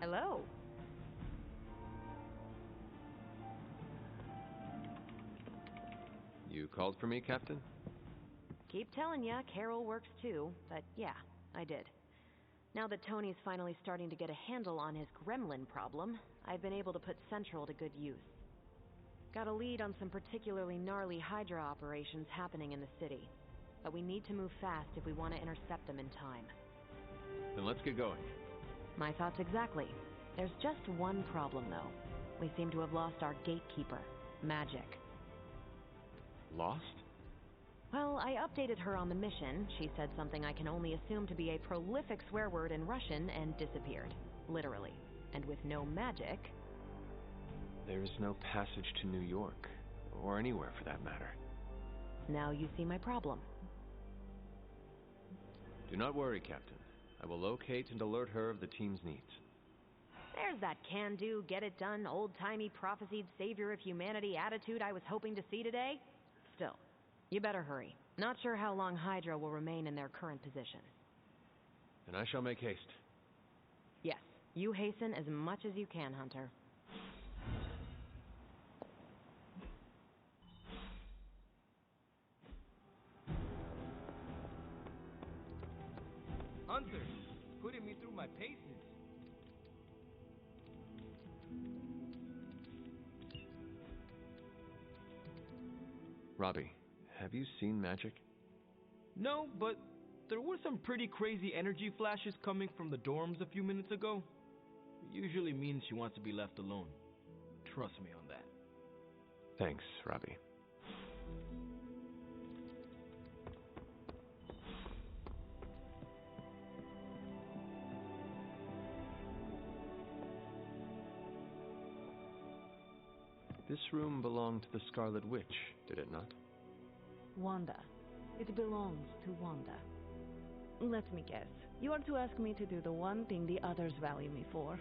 Hello. You called for me, Captain? Keep telling ya, Carol works too, but yeah, I did. Now that Tony's finally starting to get a handle on his gremlin problem, I've been able to put Central to good use. Got a lead on some particularly gnarly Hydra operations happening in the city, but we need to move fast if we want to intercept them in time. Then let's get going. My thoughts exactly. There's just one problem, though. We seem to have lost our gatekeeper, Magic. Lost? Well, I updated her on the mission. She said something I can only assume to be a prolific swear word in Russian and disappeared. Literally. And with no magic... There is no passage to New York, or anywhere for that matter. Now you see my problem. Do not worry, Captain. I will locate and alert her of the team's needs. There's that can-do, get-it-done, old-timey prophesied savior of humanity attitude I was hoping to see today. Still, you better hurry. Not sure how long Hydra will remain in their current position. Then I shall make haste. Yes, you hasten as much as you can, Hunter. Hunter, putting me through my paces. Robbie, have you seen Magic? No, but there were some pretty crazy energy flashes coming from the dorms a few minutes ago. It usually means she wants to be left alone. Trust me on that. Thanks, Robbie. This room belonged to the Scarlet Witch, did it not? Wanda. It belongs to Wanda. Let me guess. You are to ask me to do the one thing the others value me for.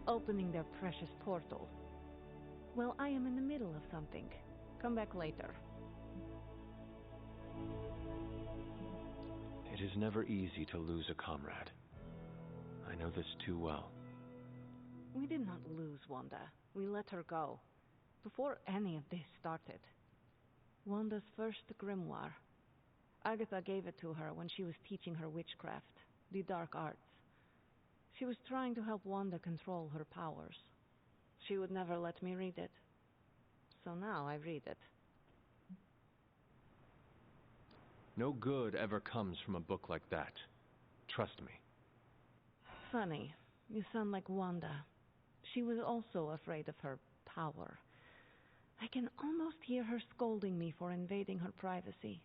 Opening their precious portal. Well, I am in the middle of something. Come back later. It is never easy to lose a comrade. I know this too well. We did not lose Wanda. We let her go. Before any of this started. Wanda's first grimoire. Agatha gave it to her when she was teaching her witchcraft, the dark arts. She was trying to help Wanda control her powers. She would never let me read it. So now I read it. No good ever comes from a book like that. Trust me. Funny. You sound like Wanda. She was also afraid of her power. I can almost hear her scolding me for invading her privacy.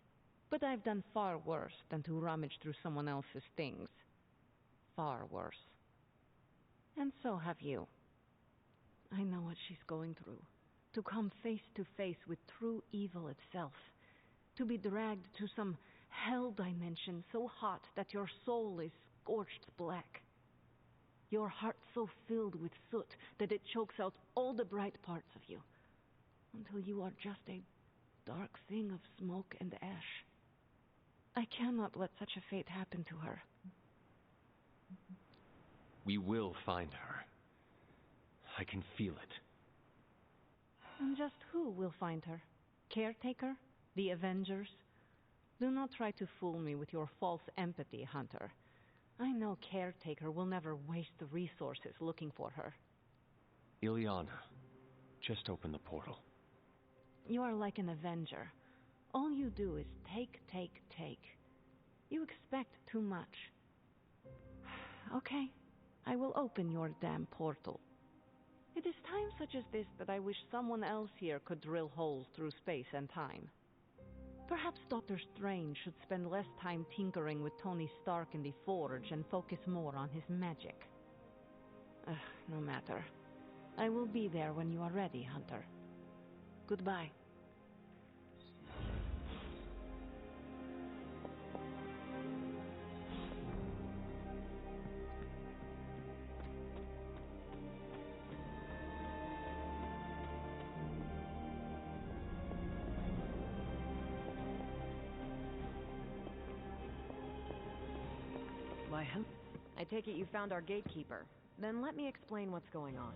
But I've done far worse than to rummage through someone else's things. Far worse. And so have you. I know what she's going through. To come face to face with true evil itself. To be dragged to some hell dimension so hot that your soul is scorched black. Your heart so filled with soot that it chokes out all the bright parts of you. Until you are just a dark thing of smoke and ash. I cannot let such a fate happen to her. We will find her. I can feel it. And just who will find her? Caretaker? The Avengers? Do not try to fool me with your false empathy, Hunter. I know Caretaker will never waste the resources looking for her. Illyana, just open the portal. You are like an Avenger. All you do is take. You expect too much. Okay, I will open your damn portal. It is times such as this that I wish someone else here could drill holes through space and time. Perhaps Dr. Strange should spend less time tinkering with Tony Stark in the Forge and focus more on his magic. No matter. I will be there when you are ready, Hunter. Goodbye. I take it you found our gatekeeper. Then let me explain what's going on.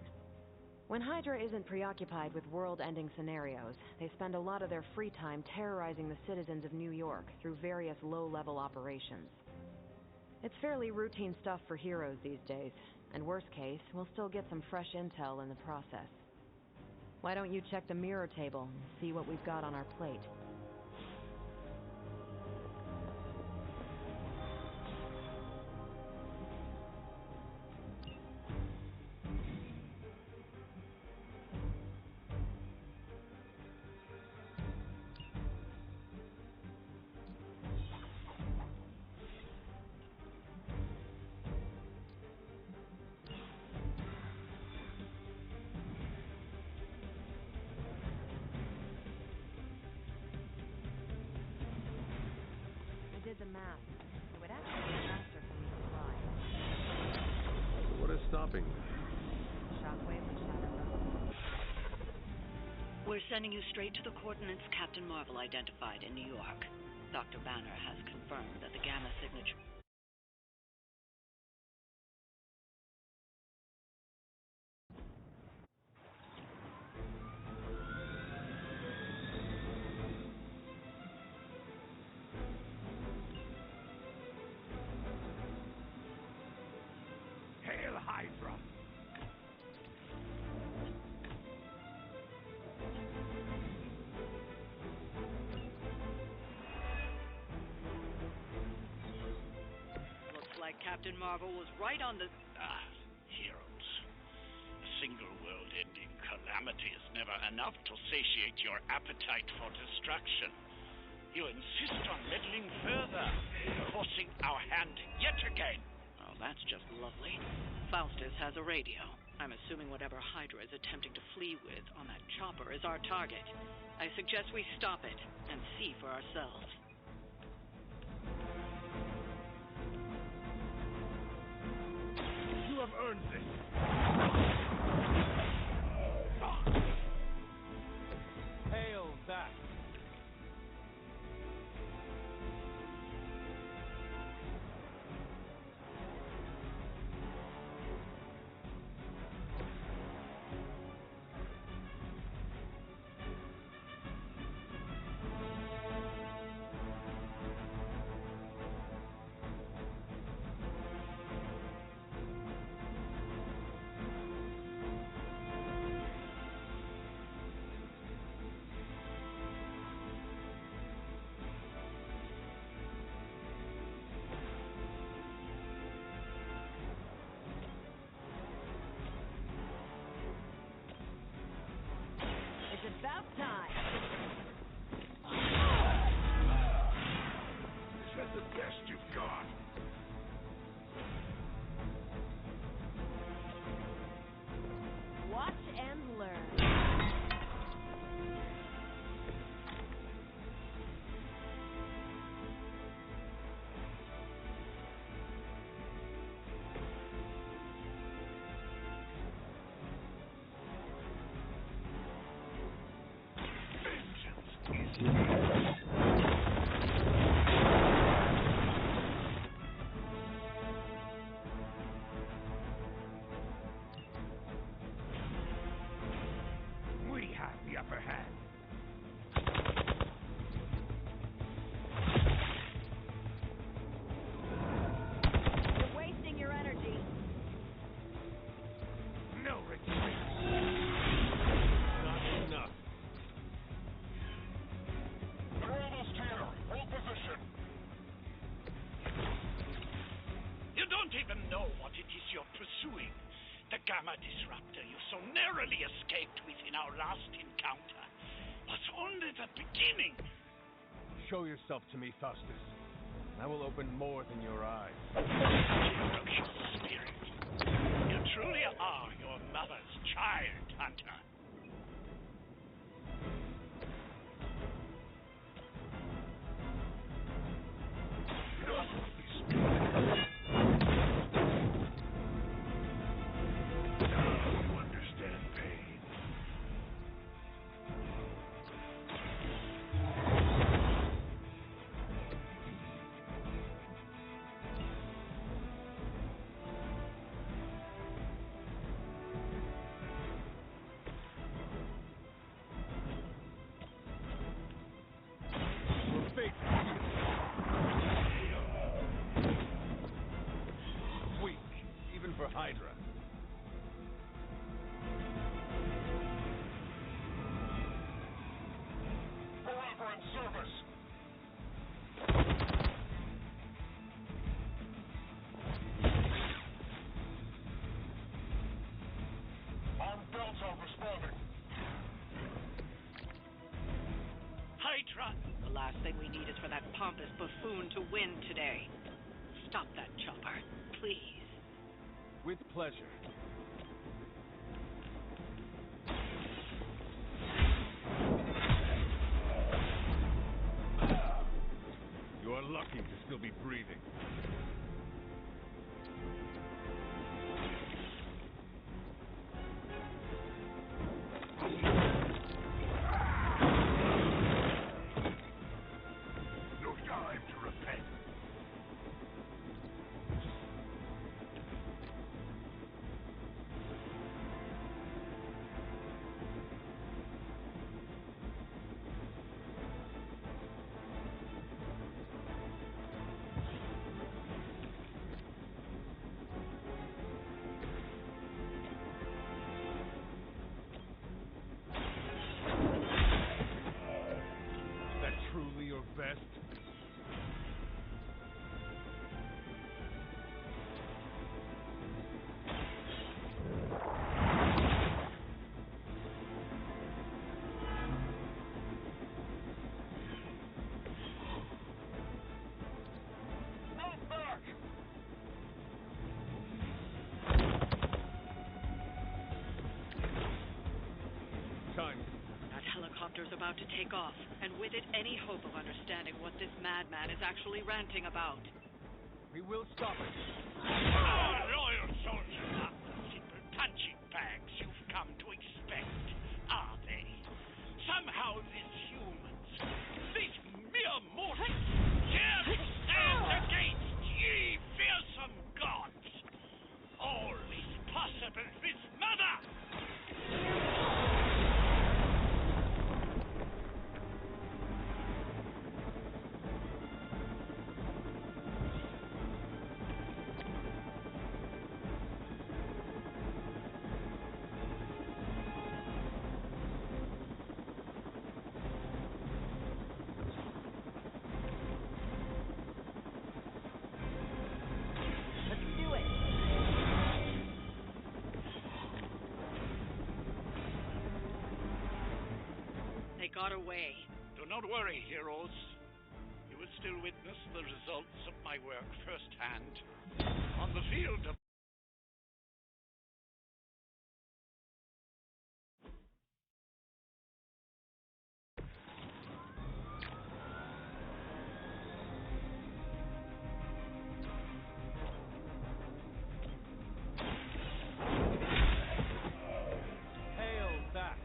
When Hydra isn't preoccupied with world-ending scenarios, they spend a lot of their free time terrorizing the citizens of New York through various low-level operations. It's fairly routine stuff for heroes these days, and worst case, we'll still get some fresh intel in the process. Why don't you check the mirror table and see what we've got on our plate? Did the math. It would actually be faster for me to fly. What is stopping you? Shockwave and Shadow. We're sending you straight to the coordinates Captain Marvel identified in New York. Dr. Banner has confirmed that the Gamma signature... Hydra! Looks like Captain Marvel was right on the... Heroes. A single world-ending calamity is never enough to satiate your appetite for destruction. You insist on meddling further, forcing our hand yet again. Oh, that's just lovely. Faustus has a radio. I'm assuming whatever Hydra is attempting to flee with on that chopper is our target. I suggest we stop it and see for ourselves. You have earned this. Hail that! It's about time! Is that the best you've got? Watch and learn. We have the upper hand. You're wasting your energy. No retreat. Not enough. They're almost here. Hold position. You don't even know what it is you're pursuing. The Gamma Disruptor you so narrowly escaped within our last encounter was only the beginning. Show yourself to me, Faustus. I will open more than your eyes. Ferocious spirit. You truly are your mother's child, Hunter. You understand pain. Hydra. Forever in service! Armed Delta responding. Hydra! The last thing we need is for that pompous buffoon to win today. Stop that chopper, please. With pleasure. You are lucky to still be breathing. No time to repent. Is that truly your best? Move back! Time. That helicopter's about to take off, and with it, any hope of understanding what this madman is actually ranting about. We will stop it. Our loyal soldiers aren't the simple punching bags you've come to expect, are they? Somehow these humans, these mere mortals, dare to stand against ye fearsome gods. All is possible with Mother! Let's do it. They got away. Do not worry, heroes. You will still witness the results of my work firsthand. On the field of Hail that.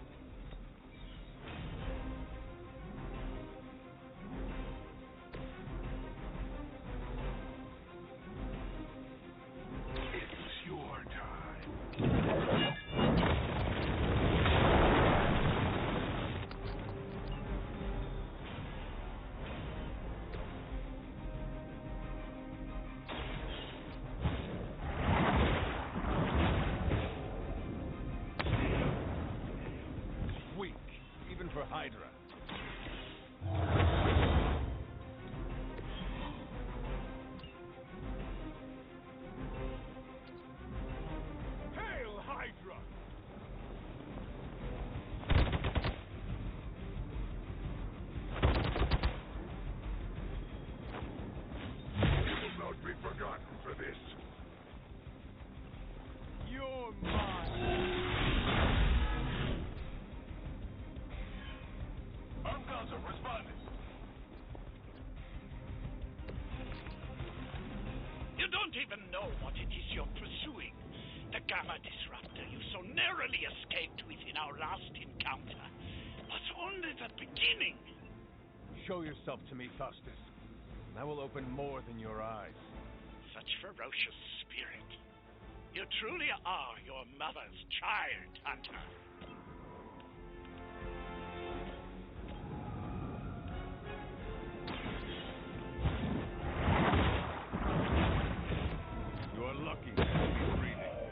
It's your time. Weak, even for Hydra. Hail Hydra! You will not be forgotten for this. You're mine. Armed Delta responding. You don't even know what it is you're pursuing. The Gamma Disruptor you so narrowly escaped with in our last encounter was only the beginning. Show yourself to me, Faustus, and I will open more than your eyes. Such ferocious spirit. You truly are your mother's child, Hunter. You are lucky to be breathing.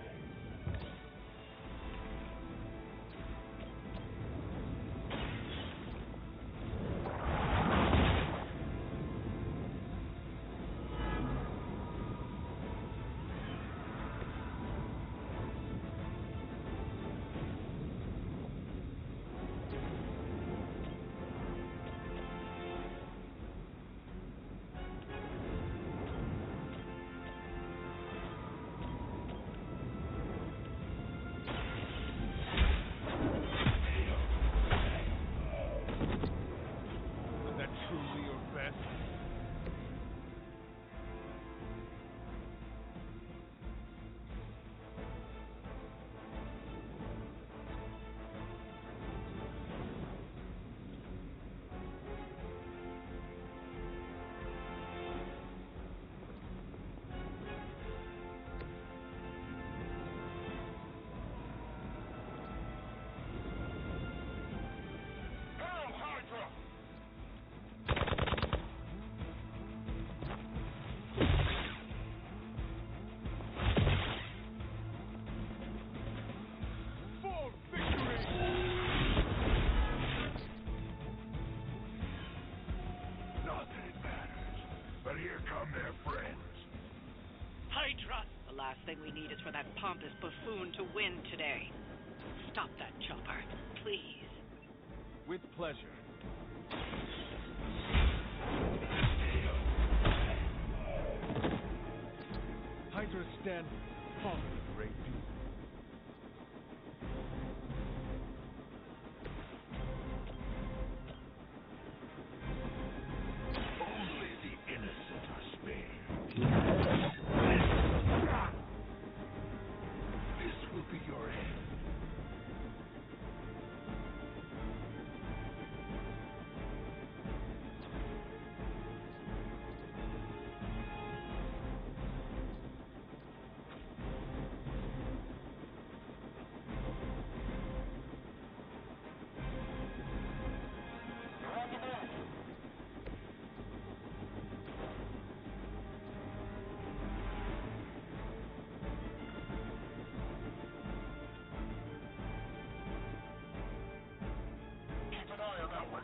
Hydra! The last thing we need is for that pompous buffoon to win today. Stop that chopper, please. With pleasure. Hydra standard. Follow the great dude. Only the innocent are spared. This will be your end. Keep an eye on that one.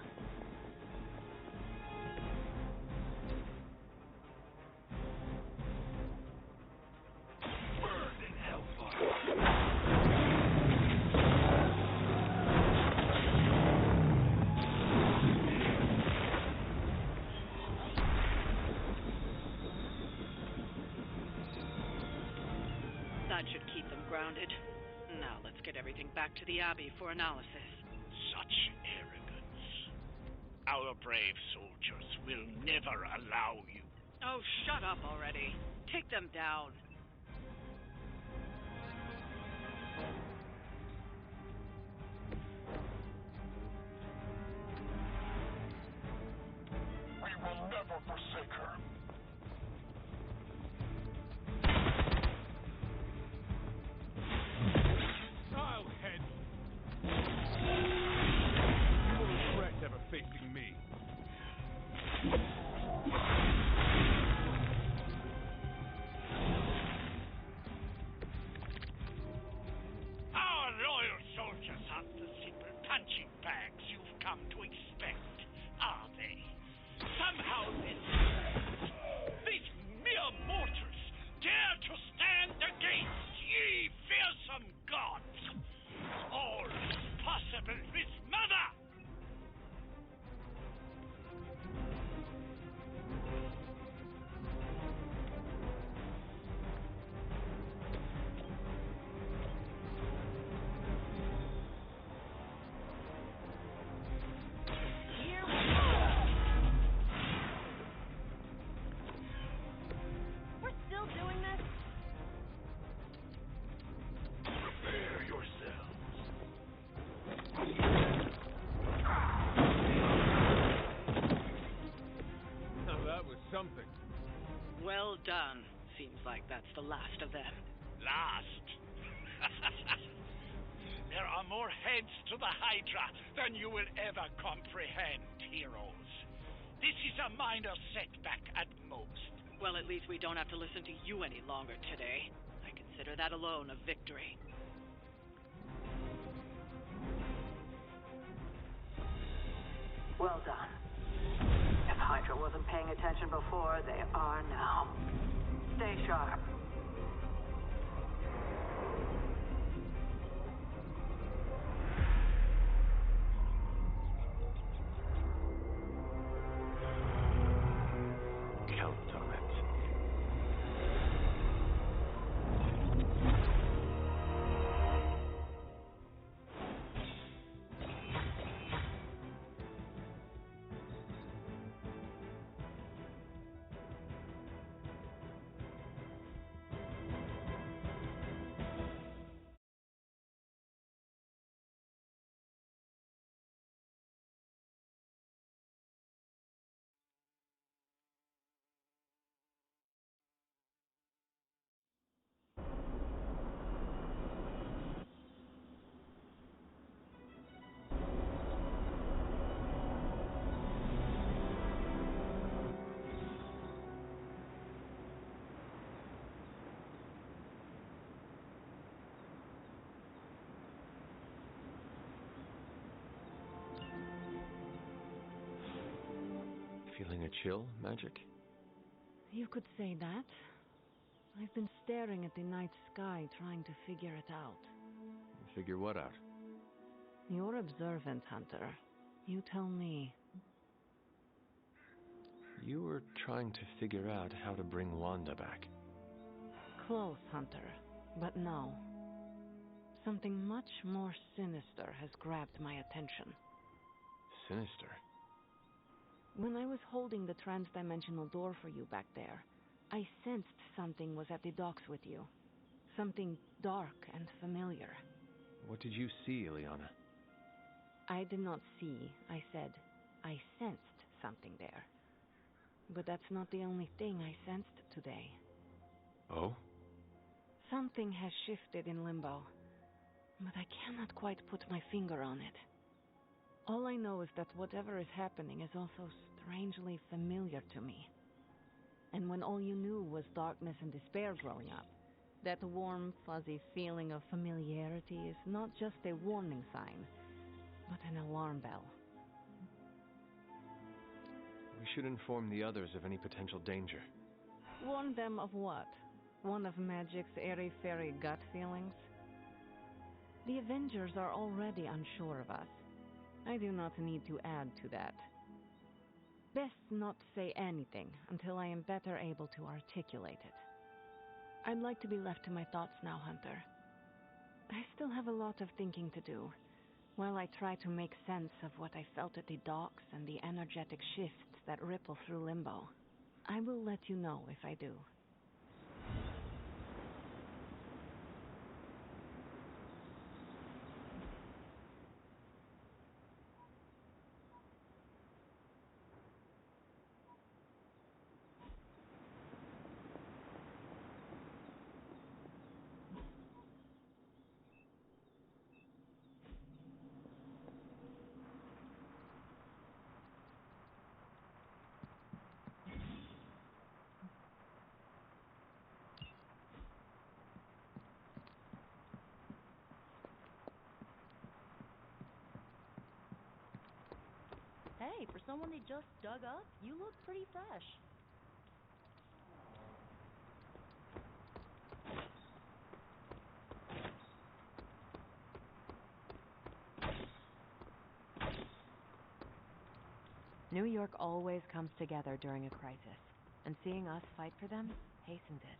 Burn in hellfire. That should keep them grounded. Now let's get everything back to the Abbey for analysis. Such arrogance. Our brave soldiers will never allow you. Oh, shut up already. Take them down. We will never forsake her. I'll head. You will regret ever facing me. Our loyal soldiers aren't the simple punching bags you've come to expect, are they? Somehow these mere mortals dare to stand against ye fearsome gods. All is possible with Mother! Here we go! We're still doing this? Prepare yourselves. Now that was something. Well done. Seems like that's the last of them. Last. There are more heads to the Hydra than you will ever comprehend, heroes. This is a minor setback at most. Well, at least we don't have to listen to you any longer today. I consider that alone a victory. Well done. If Hydra wasn't paying attention before, they are now. Stay sharp. Count on it. Feeling a chill, Magic? You could say that. I've been staring at the night sky trying to figure it out. Figure what out? You're observant, Hunter. You tell me. You were trying to figure out how to bring Wanda back. Close, Hunter. But no. Something much more sinister has grabbed my attention. Sinister? When I was holding the transdimensional door for you back there, I sensed something was at the docks with you. Something dark and familiar. What did you see, Illyana? I did not see, I said. I sensed something there. But that's not the only thing I sensed today. Oh? Something has shifted in Limbo, but I cannot quite put my finger on it. All I know is that whatever is happening is also strangely familiar to me. And when all you knew was darkness and despair growing up, that warm, fuzzy feeling of familiarity is not just a warning sign, but an alarm bell. We should inform the others of any potential danger. Warn them of what? One of Magic's airy-fairy gut feelings? The Avengers are already unsure of us. I do not need to add to that. Best not say anything until I am better able to articulate it. I'd like to be left to my thoughts now, Hunter. I still have a lot of thinking to do, while I try to make sense of what I felt at the docks and the energetic shifts that ripple through Limbo. I will let you know if I do. Hey, for someone they just dug up, you look pretty fresh. New York always comes together during a crisis, and seeing us fight for them hastened it.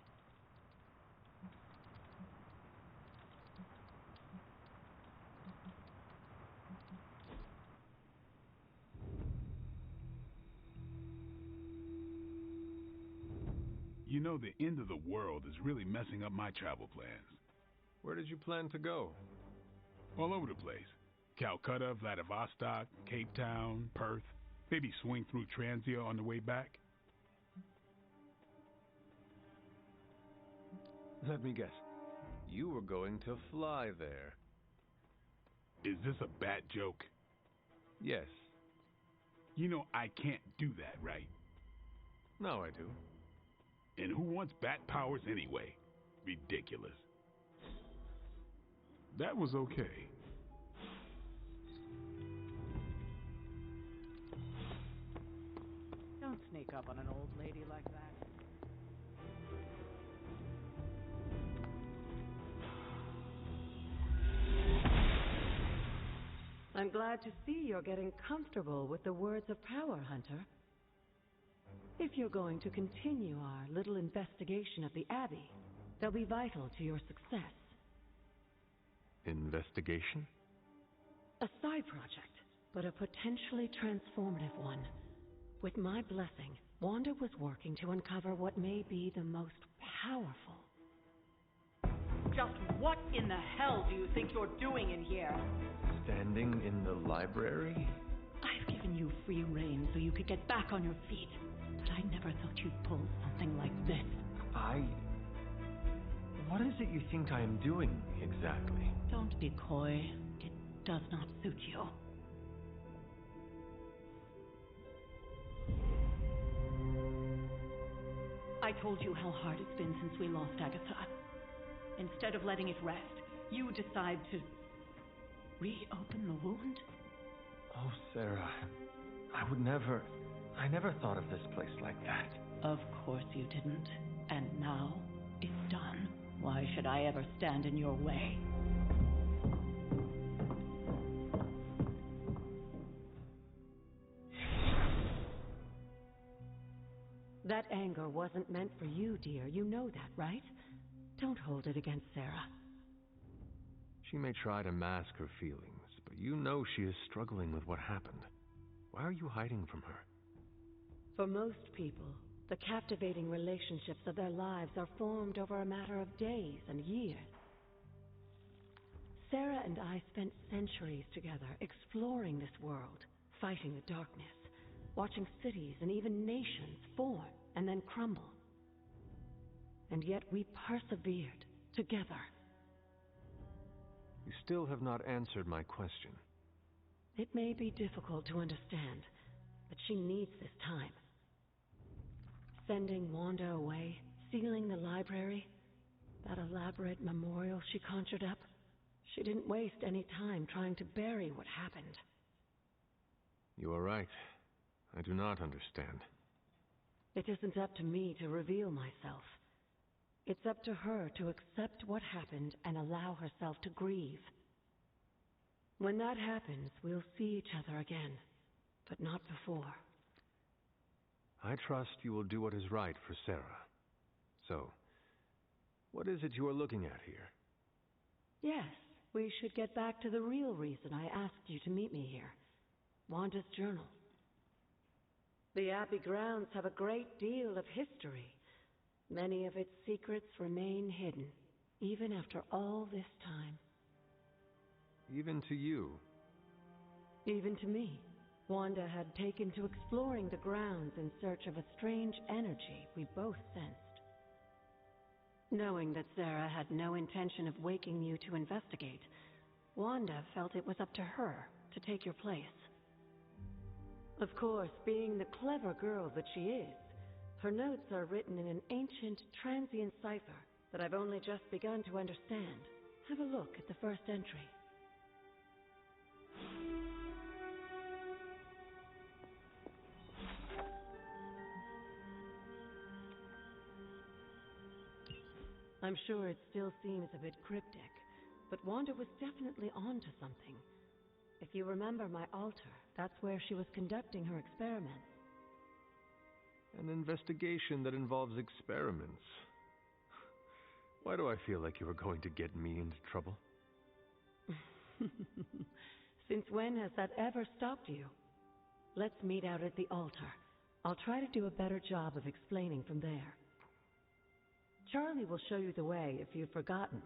You know, the end of the world is really messing up my travel plans. Where did you plan to go? All over the place. Calcutta, Vladivostok, Cape Town, Perth. Maybe swing through Transia on the way back. Let me guess. You were going to fly there. Is this a bat joke? Yes. You know I can't do that, right? No, I do. And who wants bat powers anyway? Ridiculous. That was okay. Don't sneak up on an old lady like that. I'm glad to see you're getting comfortable with the words of power, Hunter. If you're going to continue our little investigation of the Abbey, they'll be vital to your success. Investigation? A side project, but a potentially transformative one. With my blessing, Wanda was working to uncover what may be the most powerful. Just what in the hell do you think you're doing in here? Standing in the library? I've given you free rein so you could get back on your feet. But I never thought you'd pull something like this. What is it you think I am doing, exactly? Don't be coy. It does not suit you. I told you how hard it's been since we lost Agatha. Instead of letting it rest, you decide to reopen the wound? Oh, Sarah, I never thought of this place like that. Of course you didn't. And now, it's should I ever stand in your way. That anger wasn't meant for you, dear. You know that, right? Don't hold it against Sarah. She may try to mask her feelings, but you know she is struggling with what happened. Why are you hiding from her? For most people, the captivating relationships of their lives are formed over a matter of days and years. Sarah and I spent centuries together exploring this world, fighting the darkness, watching cities and even nations form and then crumble. And yet we persevered together. You still have not answered my question. It may be difficult to understand, but she needs this time. Sending Wanda away, sealing the library, that elaborate memorial she conjured up, she didn't waste any time trying to bury what happened. You are right. I do not understand. It isn't up to me to reveal myself. It's up to her to accept what happened and allow herself to grieve. When that happens, we'll see each other again, but not before. I trust you will do what is right for Sarah. So, what is it you are looking at here? Yes, we should get back to the real reason I asked you to meet me here. Wanda's journal. The Abbey grounds have a great deal of history. Many of its secrets remain hidden, even after all this time. Even to you? Even to me. Wanda had taken to exploring the grounds in search of a strange energy we both sensed. Knowing that Sarah had no intention of waking you to investigate, Wanda felt it was up to her to take your place. Of course, being the clever girl that she is, her notes are written in an ancient, transient cipher that I've only just begun to understand. Have a look at the first entry. I'm sure it still seems a bit cryptic, but Wanda was definitely onto something. If you remember my altar, that's where she was conducting her experiments. An investigation that involves experiments. Why do I feel like you are going to get me into trouble? Since when has that ever stopped you? Let's meet out at the altar. I'll try to do a better job of explaining from there. Charlie will show you the way if you've forgotten.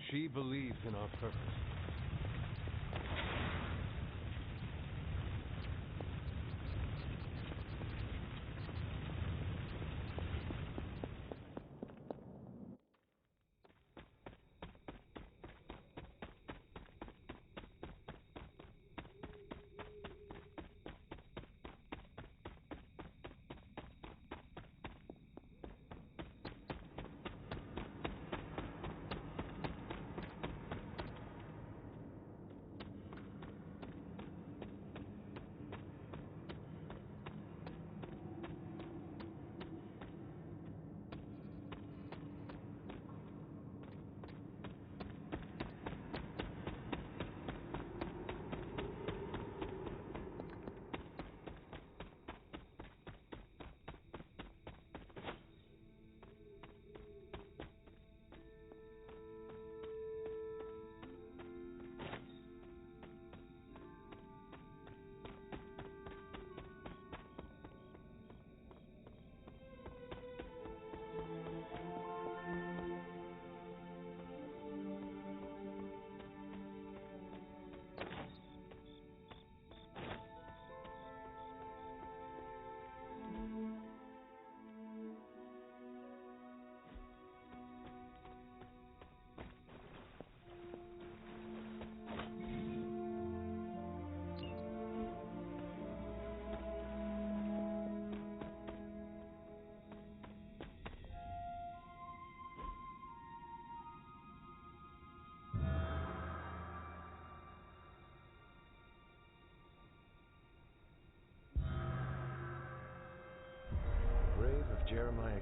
She believes in our purpose.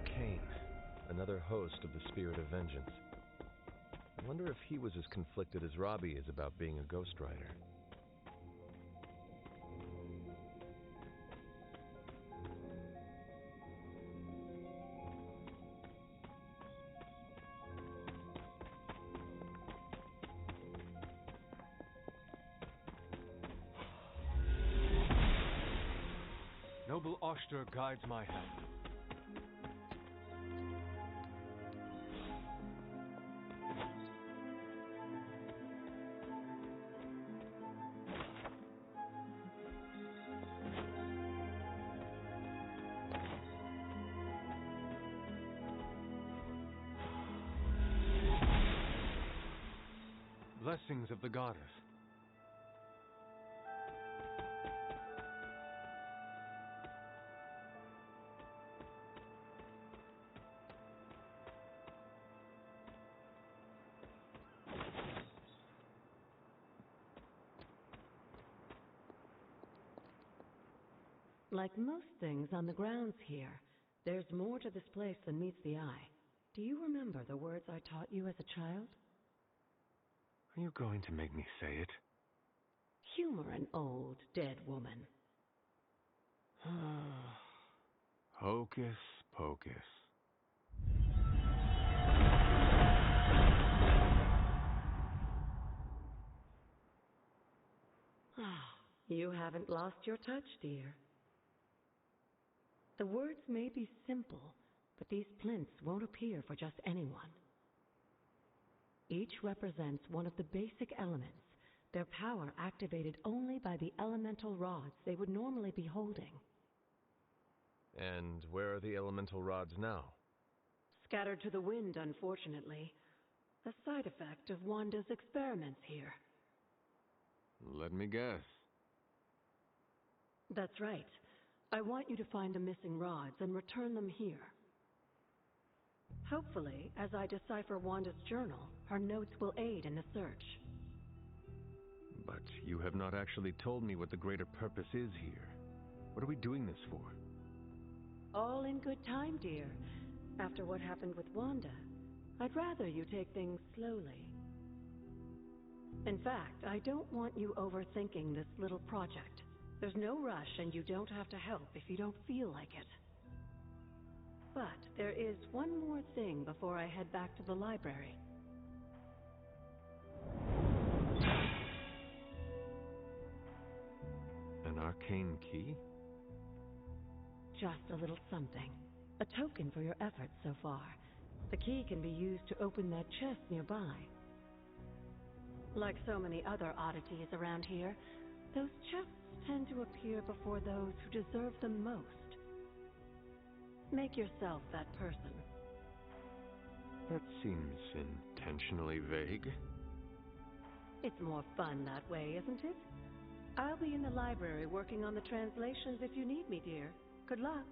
Kane, another host of the Spirit of Vengeance. I wonder if he was as conflicted as Robbie is about being a Ghost Rider. Noble Oshter guides my hand. Blessings of the goddess. Like most things on the grounds here, there's more to this place than meets the eye. Do you remember the words I taught you as a child? Are you going to make me say it? Humor an old, dead woman. Hocus pocus. You haven't lost your touch, dear. The words may be simple, but these plinths won't appear for just anyone. Each represents one of the basic elements, their power activated only by the elemental rods they would normally be holding. And where are the elemental rods now? Scattered to the wind, unfortunately. A side effect of Wanda's experiments here. Let me guess. That's right. I want you to find the missing rods and return them here. Hopefully, as I decipher Wanda's journal, her notes will aid in the search. But you have not actually told me what the greater purpose is here. What are we doing this for? All in good time, dear. After what happened with Wanda, I'd rather you take things slowly. In fact, I don't want you overthinking this little project. There's no rush and you don't have to help if you don't feel like it. But there is one more thing before I head back to the library. An arcane key? Just a little something. A token for your efforts so far. The key can be used to open that chest nearby. Like so many other oddities around here, those chests tend to appear before those who deserve them most. Make yourself that person. That seems intentionally vague. It's more fun that way, isn't it? I'll be in the library working on the translations if you need me, dear. Good luck.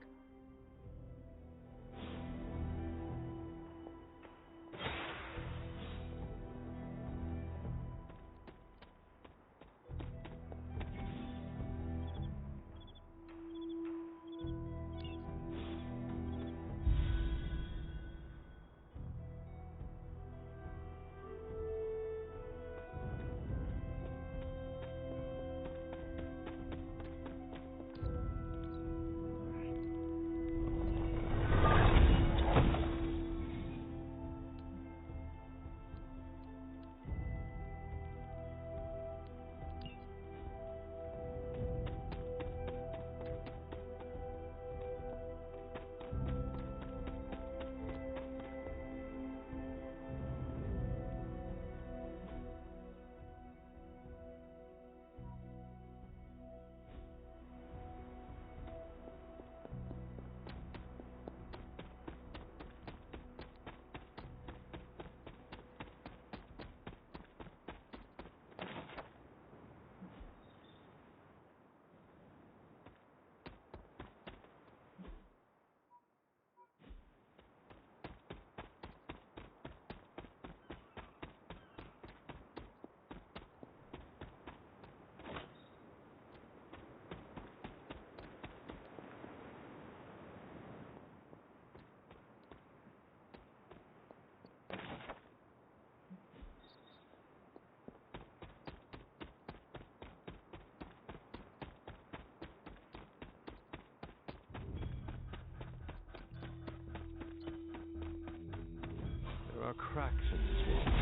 There are cracks in this wall.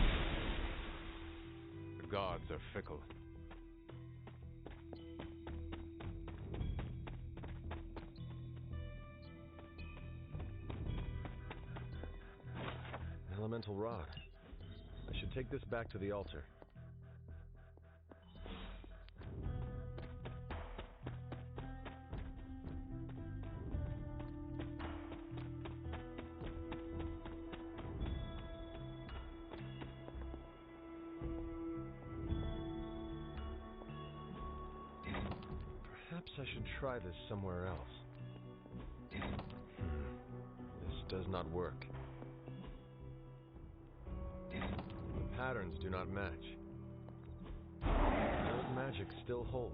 The gods are fickle. Elemental rod. I should take this back to the altar. Perhaps I should try this somewhere else. This does not work. The patterns do not match. The old magic still holds.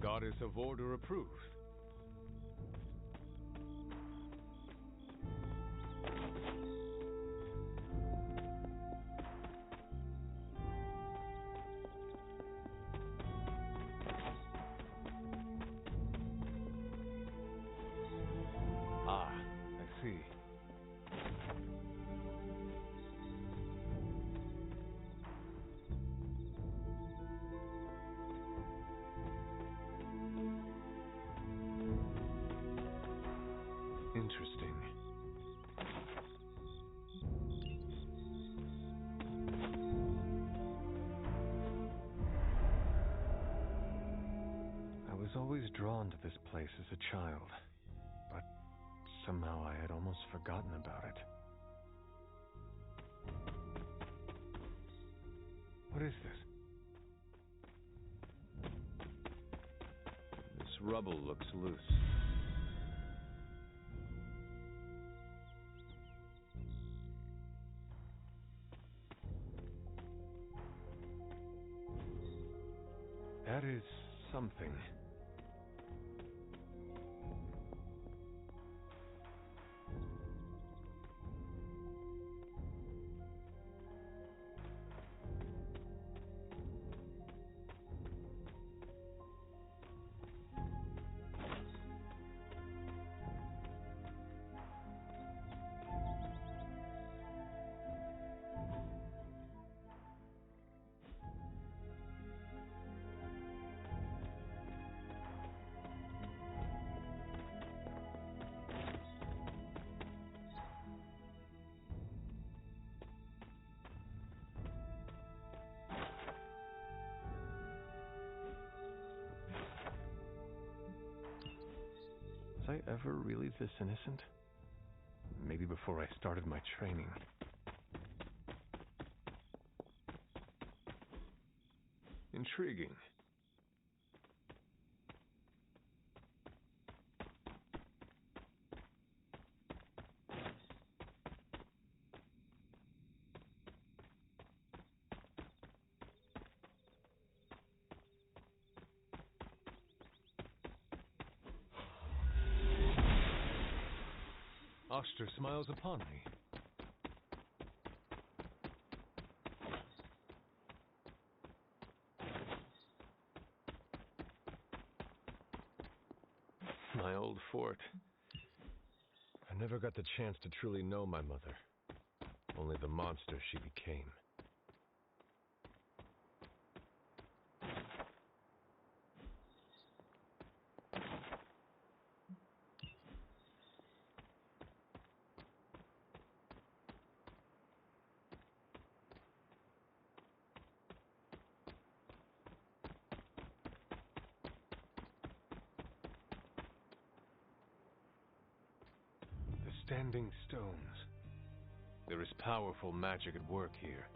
Goddess of Order approved. Ah, I see. Interesting. I was always drawn to this place as a child, but somehow I had almost forgotten about it. What is this? This rubble looks loose. That is something. Was I ever really this innocent? Maybe before I started my training. Intriguing. Oster smiles upon me. My old fort. I never got the chance to truly know my mother. Only the monster she became. Standing stones. There is powerful magic at work here.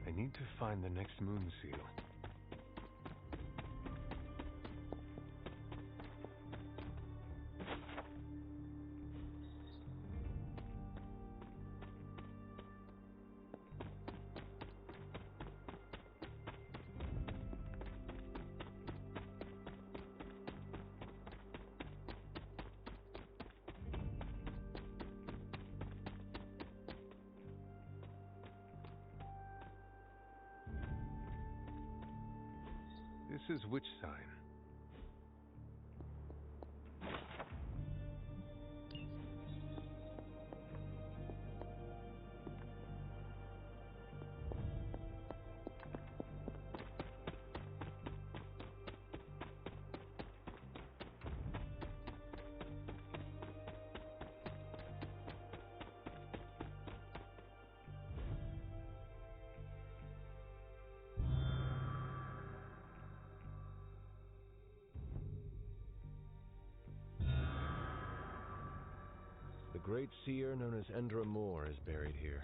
I need to find the next moon seal. This is which sign? The great seer known as Endra Moore is buried here.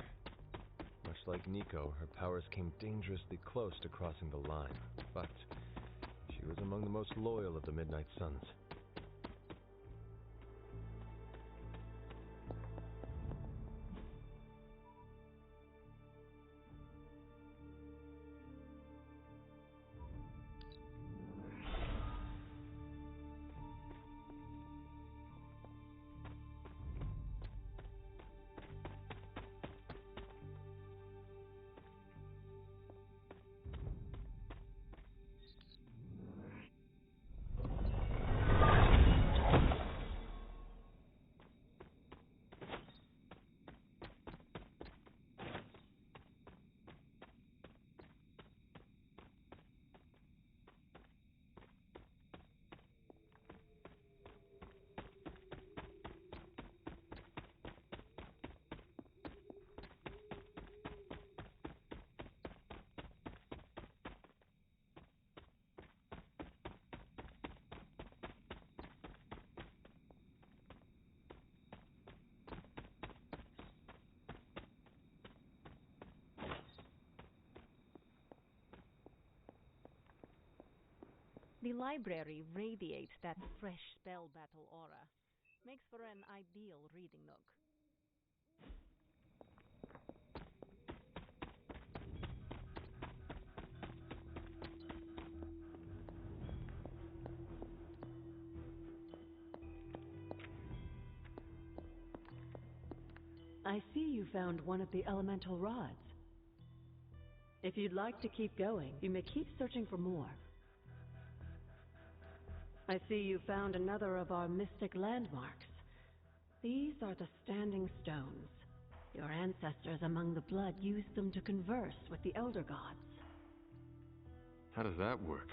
Much like Nico, her powers came dangerously close to crossing the line, but she was among the most loyal of the Midnight Suns. The library radiates that fresh spell battle aura. Makes for an ideal reading nook. I see you found one of the elemental rods. If you'd like to keep going, you may keep searching for more. I see you found another of our mystic landmarks. These are the Standing Stones. Your ancestors among the blood used them to converse with the Elder Gods. How does that work?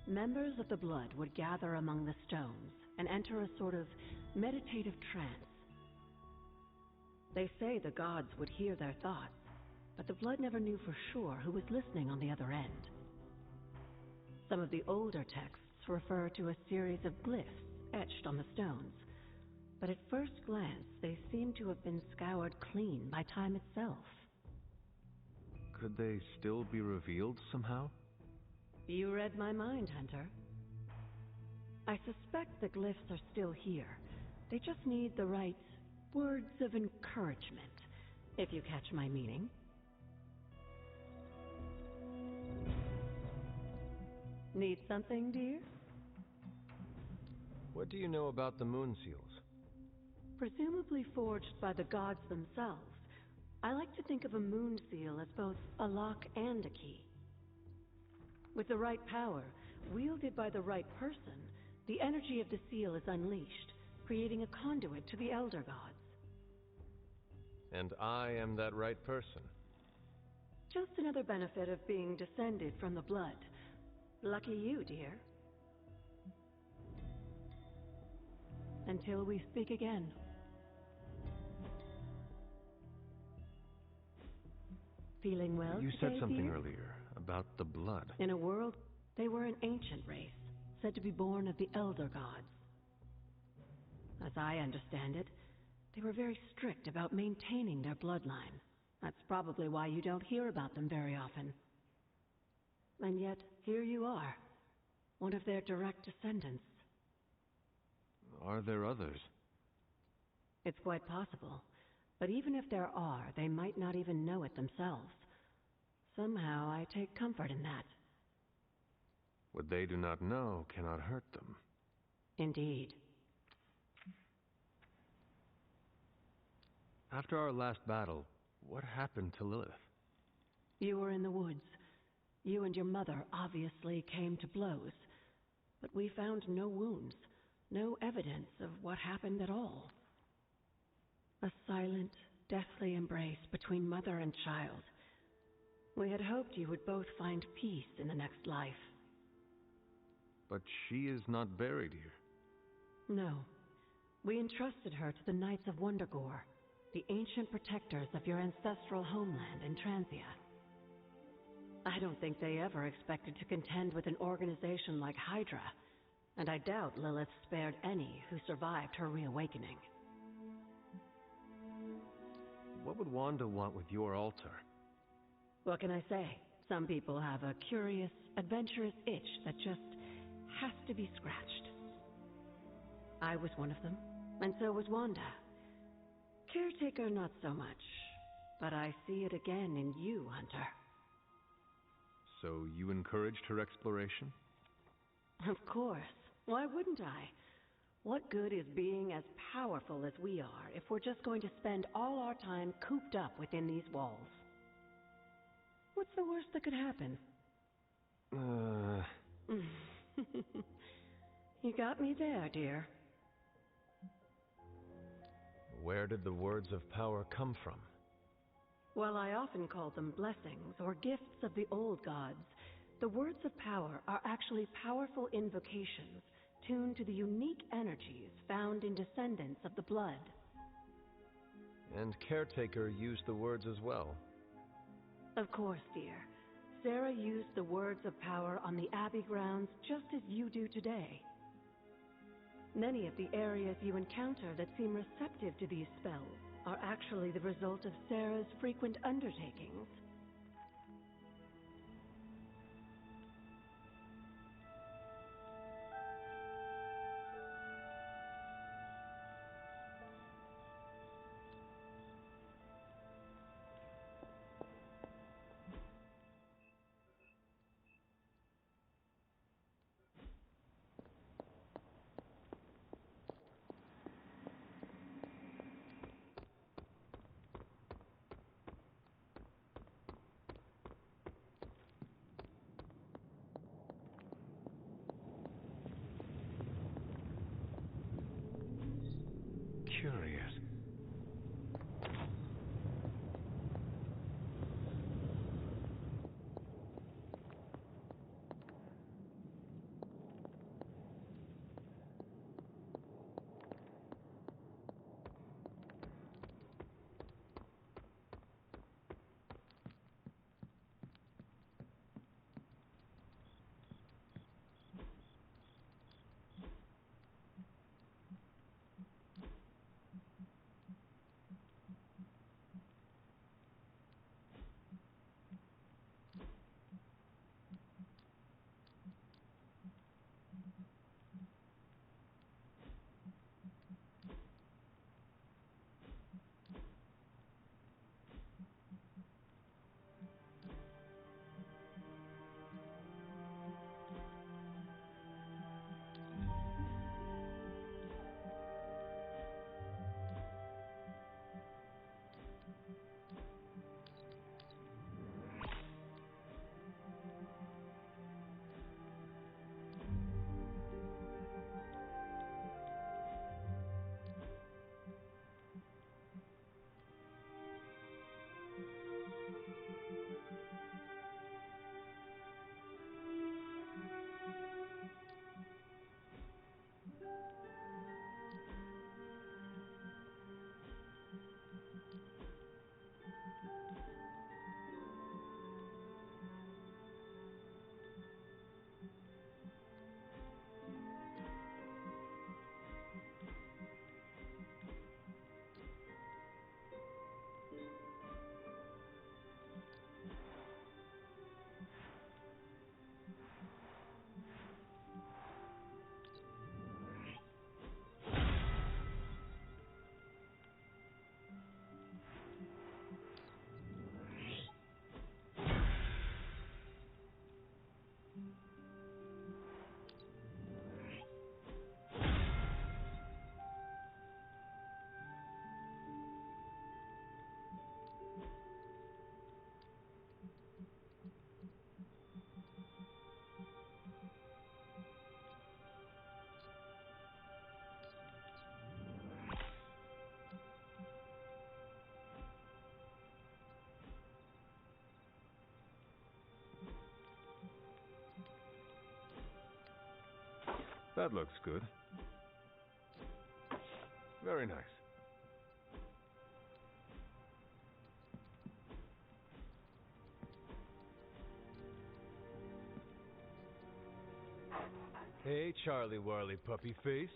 Members of the blood would gather among the stones and enter a sort of meditative trance. They say the gods would hear their thoughts, but the blood never knew for sure who was listening on the other end. Some of the older texts refer to a series of glyphs etched on the stones, but at first glance they seem to have been scoured clean by time itself. Could they still be revealed somehow? You read my mind, Hunter. I suspect the glyphs are still here. They just need the right words of encouragement, if you catch my meaning. Need something, dear? What do you know about the moon seals? Presumably forged by the gods themselves. I like to think of a moon seal as both a lock and a key. With the right power, wielded by the right person, the energy of the seal is unleashed, creating a conduit to the Elder Gods. And I am that right person. Just another benefit of being descended from the blood. Lucky you, dear. Until we speak again. Feeling well You said today, something dear? earlier about the blood. In a world, they were an ancient race, said to be born of the Elder Gods. As I understand it, they were very strict about maintaining their bloodline. That's probably why you don't hear about them very often. And yet, here you are, one of their direct descendants. Are there others? It's quite possible. But even if there are, they might not even know it themselves. Somehow, I take comfort in that. What they do not know cannot hurt them. Indeed. After our last battle, what happened to Lilith? You were in the woods. You and your mother obviously came to blows. But we found no wounds, no evidence of what happened at all. A silent, deathly embrace between mother and child. We had hoped you would both find peace in the next life. But she is not buried here. No. We entrusted her to the Knights of Wondergore, the ancient protectors of your ancestral homeland in Transia. I don't think they ever expected to contend with an organization like Hydra, and I doubt Lilith spared any who survived her reawakening. What would Wanda want with your altar? What can I say? Some people have a curious, adventurous itch that just has to be scratched. I was one of them, and so was Wanda. Caretaker, not so much, but I see it again in you, Hunter. So you encouraged her exploration? Of course. Why wouldn't I? What good is being as powerful as we are if we're just going to spend all our time cooped up within these walls? What's the worst that could happen? You got me there, dear. Where did the words of power come from? While I often call them blessings or gifts of the old gods, the words of power are actually powerful invocations tuned to the unique energies found in descendants of the blood. And Caretaker used the words as well. Of course, dear. Sarah used the words of power on the Abbey grounds just as you do today. Many of the areas you encounter that seem receptive to these spells are actually the result of Sarah's frequent undertakings. That looks good. Very nice. Hey, Charlie Warley Puppy Face.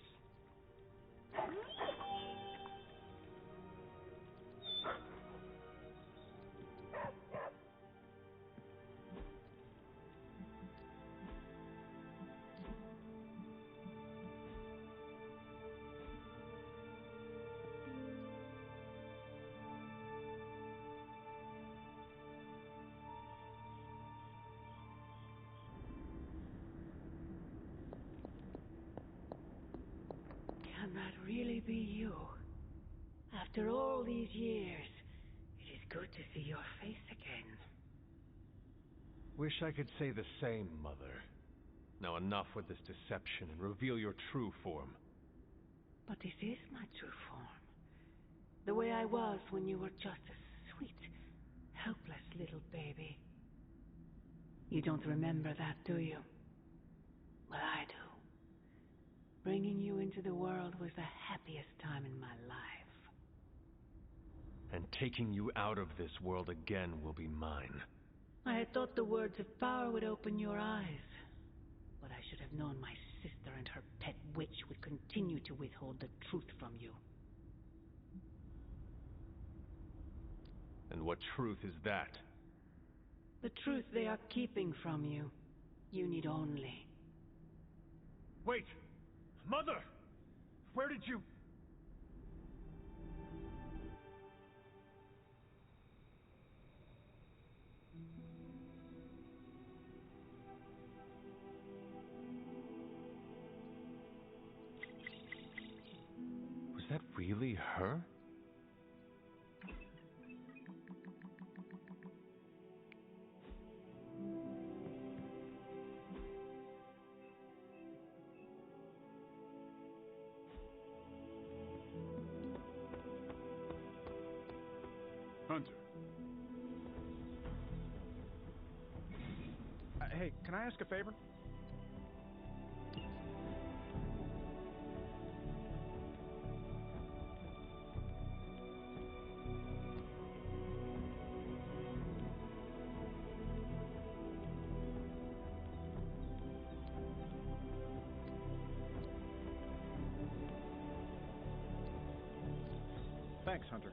Can that really be you? After all these years, it is good to see your face again. Wish I could say the same, Mother. Now enough with this deception and reveal your true form. But this is my true form. The way I was when you were just a sweet, helpless little baby. You don't remember that, do you? Well, I do. Bringing you into the world was the happiest time in my life. And taking you out of this world again will be mine. I had thought the words of power would open your eyes. But I should have known my sister and her pet witch would continue to withhold the truth from you. And what truth is that? The truth they are keeping from you. You need only... Wait! Mother! Where did you... Was that really her? Hunter. Hey, can I ask a favor? Thanks, Hunter.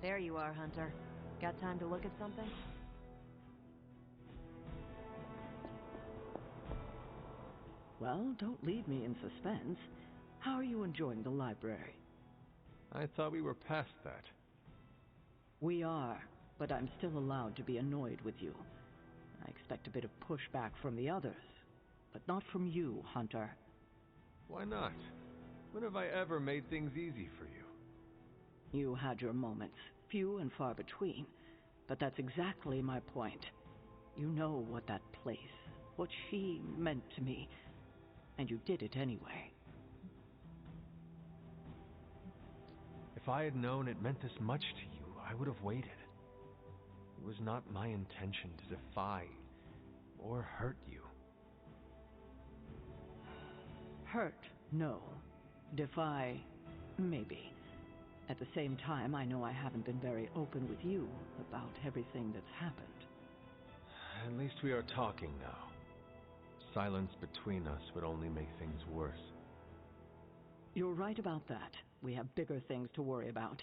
There you are, Hunter. Got time to look at something? Well, don't leave me in suspense. How are you enjoying the library? I thought we were past that. We are, but I'm still allowed to be annoyed with you. I expect a bit of pushback from the others, but not from you, Hunter. Why not? When have I ever made things easy for you? You had your moments, few and far between, but that's exactly my point. You know what that place, what she meant to me, and you did it anyway. If I had known it meant this much to you, I would have waited. It was not my intention to defy or hurt you. Hurt, no. Defy, maybe. At the same time, I know I haven't been very open with you about everything that's happened. At least we are talking now. Silence between us would only make things worse. You're right about that. We have bigger things to worry about.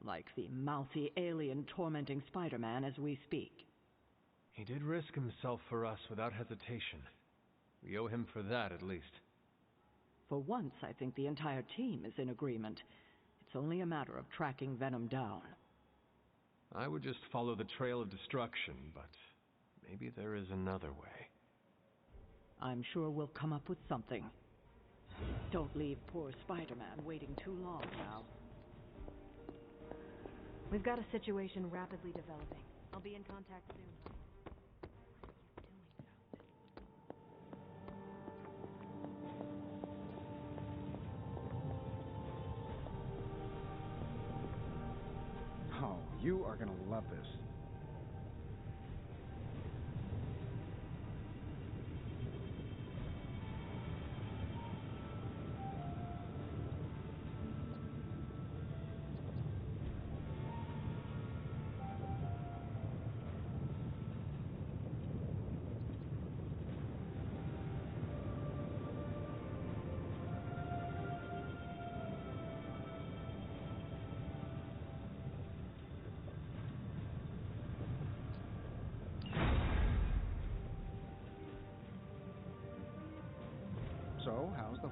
Like the mouthy alien tormenting Spider-Man as we speak. He did risk himself for us without hesitation. We owe him for that, at least. For once, I think the entire team is in agreement. It's only a matter of tracking Venom down. I would just follow the trail of destruction, but maybe there is another way. I'm sure we'll come up with something. Don't leave poor Spider-Man waiting too long now. We've got a situation rapidly developing. I'll be in contact soon. Oh, you are gonna love this.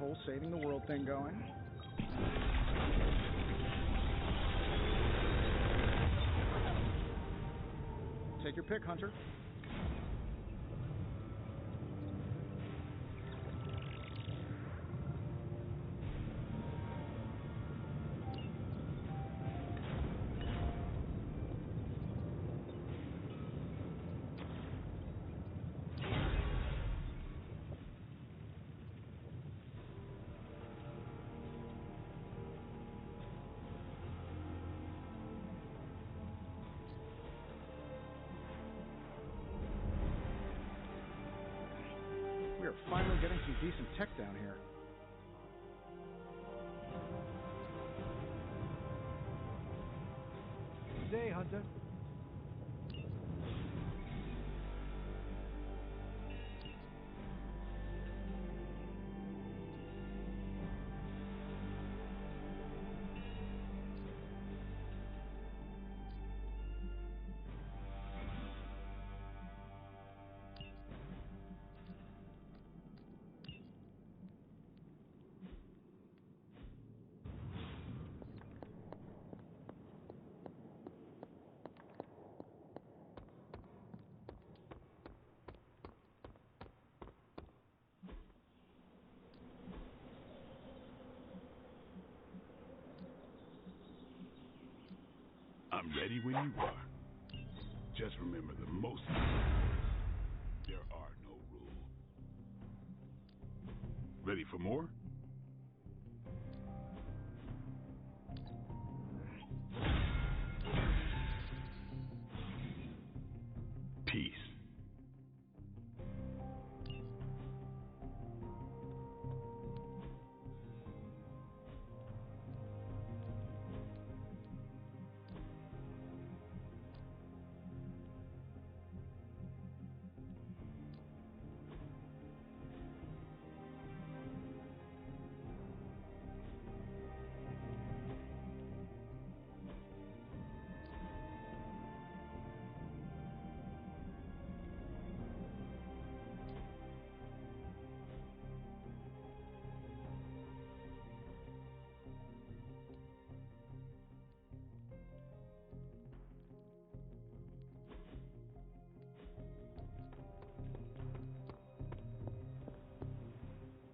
whole saving the world thing going. Take your pick, Hunter. We are finally getting some decent tech down here. Good day, Hunter. I'm ready when you are. Just remember the most. There are no rules. Ready for more? Peace.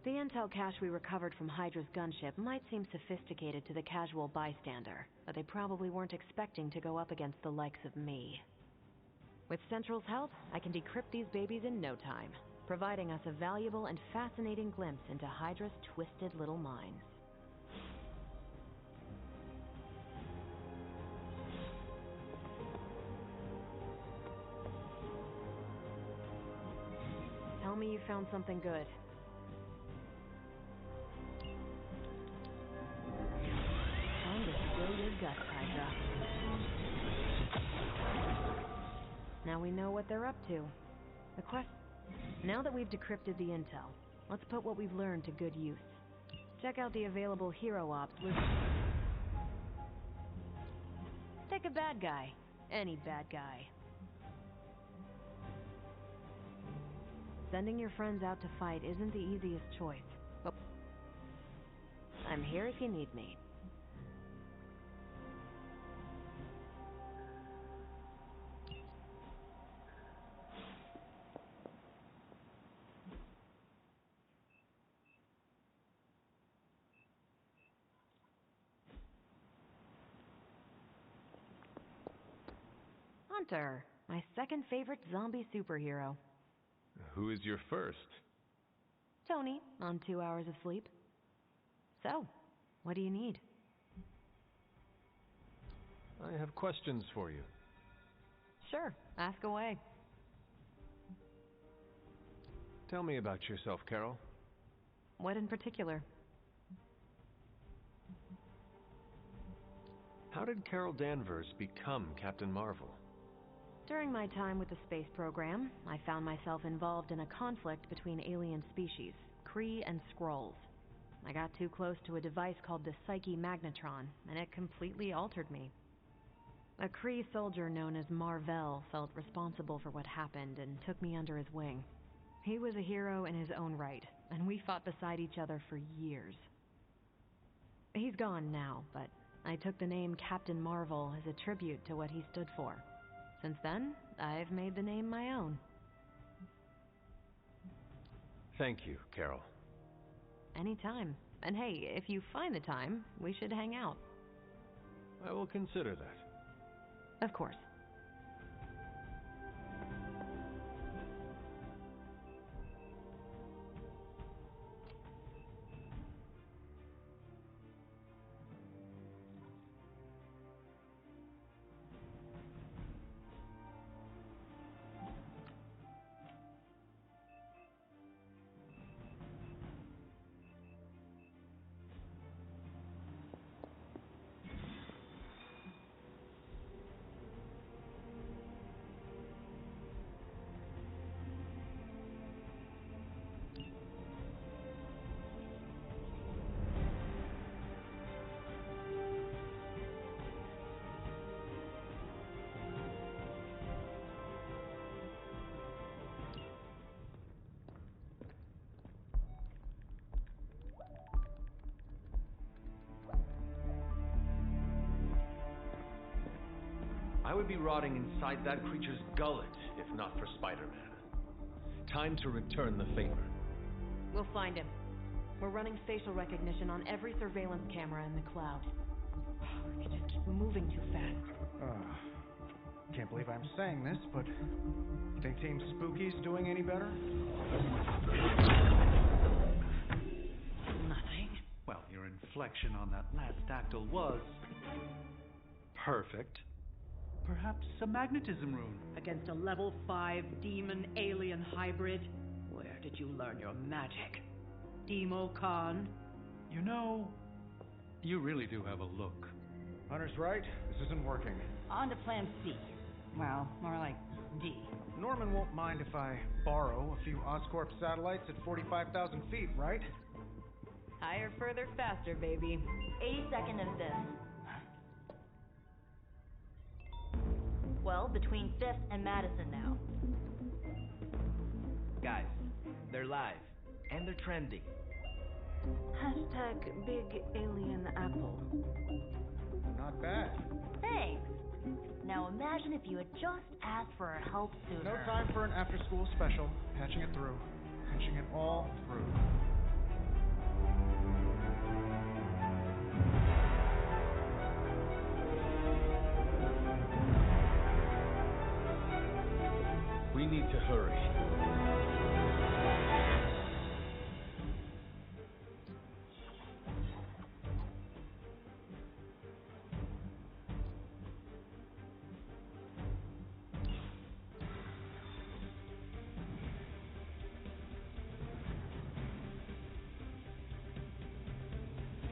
The intel cache we recovered from Hydra's gunship might seem sophisticated to the casual bystander, but they probably weren't expecting to go up against the likes of me. With Central's help, I can decrypt these babies in no time, providing us a valuable and fascinating glimpse into Hydra's twisted little minds. Tell me you found something good. Time to spill your guts, Hydra. Now we know what they're up to. Now that we've decrypted the intel, let's put what we've learned to good use. Check out the available hero ops with... Take a bad guy. Any bad guy. Sending your friends out to fight isn't the easiest choice, but I'm here if you need me. Hunter, my second favorite zombie superhero. Who is your first? Tony, on 2 hours of sleep. So, what do you need? I have questions for you. Sure, ask away. Tell me about yourself, Carol. What in particular? How did Carol Danvers become Captain Marvel? During my time with the space program, I found myself involved in a conflict between alien species, Kree and Skrulls. I got too close to a device called the Psyche Magnetron, and it completely altered me. A Kree soldier known as Mar-Vell felt responsible for what happened and took me under his wing. He was a hero in his own right, and we fought beside each other for years. He's gone now, but I took the name Captain Marvel as a tribute to what he stood for. Since then, I've made the name my own. Thank you, Carol. Anytime. And hey, if you find the time, we should hang out. I will consider that. Of course. I would be rotting inside that creature's gullet if not for Spider-Man. Time to return the favor. We'll find him. We're running facial recognition on every surveillance camera in the cloud. It's just moving too fast. Can't believe I'm saying this, but you think Team Spooky's doing any better? Nothing. Well, your inflection on that last dactyl was perfect. Perhaps a magnetism rune. Against a level 5 demon alien hybrid? Where did you learn your magic? Demo Khan? You know, you really do have a look. Hunter's right. This isn't working. On to plan C. Well, more like D. Norman won't mind if I borrow a few Oscorp satellites at 45,000 feet, right? Higher, further, faster, baby. 82nd and 5th. Well, between 5th and Madison now. Guys, they're live. And they're trending. Hashtag Big Alien Apple. Not bad. Thanks. Now imagine if you had just asked for our help sooner. No time for an after-school special. Patching it through. Patching it all through. We need to hurry.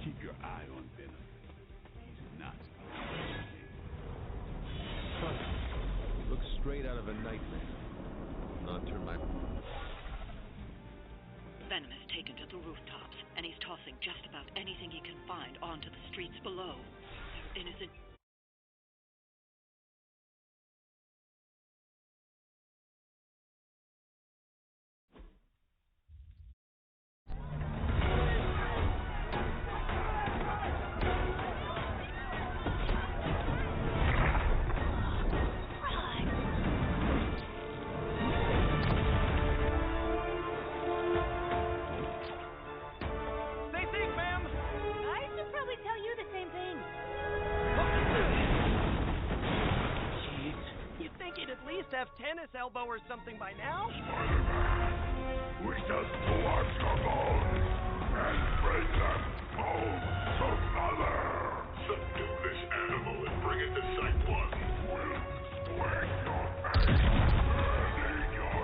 Keep your eye on Venom. He's not. He looks straight out of a nightmare. Not turn my... Venom is taken to the rooftops, and he's tossing just about anything he can find onto the streets below. They're innocent. Have tennis elbow or something by now? Spider-Man, we just collect your bones and bring them home together. Subdue this animal and bring it to Site 1. We'll split your face and eat your...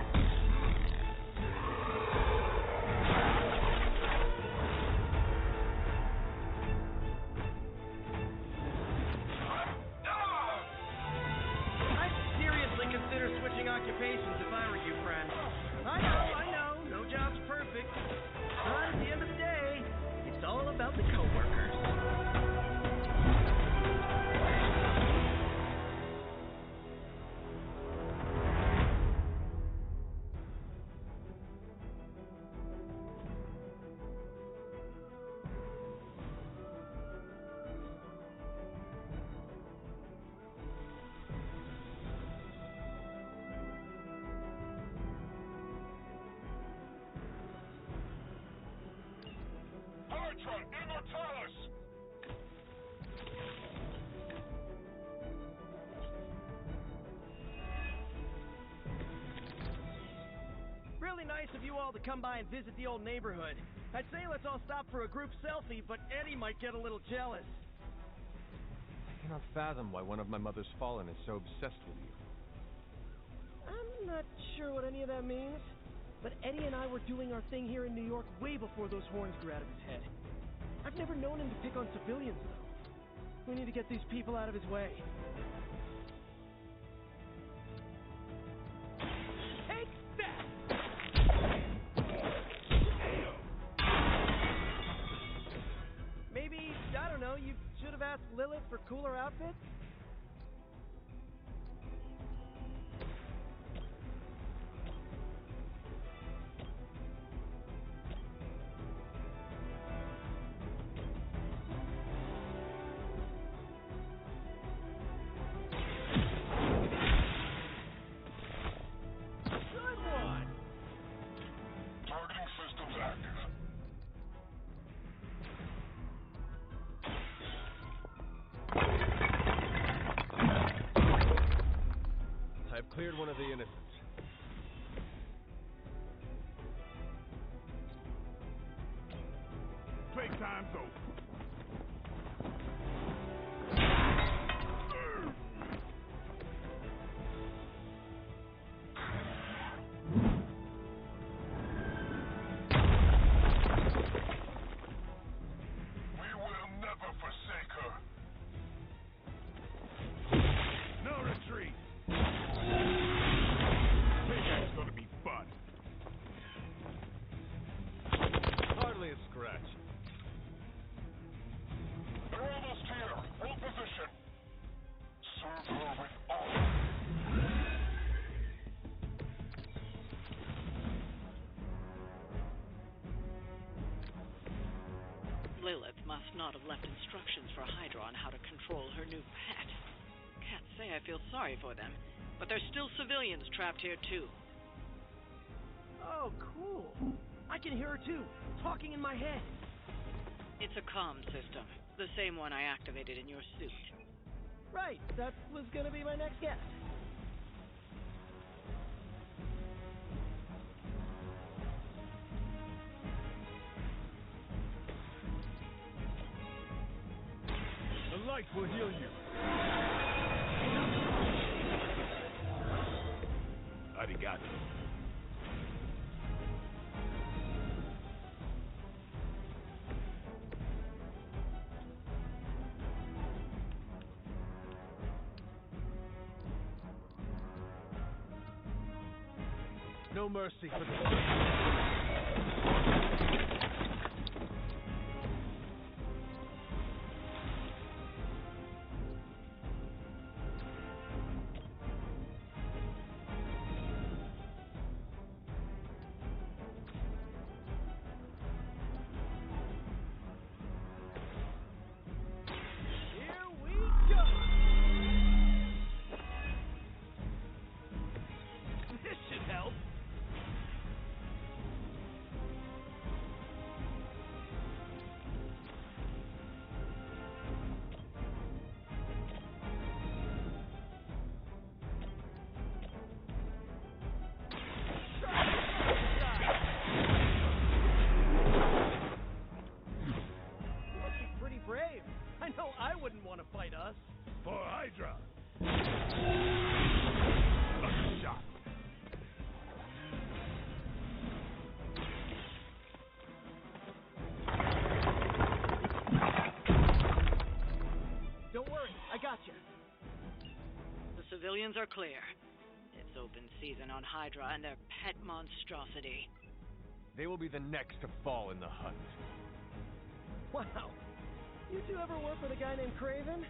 Consider switching occupations if I were you, friend. I know, no job's perfect. But if you really nice of you all to come by and visit the old neighborhood. I'd say let's all stop for a group selfie, but Eddie might get a little jealous. I cannot fathom why one of my mother's fallen is so obsessed with you. I'm not sure what any of that means, but Eddie and I were doing our thing here in New York way before those horns grew out of his head. I've never known him to pick on civilians, though. We need to get these people out of his way. Take that! Maybe, I don't know, you should have asked Lilith for cooler outfits? Cleared one of the innocents. Playtime's over. We will never forsake her. No retreat. Payback's gonna be fun. Hardly a scratch. They're almost here. Hold position. Serve her with honor. Lilith must not have left instructions for Hydra on how to control her new pet. Can't say I feel sorry for them, but there's still civilians trapped here too. Oh, cool. I can hear her too, talking in my head. It's a comm system, the same one I activated in your suit. Right, that was gonna be my next guess. The light will heal you. Arigato. No mercy for the... Fight us. For Hydra. Shot. Don't worry, I got you. The civilians are clear. It's open season on Hydra and their pet monstrosity. They will be the next to fall in the hunt. Wow. You two ever work with a guy named Craven?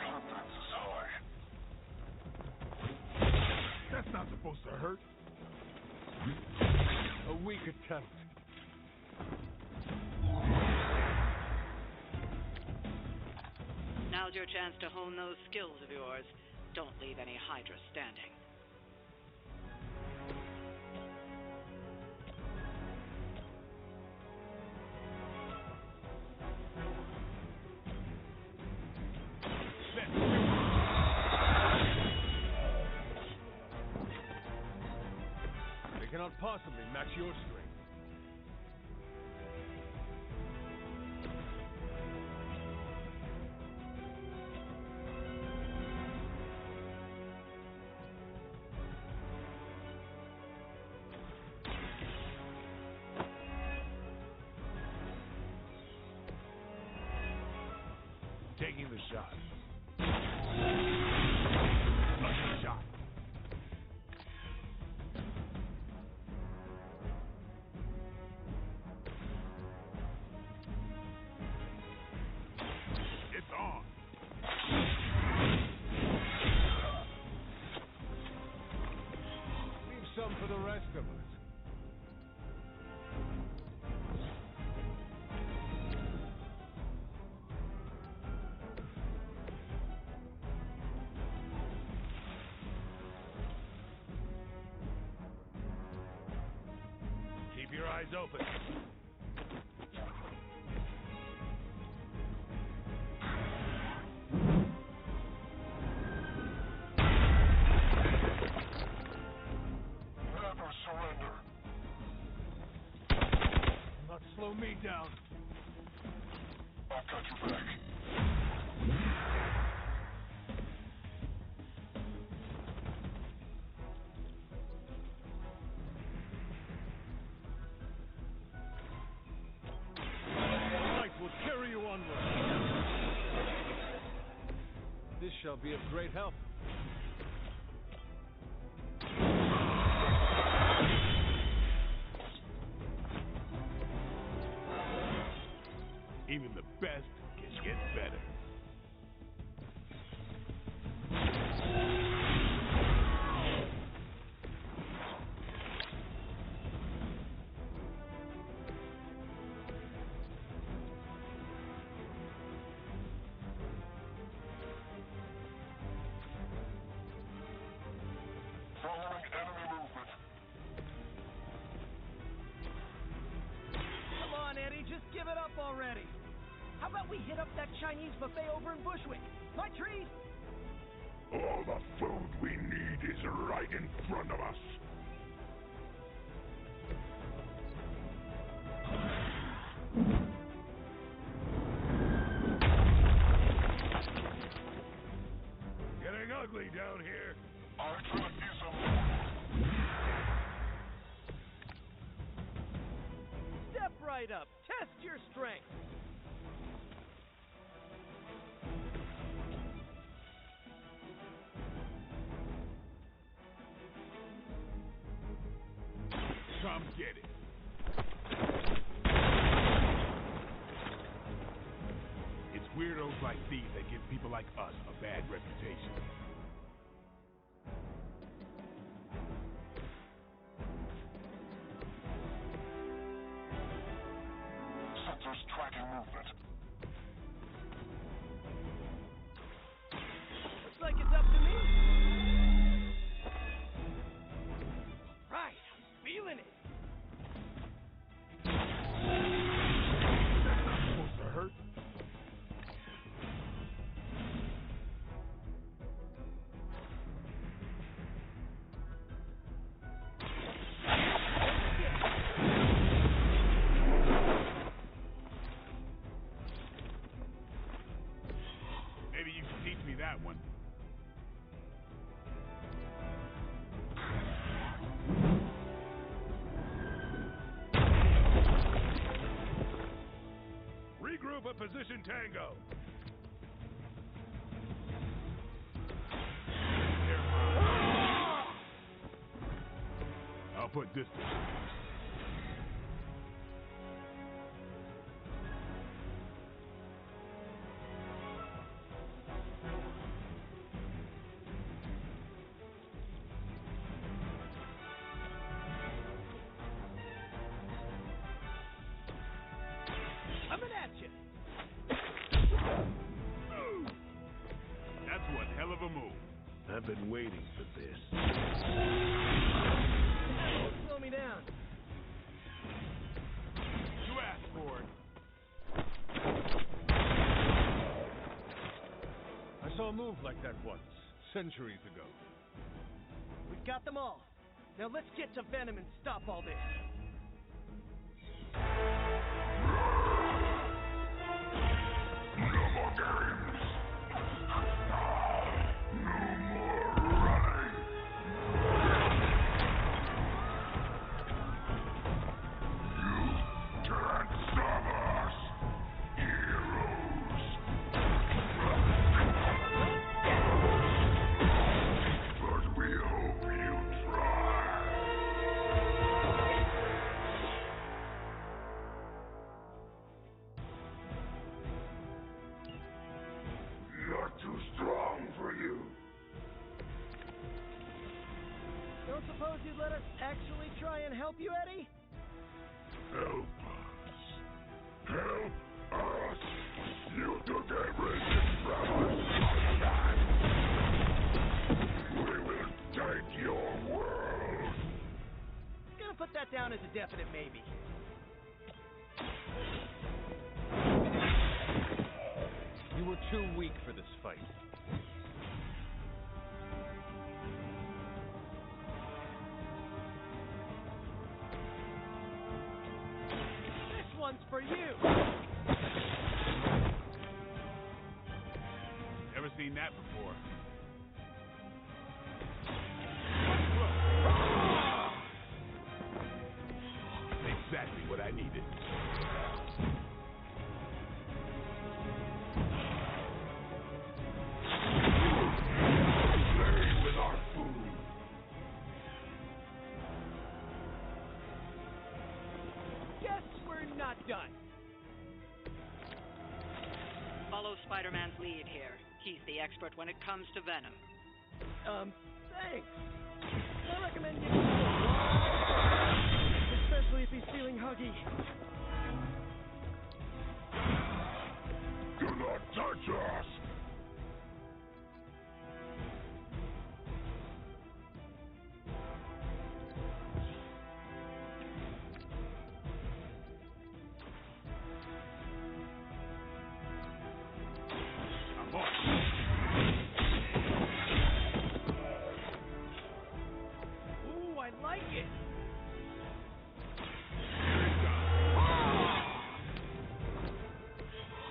Confidence is high. That's not supposed to hurt. A weak attempt. Now's your chance to hone those skills of yours. Don't leave any Hydra standing. cannot possibly match your strength. Taking the shot. Lucky shot. It's on. Leave some for the rest of us. Keep your eyes open. Never surrender. Not slow me down. I've got your back. Light will carry you onward. This shall be of great help. Even the best can get better. Following enemy movement. Come on, Eddie, just give it up already. How about we hit up that Chinese buffet over in Bushwick? My treat! All the food we need is right in front of us. Getting ugly down here. Our truck is a Step right up. Test your strength. Come get it. It's weirdos like these that give people like us a bad reputation. Sensors tracking movement. Looks like it's up to me. Right, I'm feeling it. That's not supposed to hurt. Maybe you can teach me that one. Regroup at position Tango. I'll put distance. Coming at you. That's one hell of a move. I've been waiting for this. Don't slow me down. You asked for it. I saw a move like that once, centuries ago. We've got them all. Now let's get to Venom and stop all this. No more games! No more running! You can't stop us, heroes! But we hope you try! Not too strong for you. Don't suppose you'd let us actually try and help you, Eddie? Help us. Help us. You took everything from us, man. We will take your world. Gonna put that down as a definite maybe. You were too weak for this fight. This one's for you. Never seen that before. Exactly what I needed. Play with our food. Guess we're not done. Follow Spider-Man's lead here. He's the expert when it comes to Venom. Thanks. I recommend giving him a try, especially if he's feeling huggy. Do not touch us! I'm off. Ooh, I like it.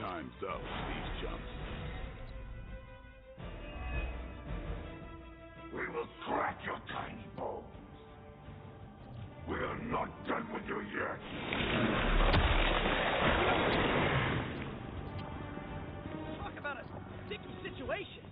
Time's up with these chumps. We will crack your tiny bones. We are not done with you yet. Talk about a sticky situation.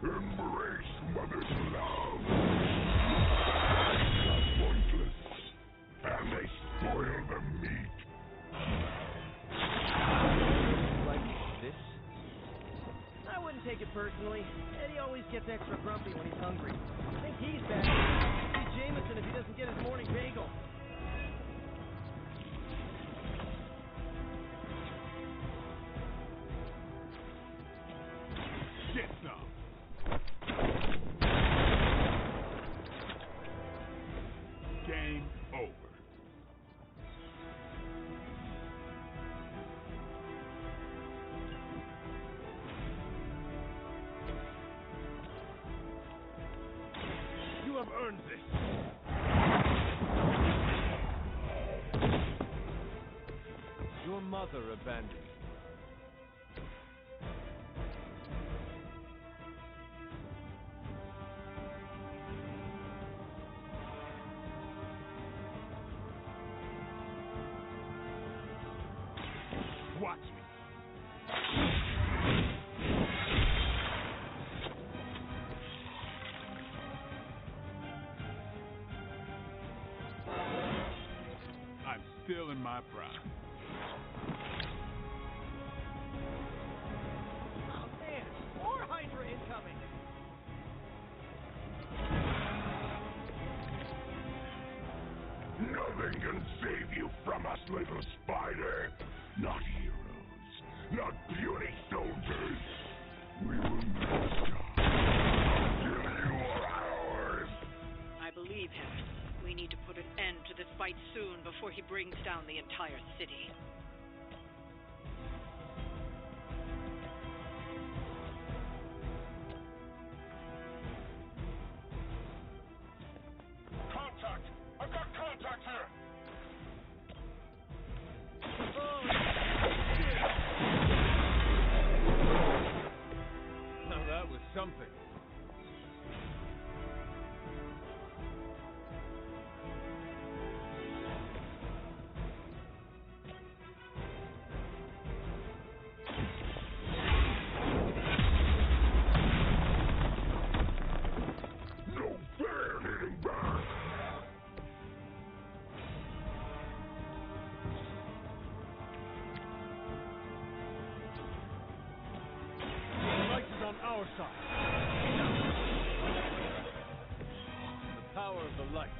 Embrace Mother's love. Pointless. And they spoil the meat. Like this? I wouldn't take it personally. Eddie always gets extra grumpy when he's hungry. I think he's bad. See Jameson if he doesn't get his morning bagel. Get some. Game over. You have earned this. Your mother abandoned you. Watch me. I'm still in my prime. Oh man, more Hydra incoming. Nothing can save you from us, little spider. Not heroes, not puny soldiers. We will master brings down the entire city. Contact! I've got contact here! Now that was something. No fair hitting back! The light is on our side. The power of the light.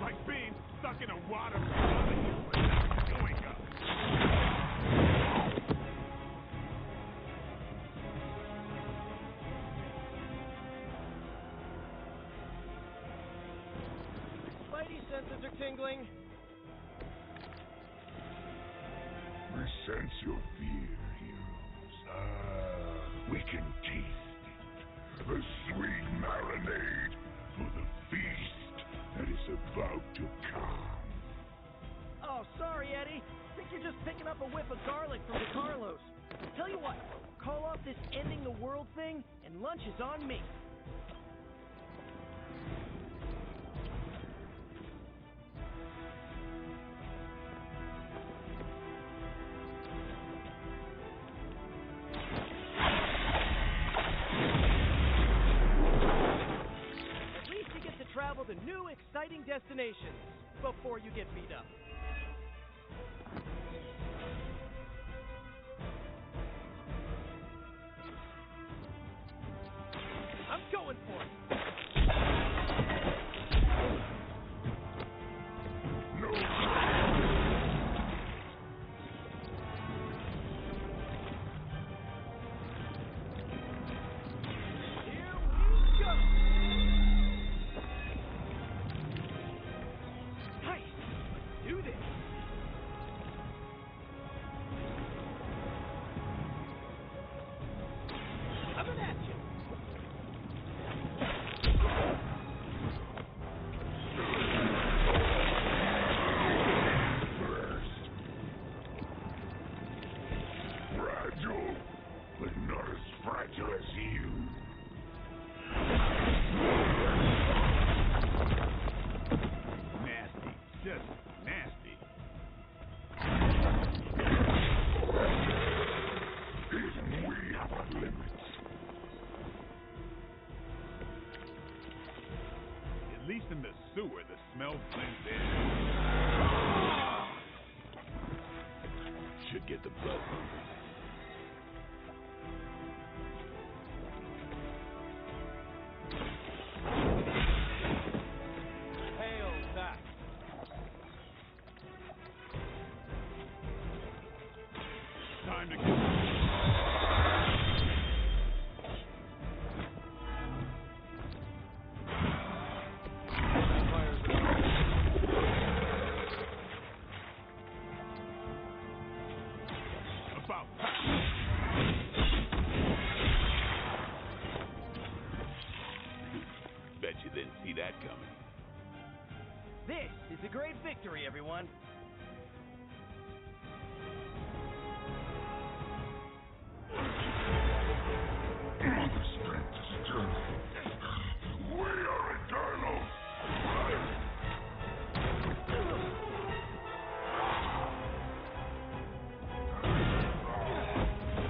Like being stuck in a water doing up. Spidey senses are tingling. We sense your fear, heroes. We can taste it. A sweet marinade for the feast that is about to come. Oh, sorry, Eddie. Think you're just picking up a whiff of garlic from the Carlos. Tell you what, call off this ending the world thing, and lunch is on me. At least you get to travel to new, exciting destinations before you get beat up. I'm going for it. Here we go. Nice. Let's do this. Coming at you. Fragile, but not as fragile as you. Nasty. Just nasty. Even we have our limits. At least in the sewer, the smell blends in. Should get the buzz moving. Hail back. Time to get. About Bet you didn't see that coming. This is a great victory, everyone. Mother strength is eternal. We are eternal.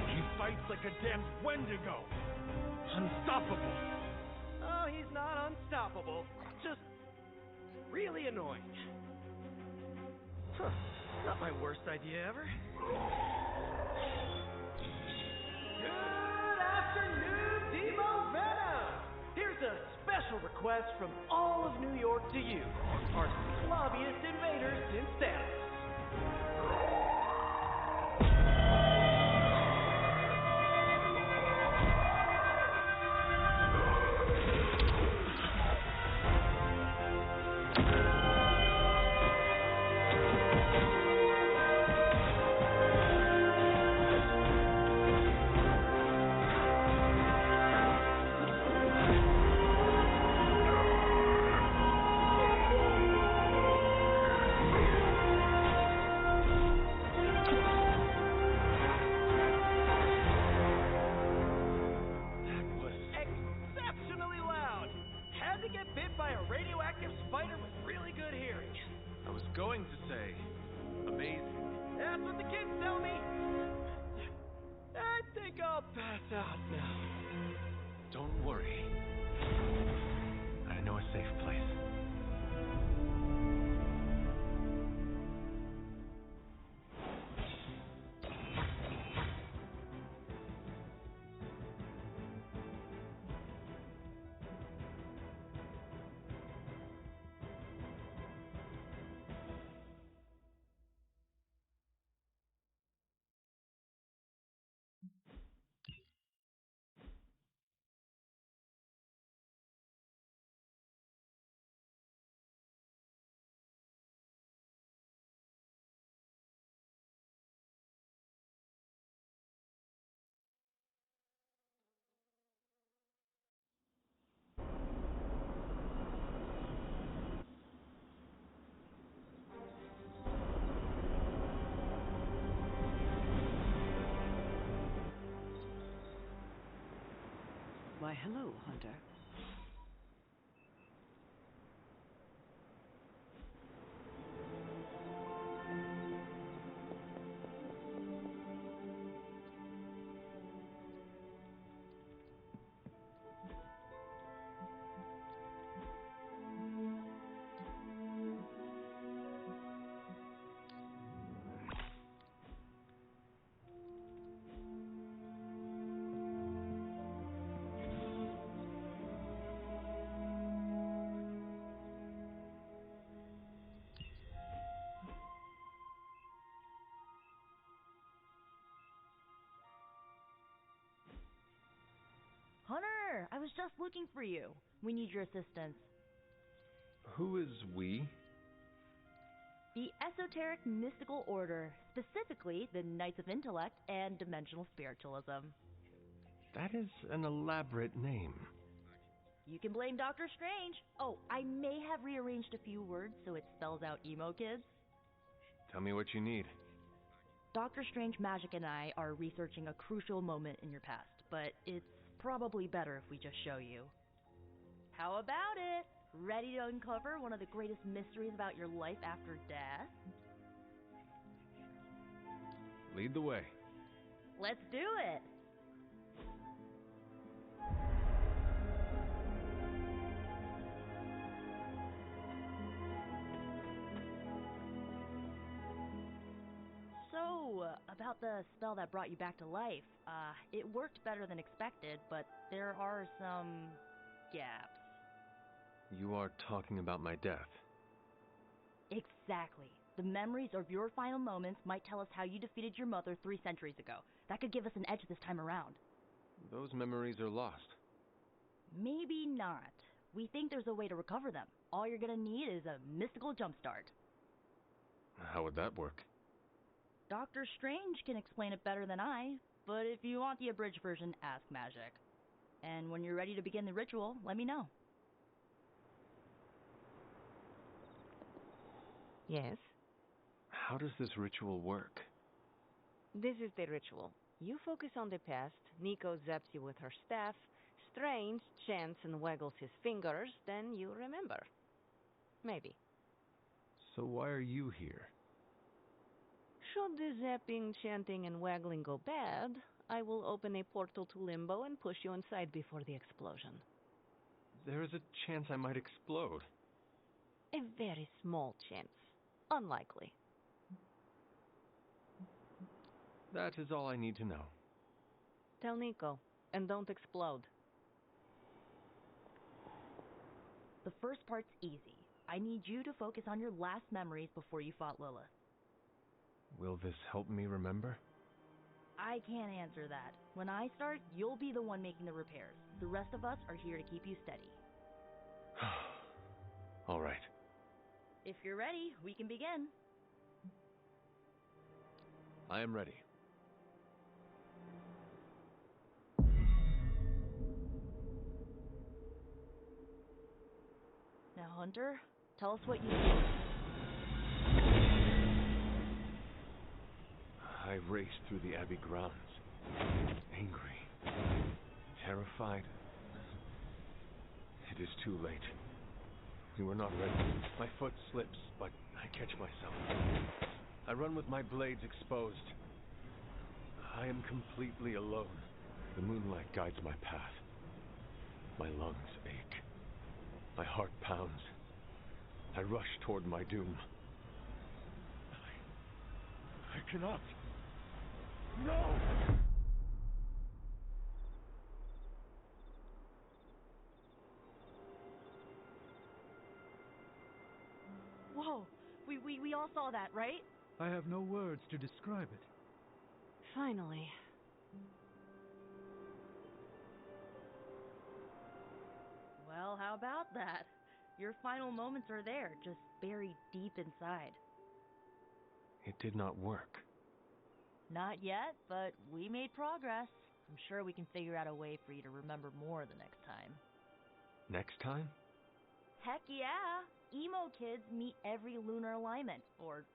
He fights like a damn Wendigo. Unstoppable. Oh, he's not unstoppable. Just really annoying. Huh. Not my worst idea ever. Good afternoon, Demo Venom! Here's a special request from all of New York to you, our slobbiest invaders since Thanos. was going to say, amazing. That's what the kids tell me. I think I'll pass out now. Don't worry. I know a safe place. Why, hello, Hunter. Hunter, I was just looking for you. We need your assistance. Who is we? The Esoteric Mystical Order, specifically the Knights of Intellect and Dimensional Spiritualism. That is an elaborate name. You can blame Dr. Strange. Oh, I may have rearranged a few words so it spells out emo kids. Tell me what you need. Dr. Strange Magic and I are researching a crucial moment in your past, but it's probably better if we just show you. How about it? Ready to uncover one of the greatest mysteries about your life after death? Lead the way. Let's do it! So, about the spell that brought you back to life, it worked better than expected, but there are some gaps. You are talking about my death. Exactly. The memories of your final moments might tell us how you defeated your mother 3 centuries ago. That could give us an edge this time around. Those memories are lost. Maybe not. We think there's a way to recover them. All you're gonna need is a mystical jumpstart. How would that work? Dr. Strange can explain it better than I, but if you want the abridged version, ask Magic. And when you're ready to begin the ritual, let me know. Yes? How does this ritual work? This is the ritual. You focus on the past, Nico zaps you with her staff, Strange chants and waggles his fingers, then you remember. Maybe. So why are you here? Should the zapping, chanting, and waggling go bad, I will open a portal to Limbo and push you inside before the explosion. There is a chance I might explode. A very small chance. Unlikely. That is all I need to know. Tell Nico, and don't explode. The first part's easy. I need you to focus on your last memories before you fought Lilith. Will this help me remember? I can't answer that. When I start, you'll be the one making the repairs. The rest of us are here to keep you steady. All right. If you're ready, we can begin. I am ready. Now, Hunter, tell us what you see. I raced through the Abbey grounds, angry, terrified. It is too late. You are not ready. My foot slips, but I catch myself. I run with my blades exposed. I am completely alone. The moonlight guides my path. My lungs ache. My heart pounds. I rush toward my doom. I cannot. No! Whoa! We all saw that, right? I have no words to describe it. Finally. Well, how about that? Your final moments are there, just buried deep inside. It did not work. Not yet, but we made progress. I'm sure we can figure out a way for you to remember more the next time. Next time? Heck yeah! Emo kids meet every lunar alignment, or,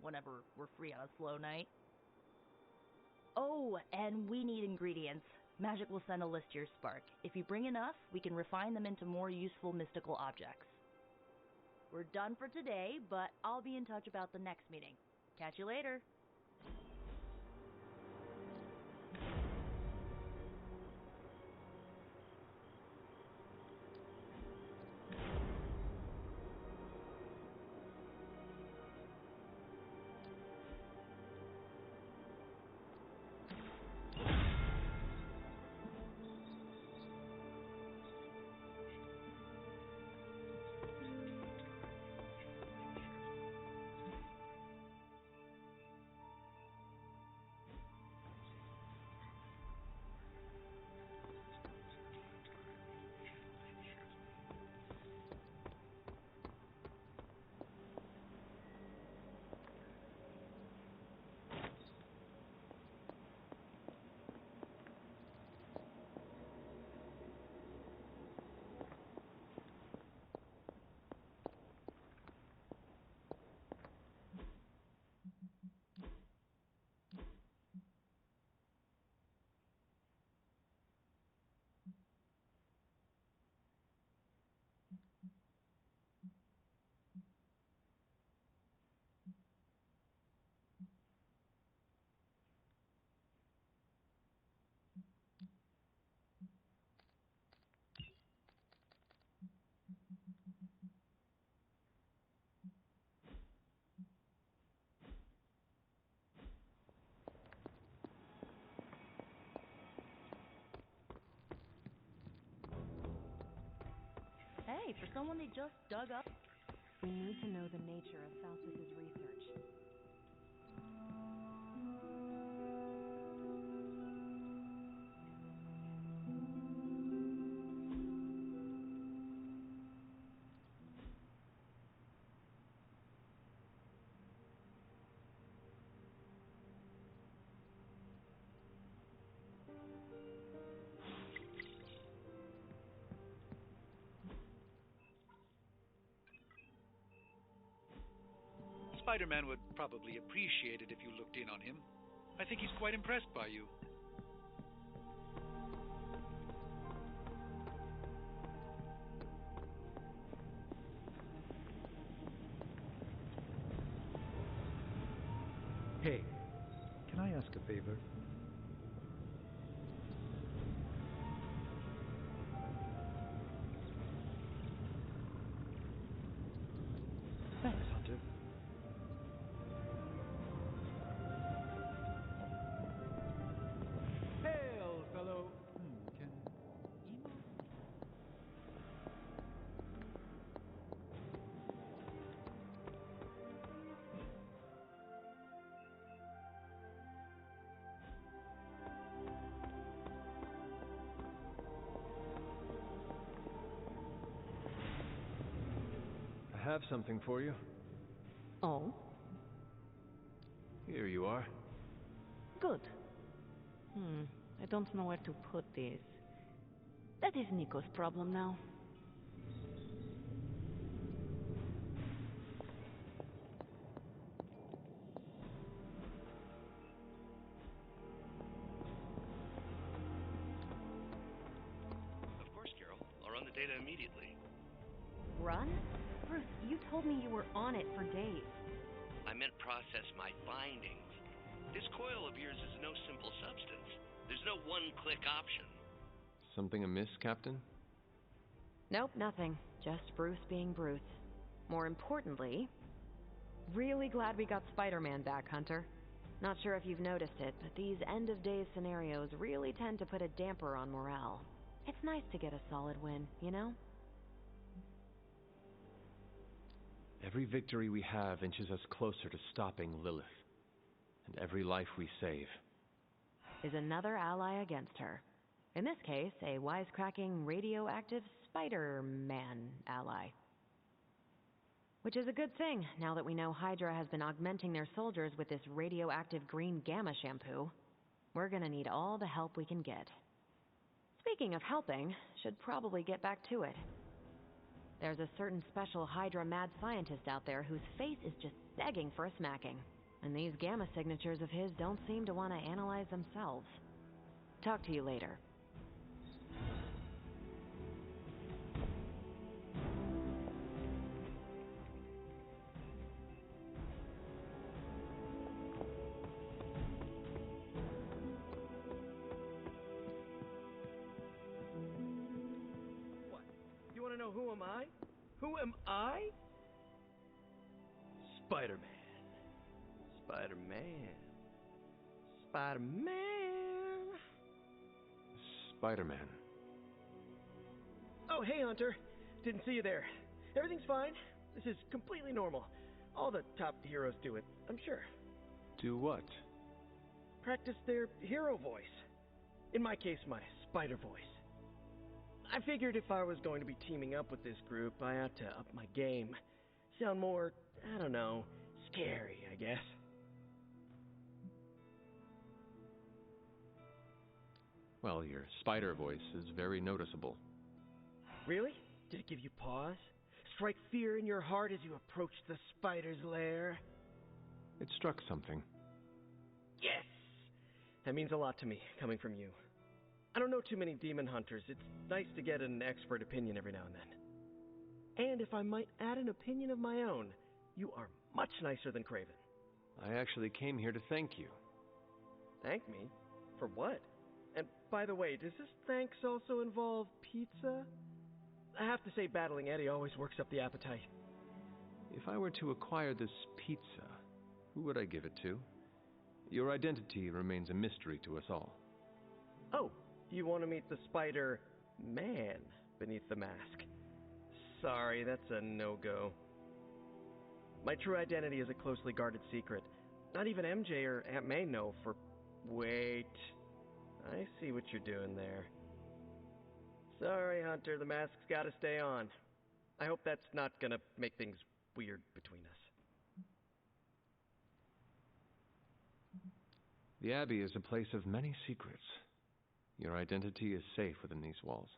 whenever we're free on a slow night. Oh, and we need ingredients. Magic will send a list to your Spark. If you bring enough, we can refine them into more useful mystical objects. We're done for today, but I'll be in touch about the next meeting. Catch you later. Hey, for someone they just dug up. We need to know the nature of Faustus's research. Spider-Man would probably appreciate it if you looked in on him. I think he's quite impressed by you. Hey, can I ask a favor? Thanks, Hunter. Hail, fellow. Can Emo? I have something for you. Oh? Here you are. Good. I don't know where to put this. That is Nico's problem now. Of course, Carol. I'll run the data immediately. run? Bruce, you told me you were on it for days. I meant process my findings. This coil of yours is no simple substance. There's no one-click option. Something amiss, Captain? Nope, nothing. Just Bruce being Bruce. More importantly, really glad we got Spider-Man back, Hunter. Not sure if you've noticed it, but these end-of-days scenarios really tend to put a damper on morale. It's nice to get a solid win, you know? Every victory we have inches us closer to stopping Lilith. And every life we save is another ally against her. In this case, a wisecracking, radioactive Spider-Man ally. Which is a good thing, now that we know Hydra has been augmenting their soldiers with this radioactive green gamma shampoo. We're gonna need all the help we can get. Speaking of helping, should probably get back to it. There's a certain special Hydra mad scientist out there whose face is just begging for a smacking. And these gamma signatures of his don't seem to want to analyze themselves. Talk to you later. What? You want to know who am I? Who am I? Spider-Man. Spider-Man. Spider-Man. Spider-Man. Oh, hey, Hunter. Didn't see you there. Everything's fine. This is completely normal. All the top heroes do it, I'm sure. Do what? Practice their hero voice. In my case, my spider voice. I figured if I was going to be teaming up with this group, I ought to up my game. Sound more, I don't know, scary, I guess. Well, your spider voice is very noticeable. Really? Did it give you pause? Strike fear in your heart as you approach the spider's lair? It struck something. Yes! That means a lot to me, coming from you. I don't know too many demon hunters. It's nice to get an expert opinion every now and then. And if I might add an opinion of my own, you are much nicer than Kraven. I actually came here to thank you. Thank me? For what? And by the way, does this thanks also involve pizza? I have to say, battling Eddie always works up the appetite. If I were to acquire this pizza, who would I give it to? Your identity remains a mystery to us all. Oh, you want to meet the Spider-Man beneath the mask. Sorry, that's a no-go. My true identity is a closely guarded secret. Not even MJ or Aunt May know for... Wait... I see what you're doing there. Sorry, Hunter, the mask's gotta stay on. I hope that's not gonna make things weird between us. The Abbey is a place of many secrets. Your identity is safe within these walls.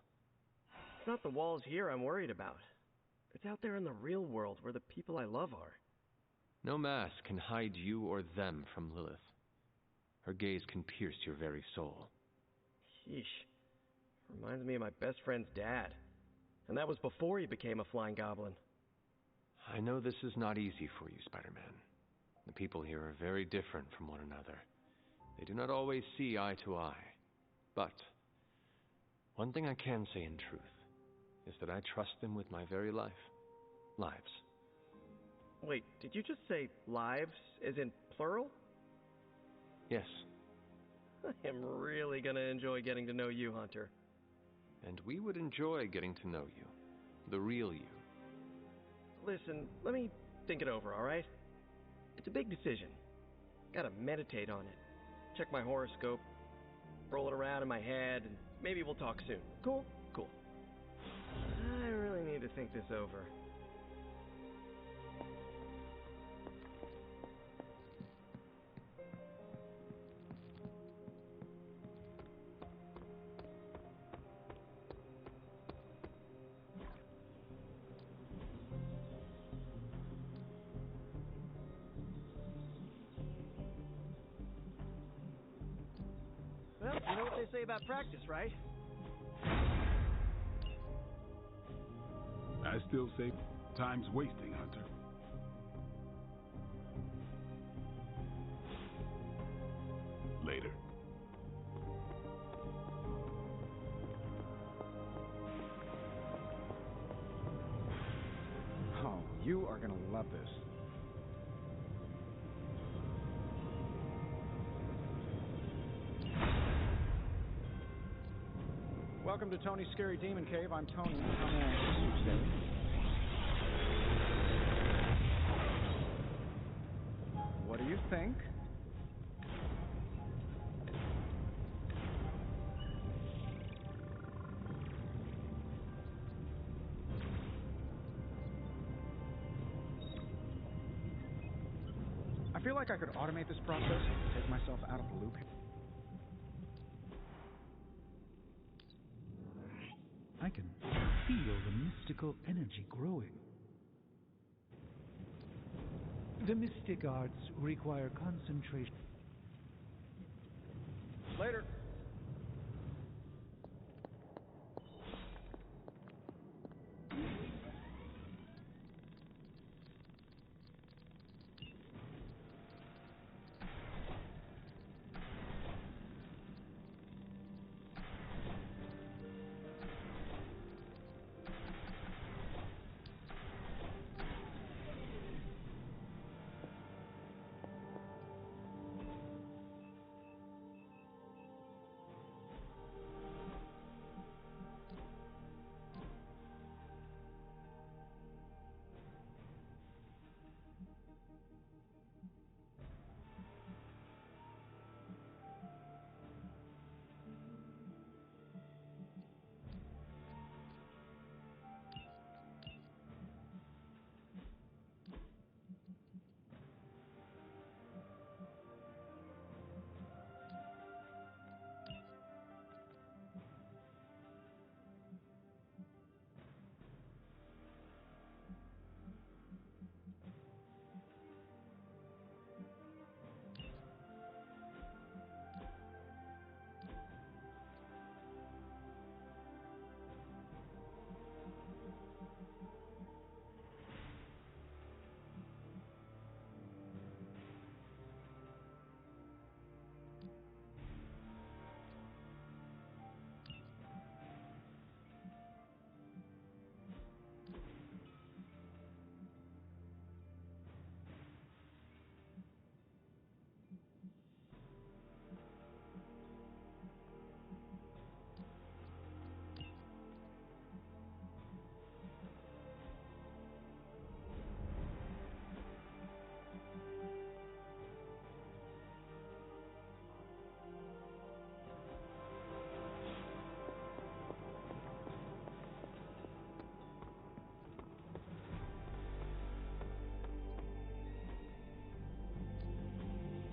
It's not the walls here I'm worried about. It's out there in the real world where the people I love are. No mask can hide you or them from Lilith. Her gaze can pierce your very soul. Yeesh. Reminds me of my best friend's dad. And that was before he became a flying goblin. I know this is not easy for you, Spider-Man. The people here are very different from one another. They do not always see eye to eye. But one thing I can say in truth is that I trust them with my very life. Lives. Wait, did you just say lives, as in plural? Yes. I am really gonna enjoy getting to know you, Hunter. And we would enjoy getting to know you. The real you. Listen, let me think it over, alright? It's a big decision. Gotta meditate on it. Check my horoscope. Roll it around in my head, and maybe we'll talk soon. Cool? Cool. I really need to think this over. Well, you know what they say about practice, right? As still say time's wasting, Hunter. Later. Oh, you are gonna love this. Welcome to Tony's Scary Demon Cave. I'm Tony. How may I assist you today? What do you think? I feel like I could automate this process and take myself out of the loop. I can feel the mystical energy growing. The mystic arts require concentration. Later.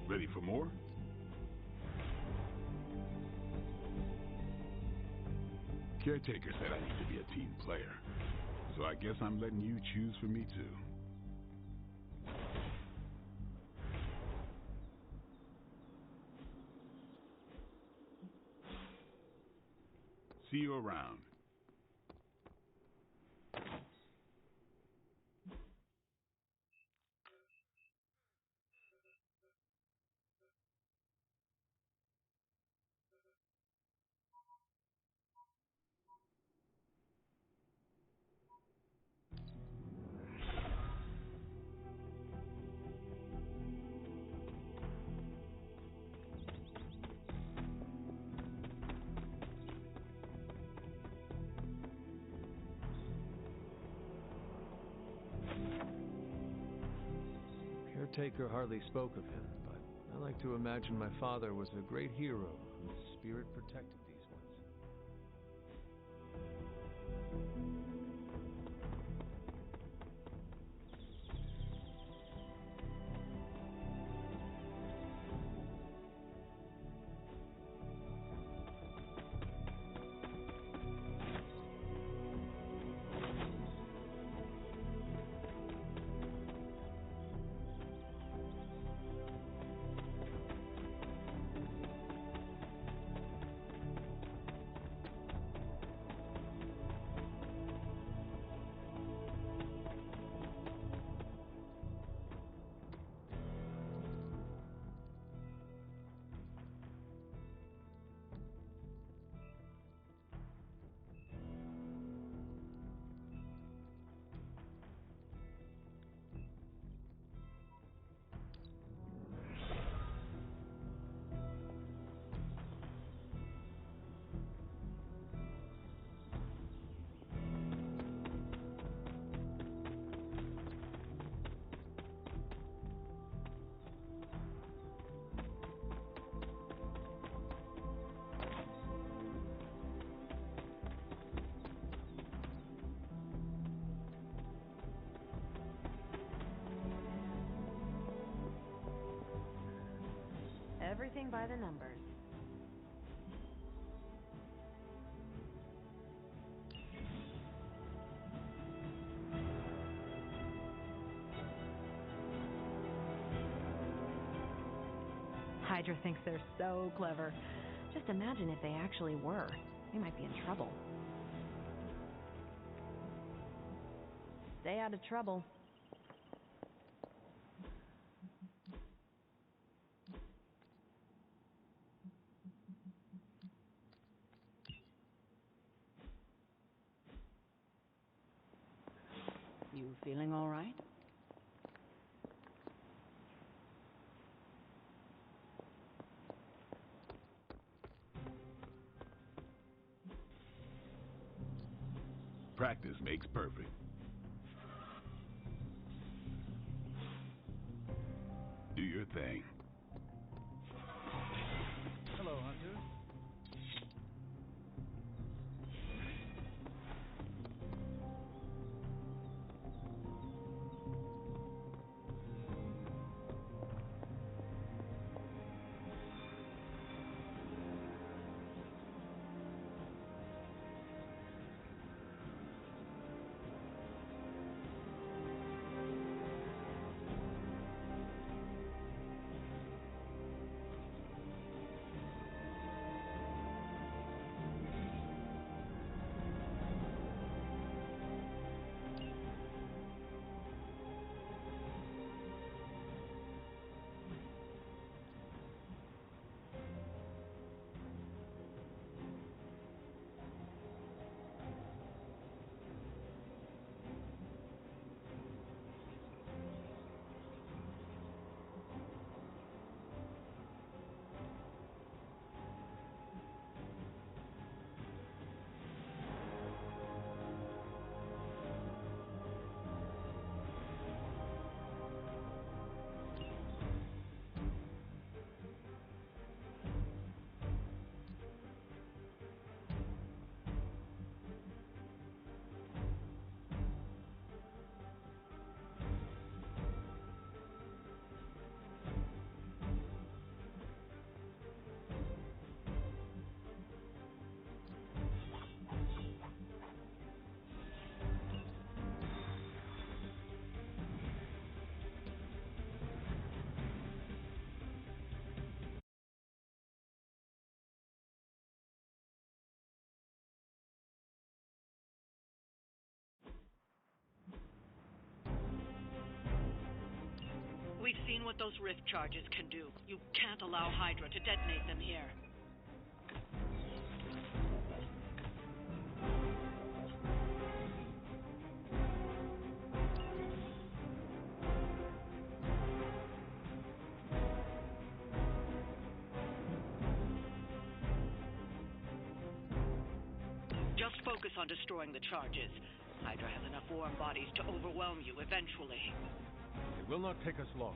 Ready for more? Caretaker said I need to be a team player, so I guess I'm letting you choose for me too. See you around. Caretaker hardly spoke of him, but I like to imagine my father was a great hero whose spirit protected these ones. everything by the numbers. Hydra thinks they're so clever. Just imagine if they actually were. We might be in trouble. Stay out of trouble. You feeling all right? Practice makes perfect. Do your thing. Hello, Hunter. We've seen what those rift charges can do. You can't allow Hydra to detonate them here. Just focus on destroying the charges. Hydra has enough warm bodies to overwhelm you eventually. It will not take us long.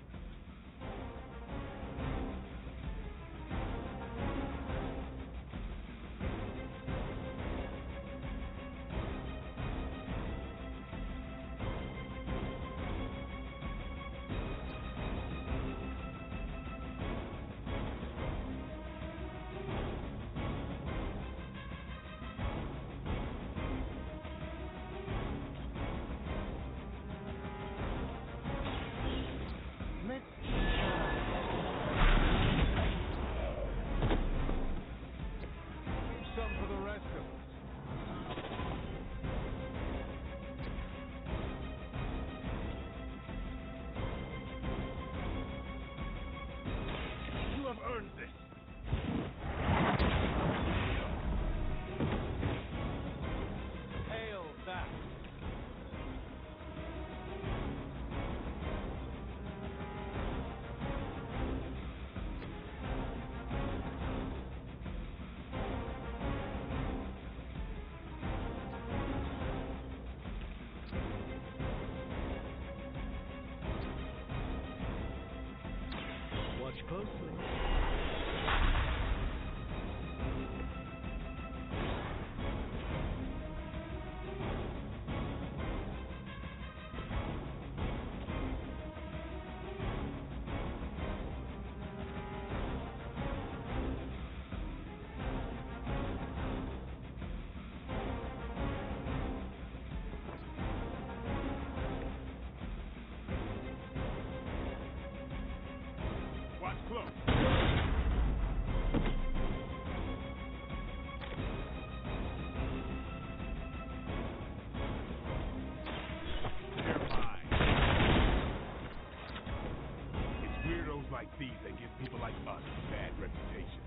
like these that give people like us a bad reputation.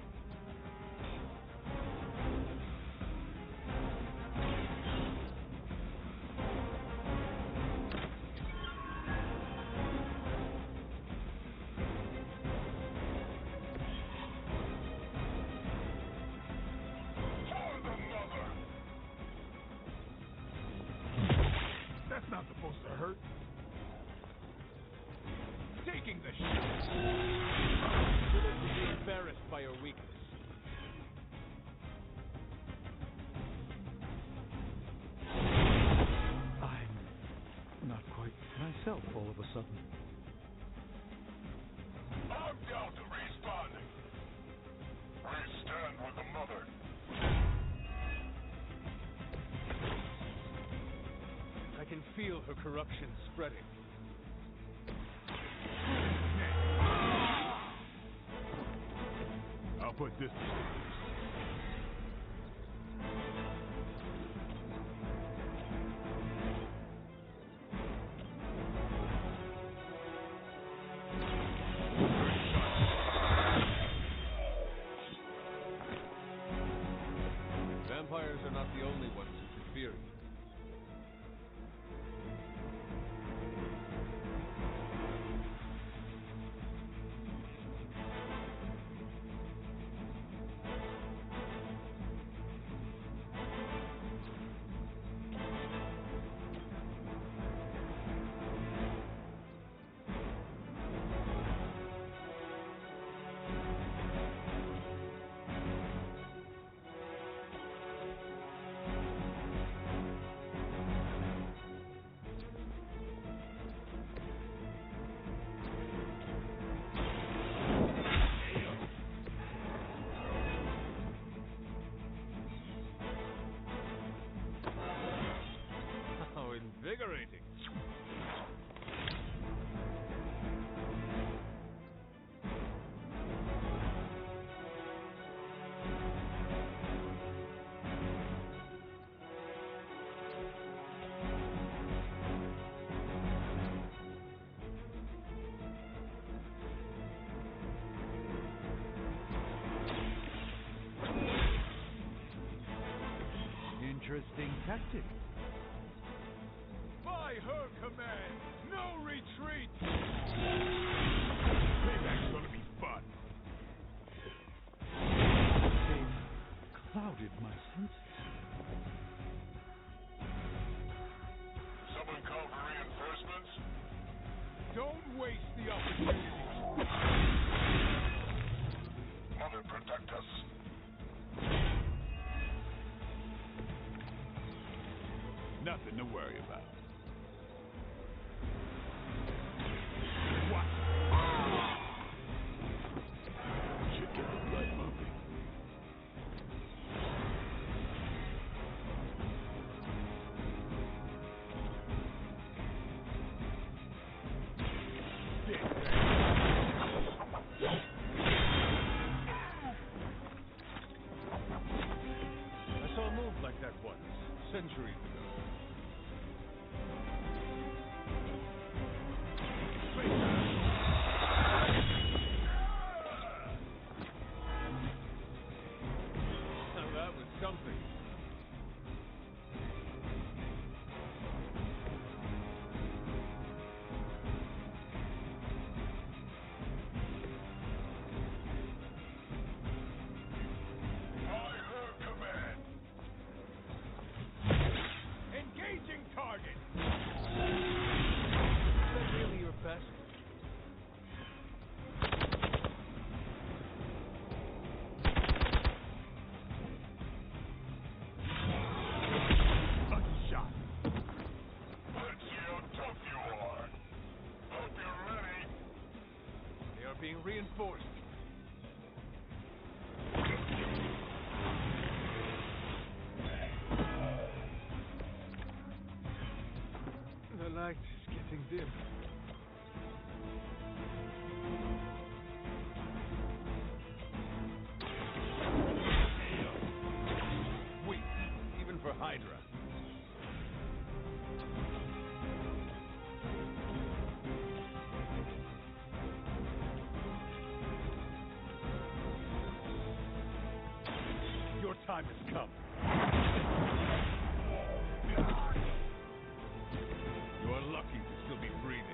That's not supposed to hurt. Taking the shot. Willing to be embarrassed by your weakness. I'm not quite myself all of a sudden. I'm down to respawning. We stand with the mother. I can feel her corruption spreading. I'll put this to sleep. Vampires are not the only ones who should fear you. How invigorating. Interesting tactic. By her command, no retreat! Payback's gonna be fun. They've clouded my senses. Someone call for reinforcements? Don't waste the opportunity. Mother, protect us. Nothing to worry about. What? Should get the blood pumping. I saw a move like that once, centuries ago. Now that was something. By her command. Engaging target. Is that really your best? Lucky shot. Let's see how tough you are. Hope you're ready. They are being reinforced. The light is getting dim. Weak, even for Hydra. time has come. You are lucky to still be breathing.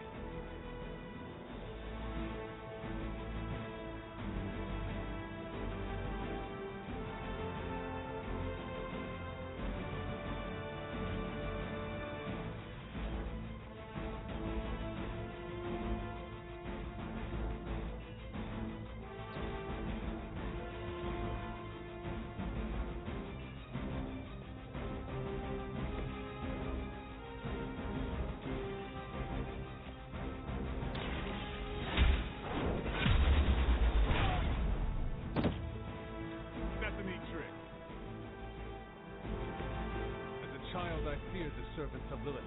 I feared the servants of Lilith.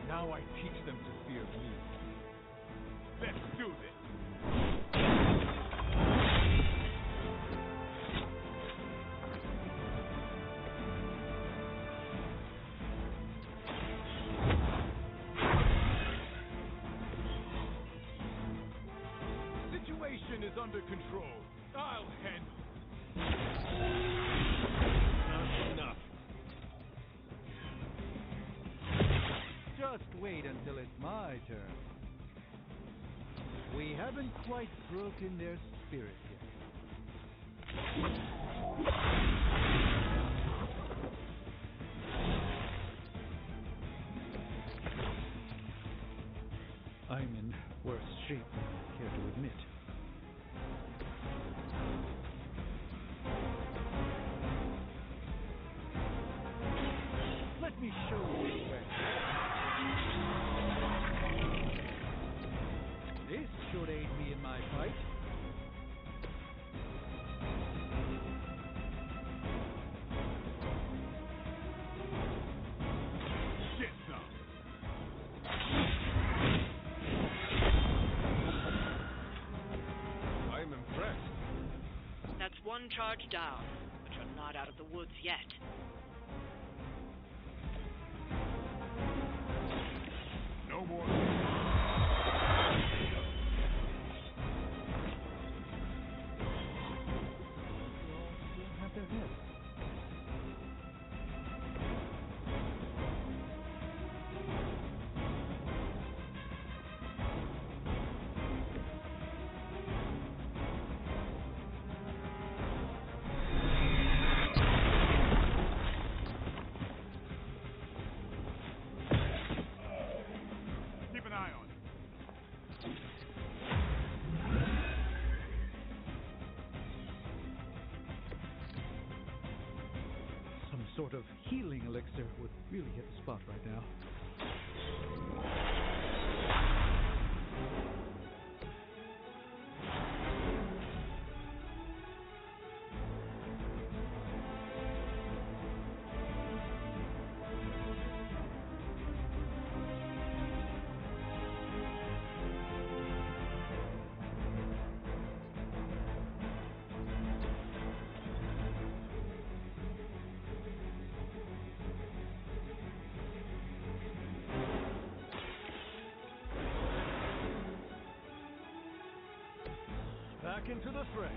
Now I teach them to fear me. Let's do this! Situation is under control. I'll handle it. Not enough. Just wait until it's my turn. We haven't quite broken their spirit yet. I'm in worse shape than I care to admit. Let me show you the way. This should aid me in my fight. Get some. I am impressed. That's one charge down, but you're not out of the woods yet. No more. Have their heads. Keep an eye on it. Some sort of healing elixir would really hit the spot right now. Back into the fray.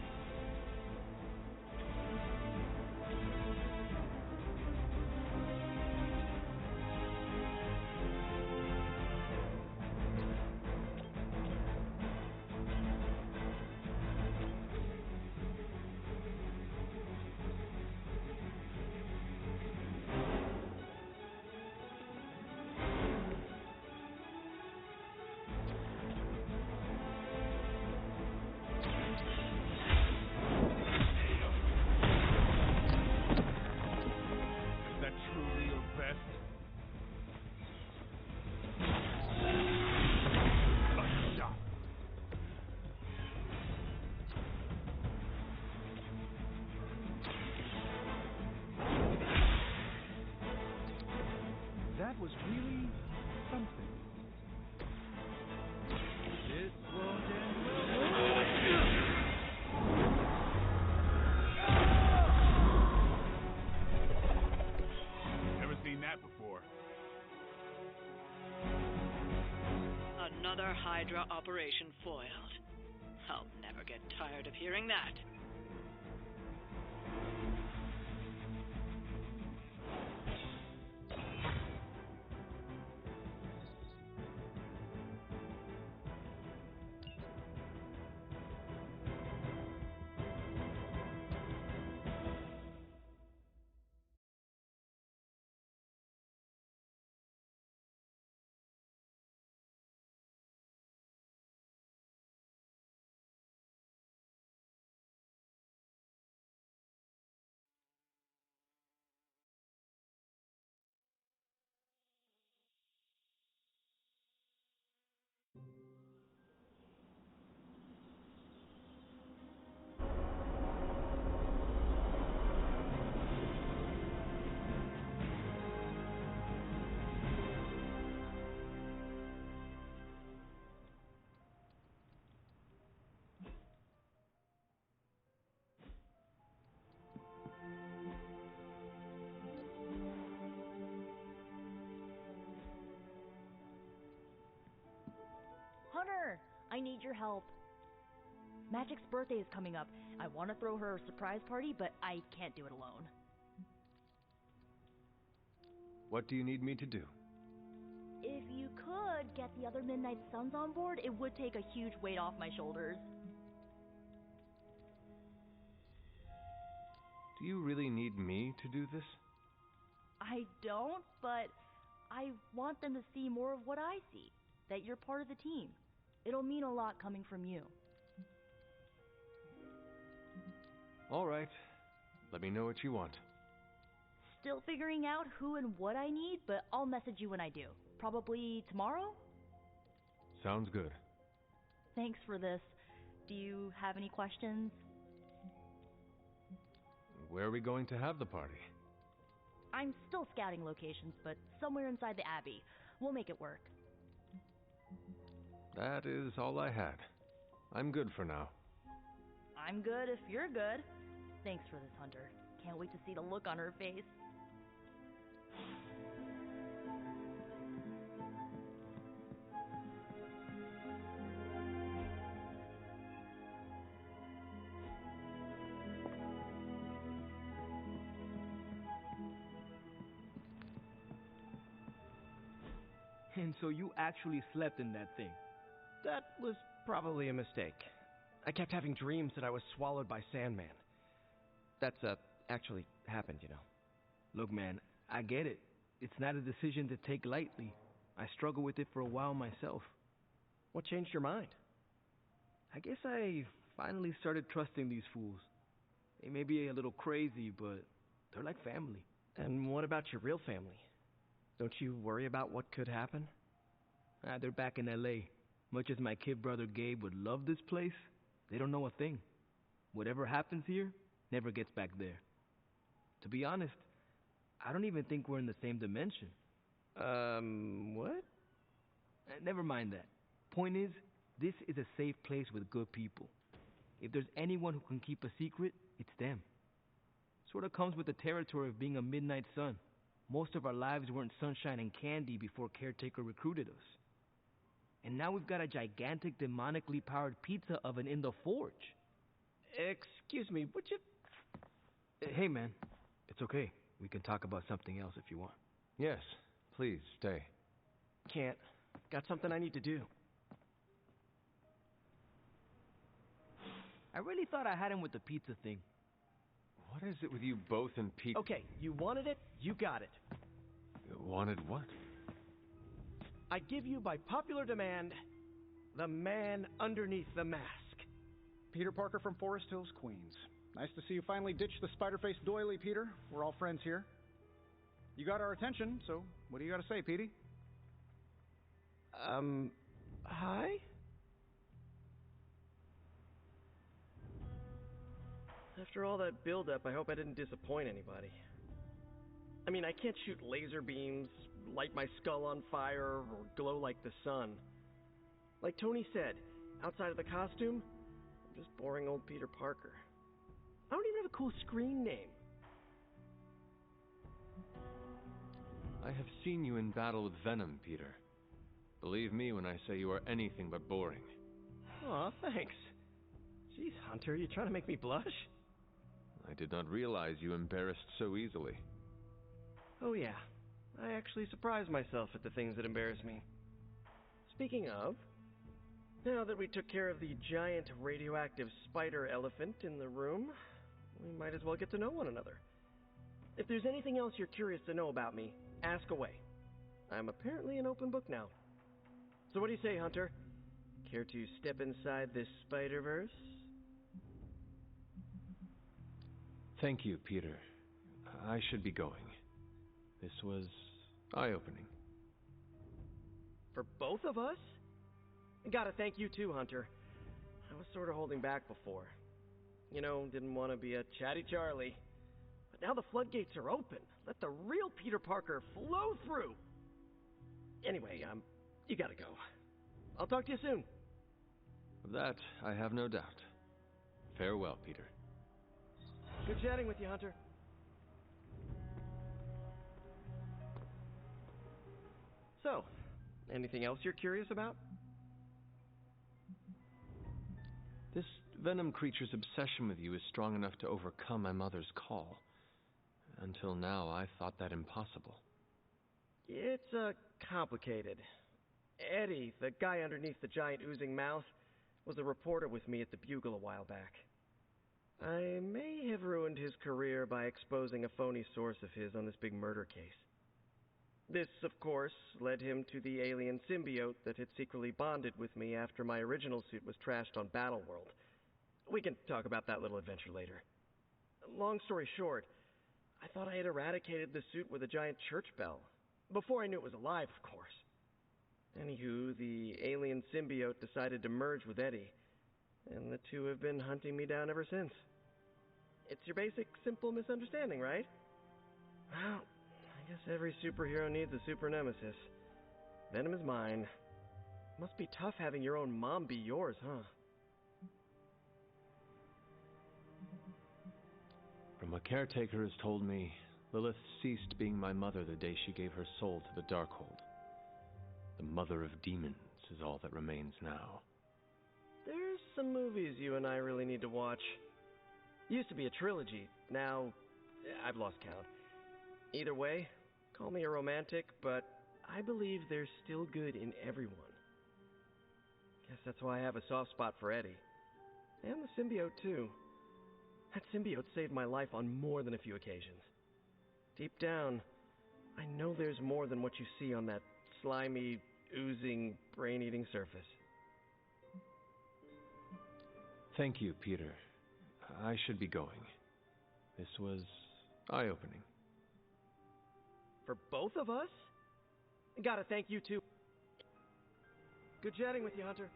That was really something. This won't end well. Never seen that before. Another Hydra operation foiled. I'll never get tired of hearing that. need your help. Magic's birthday is coming up. I want to throw her a surprise party, but I can't do it alone. What do you need me to do? If you could get the other Midnight Suns on board, it would take a huge weight off my shoulders. Do you really need me to do this? I don't, but I want them to see more of what I see. That you're part of the team. It'll mean a lot coming from you. All right. Let me know what you want. Still figuring out who and what I need, but I'll message you when I do. Probably tomorrow? Sounds good. Thanks for this. Do you have any questions? Where are we going to have the party? I'm still scouting locations, but somewhere inside the Abbey. We'll make it work. That is all I had. I'm good for now. I'm good if you're good. Thanks for this, Hunter. Can't wait to see the look on her face. And so you actually slept in that thing. That was probably a mistake. I kept having dreams that I was swallowed by Sandman. That's, actually happened, you know. Look, man, I get it. It's not a decision to take lightly. I struggled with it for a while myself. What changed your mind? I guess I finally started trusting these fools. They may be a little crazy, but they're like family. And what about your real family? Don't you worry about what could happen? They're back in L.A. Much as my kid brother Gabe would love this place, they don't know a thing. Whatever happens here never gets back there. To be honest, I don't even think we're in the same dimension. What? Never mind that. Point is, this is a safe place with good people. If there's anyone who can keep a secret, it's them. Sort of comes with the territory of being a Midnight Sun. Most of our lives weren't sunshine and candy before Caretaker recruited us. And now we've got a gigantic, demonically powered pizza oven in the forge. Excuse me, would you... Hey, man. It's okay. We can talk about something else if you want. Yes, please, stay. Can't. Got something I need to do. I really thought I had him with the pizza thing. What is it with you both and pizza? Okay, you wanted it, you got it. Wanted what? I give you, by popular demand, the man underneath the mask. Peter Parker from Forest Hills, Queens. Nice to see you finally ditch the spider-faced doily, Peter. We're all friends here. You got our attention, so what do you got to say, Petey? Hi? After all that build-up, I hope I didn't disappoint anybody. I mean, I can't shoot laser beams, light my skull on fire, or glow like the sun. Like Tony said, outside of the costume, I'm just boring old Peter Parker. I don't even have a cool screen name. I have seen you in battle with Venom, Peter. Believe me when I say you are anything but boring. Aw, thanks. Jeez, Hunter, you trying to make me blush? I did not realize you embarrassed so easily. Oh yeah, I actually surprise myself at the things that embarrass me. Speaking of, now that we took care of the giant radioactive spider elephant in the room, we might as well get to know one another. If there's anything else you're curious to know about me, ask away. I'm apparently an open book now. So what do you say, Hunter? Care to step inside this Spider-Verse? Thank you, Peter. I should be going. This was eye-opening. For both of us? I gotta thank you too, Hunter. I was sort of holding back before. You know, didn't want to be a chatty Charlie. But now the floodgates are open. Let the real Peter Parker flow through. Anyway, you gotta go. I'll talk to you soon. Of that, I have no doubt. Farewell, Peter. Good chatting with you, Hunter. So, anything else you're curious about? This venom creature's obsession with you is strong enough to overcome my mother's call. Until now, I thought that impossible. It's, complicated. Eddie, the guy underneath the giant oozing mouth, was a reporter with me at the Bugle a while back. I may have ruined his career by exposing a phony source of his on this big murder case. This, of course, led him to the alien symbiote that had secretly bonded with me after my original suit was trashed on Battleworld. We can talk about that little adventure later. Long story short, I thought I had eradicated the suit with a giant church bell. Before I knew it was alive, of course. Anywho, the alien symbiote decided to merge with Eddie, and the two have been hunting me down ever since. It's your basic, simple misunderstanding, right? Well, I guess every superhero needs a super nemesis. Venom is mine. Must be tough having your own mom be yours, huh? From what Caretaker has told me, Lilith ceased being my mother the day she gave her soul to the Darkhold. The mother of demons is all that remains now. There's some movies you and I really need to watch. Used to be a trilogy. Now, I've lost count. Either way, call me a romantic, but I believe there's still good in everyone. Guess that's why I have a soft spot for Eddie. And the symbiote, too. That symbiote saved my life on more than a few occasions. Deep down, I know there's more than what you see on that slimy, oozing, brain-eating surface. Thank you, Peter. I should be going. This was eye-opening. For both of us? Gotta thank you, too. Good chatting with you, Hunter.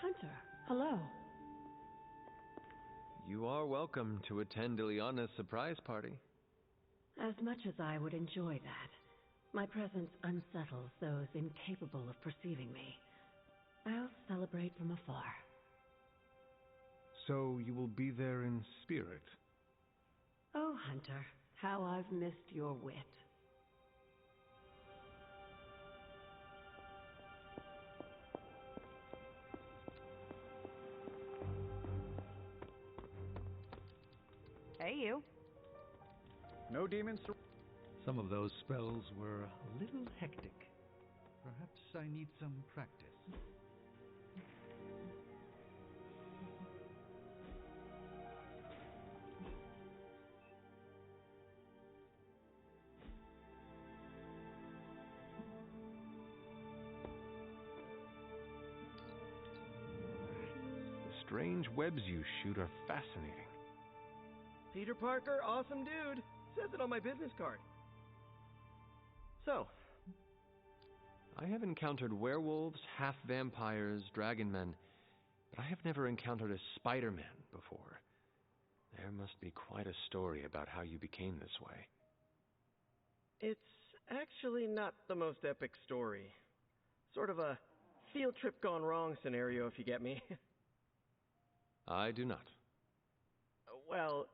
Hunter, hello. You are welcome to attend Ileana's surprise party. As much as I would enjoy that, my presence unsettles those incapable of perceiving me. I'll celebrate from afar. So you will be there in spirit? Oh, Hunter, how I've missed your wit. Hey, you. No demons to... Some of those spells were a little hectic. Perhaps I need some practice. The strange webs you shoot are fascinating. Peter Parker, awesome dude. Says it on my business card. So, I have encountered werewolves, half-vampires, dragon men, but I have never encountered a Spider-Man before. There must be quite a story about how you became this way. it's actually not the most epic story. Sort of a field trip gone wrong scenario, if you get me. I do not. Well,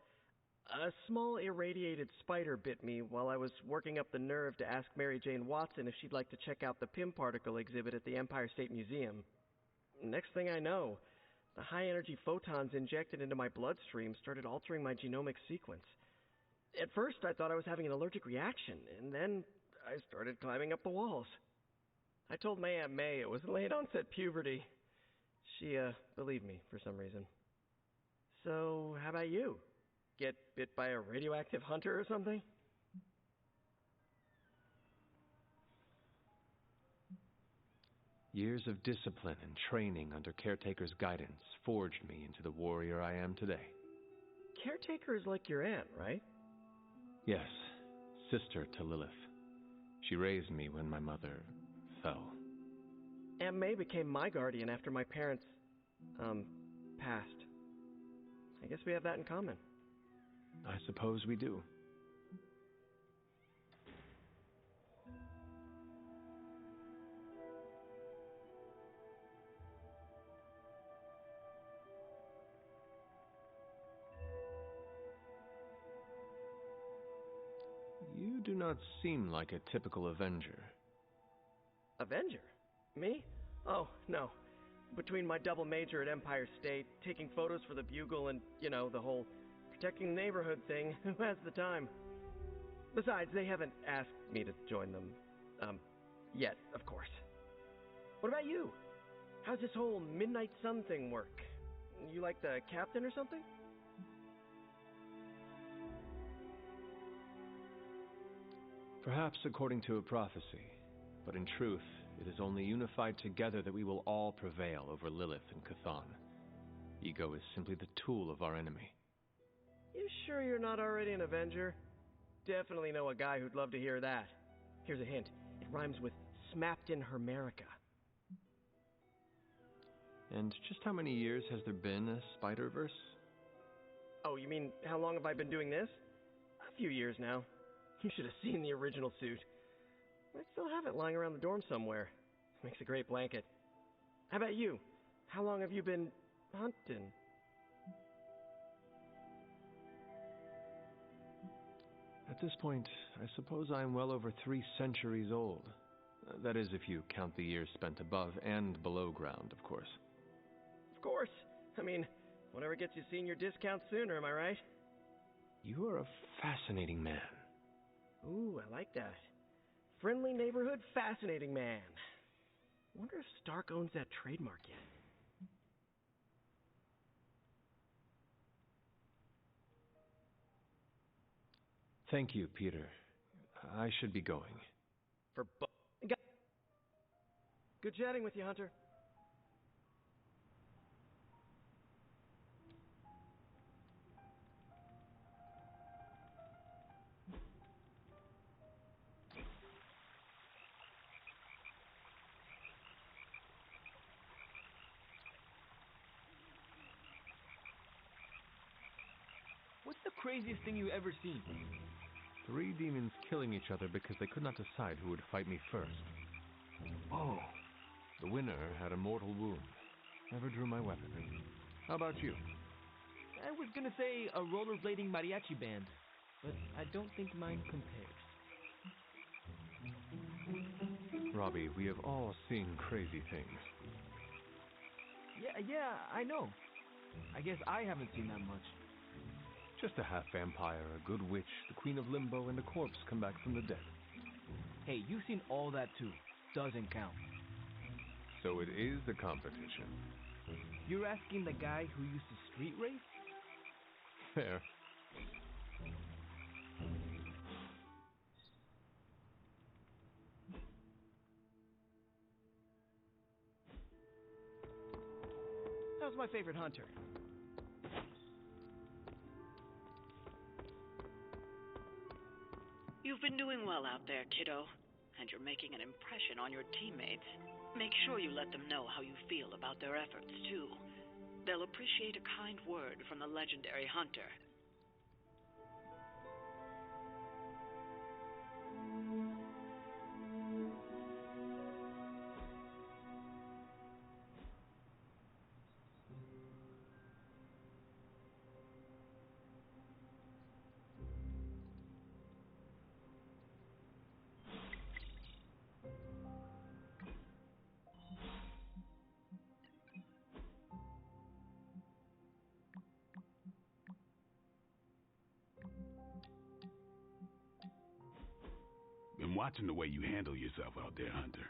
a small irradiated spider bit me while I was working up the nerve to ask Mary Jane Watson if she'd like to check out the Pym particle exhibit at the Empire State Museum. Next thing I know, the high-energy photons injected into my bloodstream started altering my genomic sequence. At first, I thought I was having an allergic reaction, and then I started climbing up the walls. I told my Aunt May it was late-onset puberty. She, believed me for some reason. So, how about you? Get bit by a radioactive hunter or something? Years of discipline and training under Caretaker's guidance forged me into the warrior I am today. Caretaker is like your aunt, right? Yes, sister to Lilith. She raised me when my mother fell. Aunt May became my guardian after my parents, passed. I guess we have that in common. I suppose we do. You do not seem like a typical Avenger. Avenger? Me? Oh, no. Between my double major at Empire State, taking photos for the Bugle, and, the whole protecting the neighborhood thing, who has the time? Besides, they haven't asked me to join them. Yet, of course. What about you? How's this whole Midnight Sun thing work? You like the captain or something? Perhaps according to a prophecy, but in truth, it is only unified together that we will all prevail over Lilith and Chthon. Ego is simply the tool of our enemy. You sure you're not already an Avenger? Definitely know a guy who'd love to hear that. Here's a hint. It rhymes with smapped in Hermerica. And just how many years has there been a Spider-Verse? Oh, you mean how long have I been doing this? A few years now. You should have seen the original suit. I still have it lying around the dorm somewhere. Makes a great blanket. How about you? How long have you been hunting? At this point, I suppose I am well over 3 centuries old. That is, if you count the years spent above and below ground, of course. Of course. I mean, whatever gets you senior discount sooner, am I right? You are a fascinating man. Ooh, I like that. Friendly neighborhood, fascinating man. Wonder if Stark owns that trademark yet. Thank you, Peter. I should be going. Good chatting with you, Hunter. What's the craziest thing you ever seen? 3 demons killing each other because they could not decide who would fight me first. Oh, the winner had a mortal wound. Never drew my weapon. How about you? I was gonna say a rollerblading mariachi band, but I don't think mine compares. Robbie, we have all seen crazy things. Yeah, I know. I guess I haven't seen that much. Just a half-vampire, a good witch, the queen of limbo, and a corpse come back from the dead. Hey, you've seen all that too. Doesn't count. So it is the competition. You're asking the guy who used to street race? Fair. How's my favorite hunter? You've been doing well out there, kiddo, and you're making an impression on your teammates. Make sure you let them know how you feel about their efforts, too. They'll appreciate a kind word from the legendary hunter. Been watching the way you handle yourself out there, Hunter.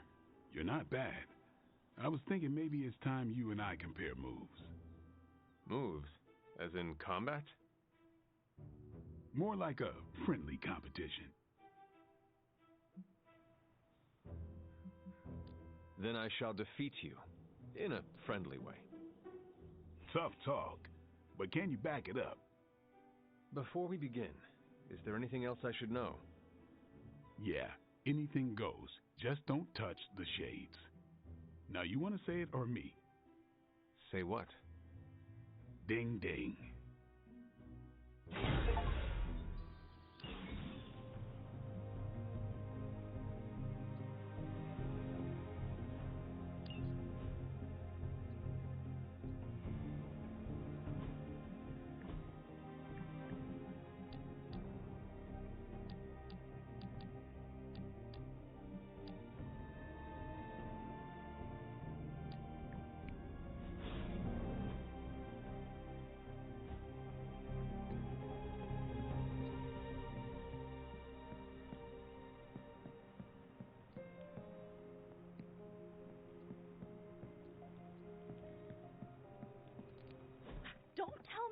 You're not bad. I was thinking maybe it's time you and I compare moves. Moves? As in combat? More like a friendly competition. Then I shall defeat you. In a friendly way. Tough talk. But can you back it up? Before we begin, is there anything else I should know? Yeah, anything goes. Just don't touch the shades. Now, you want to say it or me? Say what? Ding ding.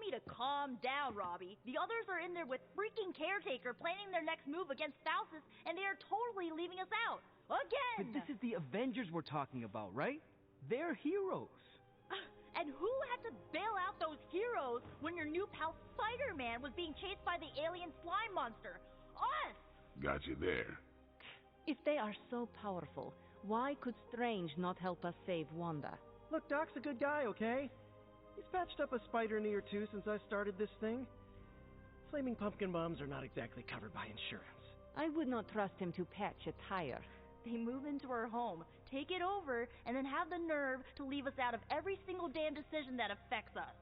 need to calm down, Robbie. The others are in there with freaking Caretaker planning their next move against Faustus, and they are totally leaving us out. Again! But this is the Avengers we're talking about, right? They're heroes. And who had to bail out those heroes when your new pal Spider-Man was being chased by the alien slime monster? Us! Got you there. If they are so powerful, why could Strange not help us save Wanda? Look, Doc's a good guy, okay? He's patched up a spider knee or two since I started this thing. Flaming pumpkin bombs are not exactly covered by insurance. I would not trust him to patch a tire. They move into our home, take it over, and then have the nerve to leave us out of every single damn decision that affects us.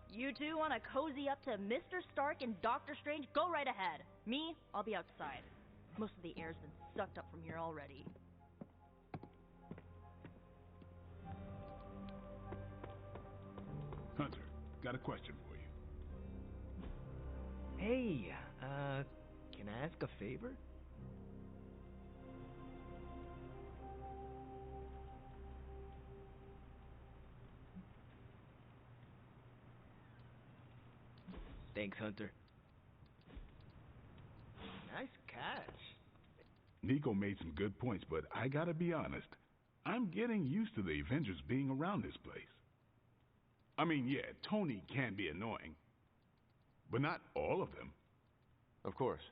You two want to cozy up to Mr. Stark and Doctor Strange? Go right ahead. Me, I'll be outside. Most of the air's been sucked up from here already. Hunter, got a question for you. Hey, can I ask a favor? Thanks, Hunter. Nice catch. Nico made some good points, but I gotta be honest. I'm getting used to the Avengers being around this place. I mean, yeah, Tony can be annoying, but not all of them. Of course.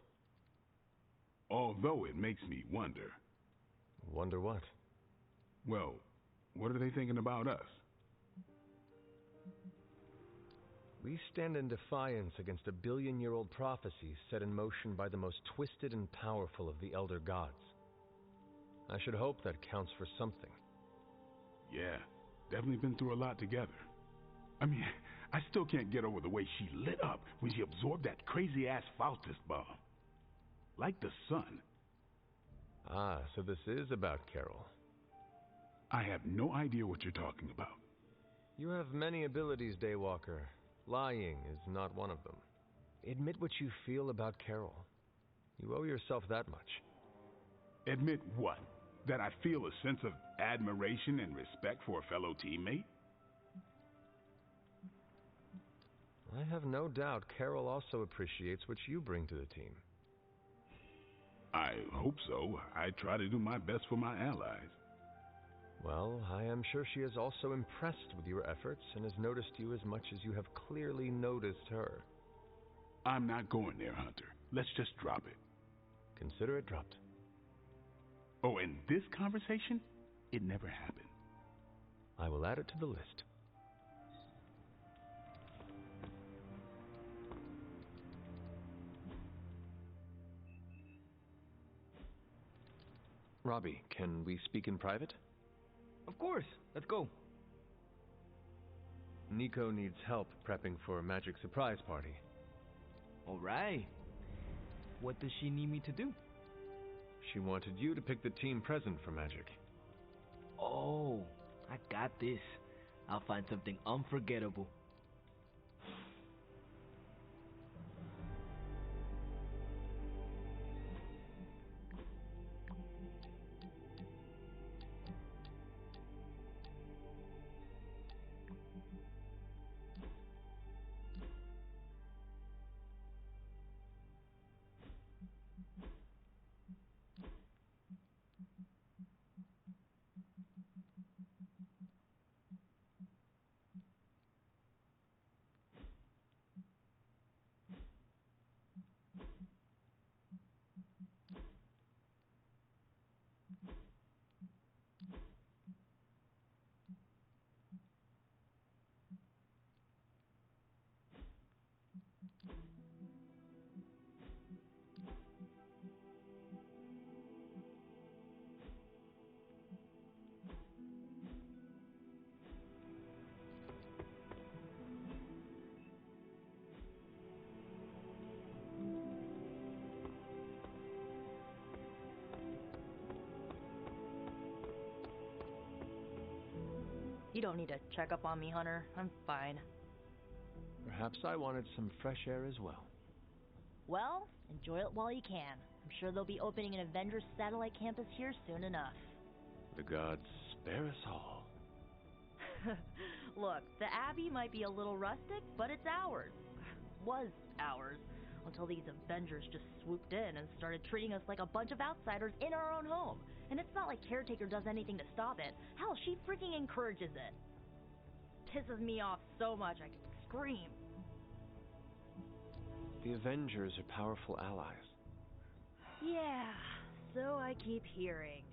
Although it makes me wonder. Wonder what? Well, what are they thinking about us? We stand in defiance against a billion-year-old prophecy set in motion by the most twisted and powerful of the Elder Gods. I should hope that counts for something. Yeah, definitely been through a lot together. I mean, I still can't get over the way she lit up when she absorbed that crazy-ass Faustus bomb. Like the sun. Ah, so this is about Carol. I have no idea what you're talking about. You have many abilities, Daywalker. Lying is not one of them. Admit what you feel about Carol. You owe yourself that much. Admit what? That I feel a sense of admiration and respect for a fellow teammate? I have no doubt Carol also appreciates what you bring to the team. I hope so. I try to do my best for my allies. Well, I am sure she is also impressed with your efforts and has noticed you as much as you have clearly noticed her. I'm not going there, Hunter. Let's just drop it. Consider it dropped. Oh, and this conversation? It never happened. I will add it to the list. Robbie, can we speak in private? Of course. Let's go. Nico needs help prepping for a magic surprise party. All right. What does she need me to do? She wanted you to pick the team present for magic. Oh, I got this. I'll find something unforgettable. You don't need to check up on me, Hunter. I'm fine. Perhaps I wanted some fresh air as well. Well, enjoy it while you can. I'm sure they'll be opening an Avengers satellite campus here soon enough. The gods spare us all. Look, the Abbey might be a little rustic, but it's ours. Was ours. Until these Avengers just swooped in and started treating us like a bunch of outsiders in our own home. And it's not like Caretaker does anything to stop it. Hell, she freaking encourages it. Pisses me off so much I could scream. The Avengers are powerful allies. Yeah, so I keep hearing.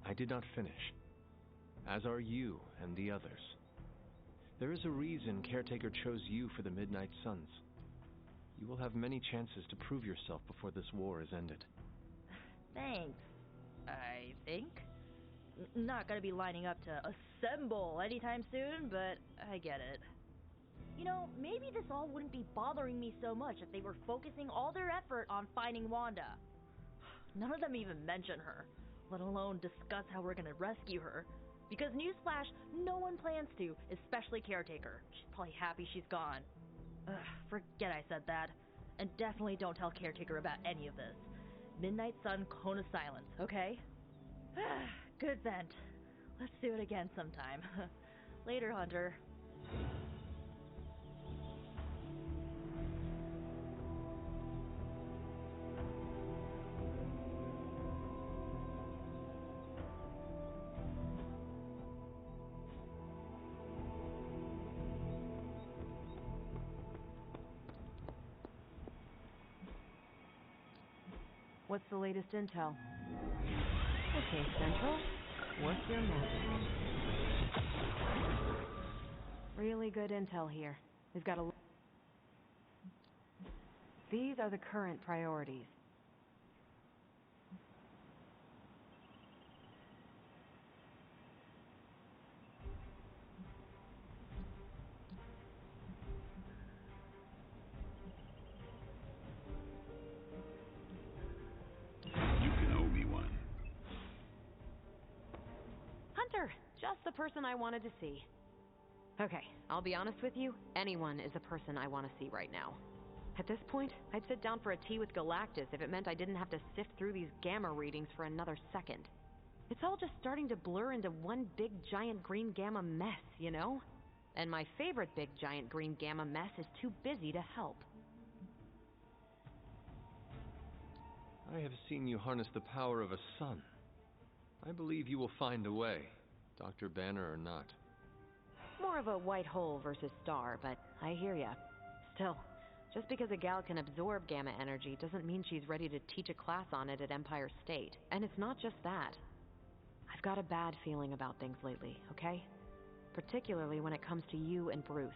I did not finish. As are you and the others. There is a reason Caretaker chose you for the Midnight Suns. You will have many chances to prove yourself before this war is ended. Thanks, I think. Not gonna be lining up to assemble anytime soon, but I get it. You know, maybe this all wouldn't be bothering me so much if they were focusing all their effort on finding Wanda. None of them even mention her, let alone discuss how we're gonna rescue her. Because newsflash, no one plans to, especially Caretaker. She's probably happy she's gone. Ugh, forget I said that. And definitely don't tell Caretaker about any of this. Midnight Sun, Cone of Silence, okay? Good vent. Let's do it again sometime. Later, Hunter. What's the latest intel? Okay, Central. Work your magic. Really good intel here. We've got a... These are the current priorities. Just the person I wanted to see. Okay, I'll be honest with you, anyone is a person I want to see right now. At this point, I'd sit down for a tea with Galactus if it meant I didn't have to sift through these gamma readings for another second. It's all just starting to blur into one big giant green gamma mess, you know? And my favorite big giant green gamma mess is too busy to help. I have seen you harness the power of a sun. I believe you will find a way. Dr. Banner or not. More of a white hole versus star, but I hear ya. Still, just because a gal can absorb gamma energy doesn't mean she's ready to teach a class on it at Empire State. And it's not just that. I've got a bad feeling about things lately, okay? Particularly when it comes to you and Bruce.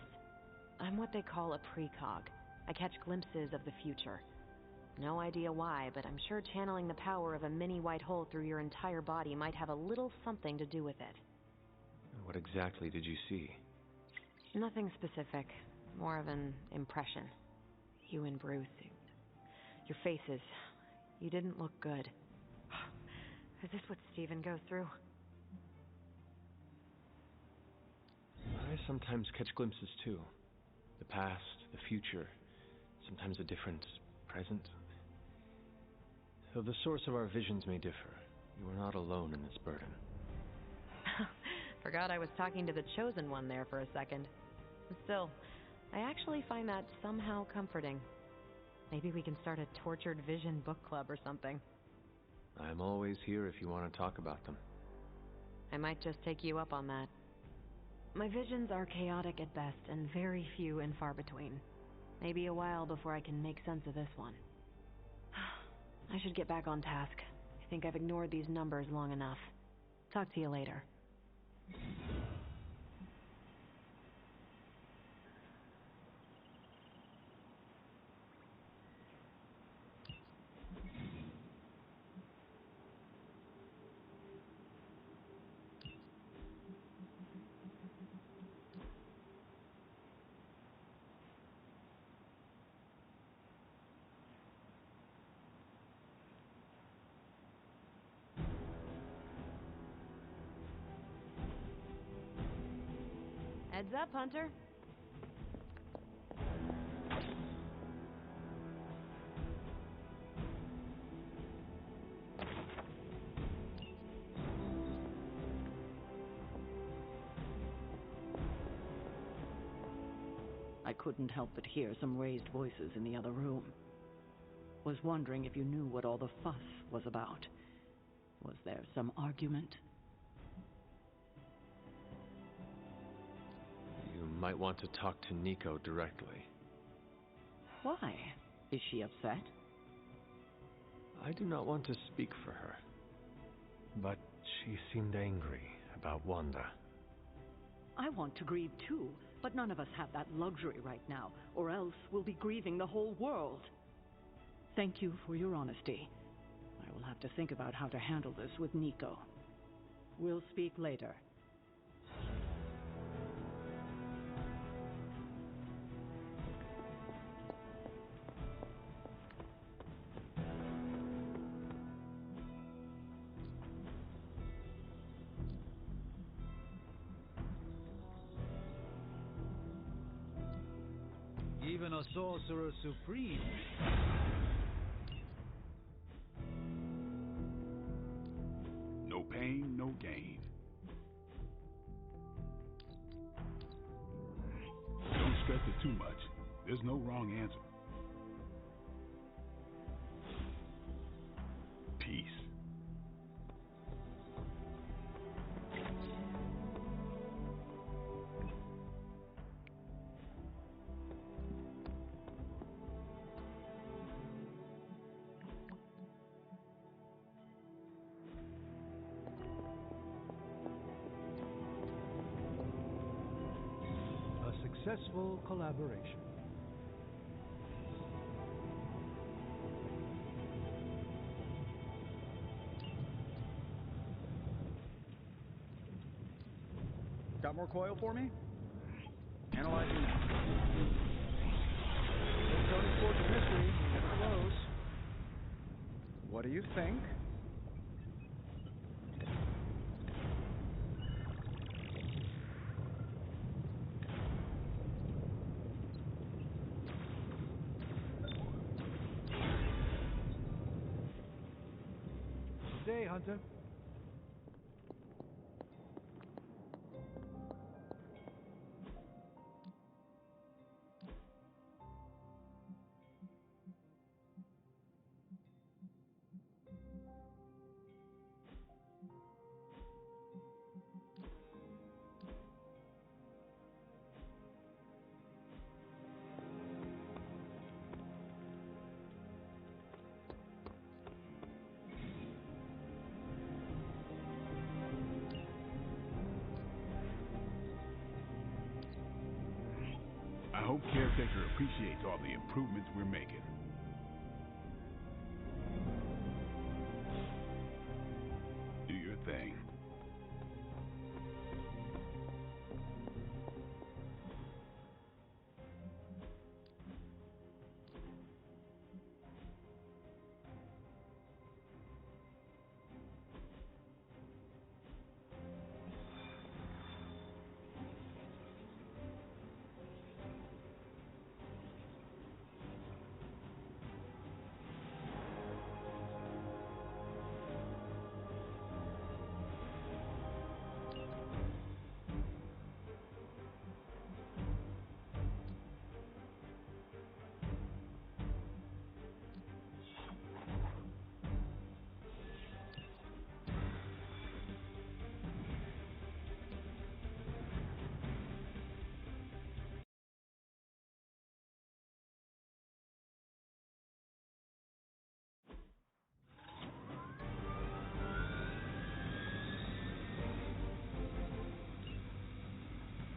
I'm what they call a precog. I catch glimpses of the future. No idea why, but I'm sure channeling the power of a mini white hole through your entire body might have a little something to do with it. What exactly did you see? Nothing specific. More of an impression. You and Bruce. Your faces. You didn't look good. Is this what Steven goes through? I sometimes catch glimpses too. The past, the future, sometimes a different present. Though the source of our visions may differ, you are not alone in this burden. Forgot I was talking to the Chosen One there for a second. Still, I actually find that somehow comforting. Maybe we can start a Tortured Vision book club or something. I'm always here if you want to talk about them. I might just take you up on that. My visions are chaotic at best and very few and far between. Maybe a while before I can make sense of this one. I should get back on task. I think I've ignored these numbers long enough. Talk to you later. Heads up, Hunter. couldn't help but hear some raised voices in the other room. Was wondering if you knew what all the fuss was about. Was there some argument? You might want to talk to Nico directly. Why? Is she upset? I do not want to speak for her. But she seemed angry about Wanda. I want to grieve too, but none of us have that luxury right now, or else we'll be grieving the whole world. Thank you for your honesty. I will have to think about how to handle this with Nico. We'll speak later. Even a sorcerer supreme. No pain, no gain. Don't stress it too much. There's no wrong answer. Peace. Successful collaboration. Got more coil for me? Analyzing now. This Tony Forge a mystery. Never close. What do you think? Day, Hunter. I hope Caretaker appreciates all the improvements we're making. Do your thing.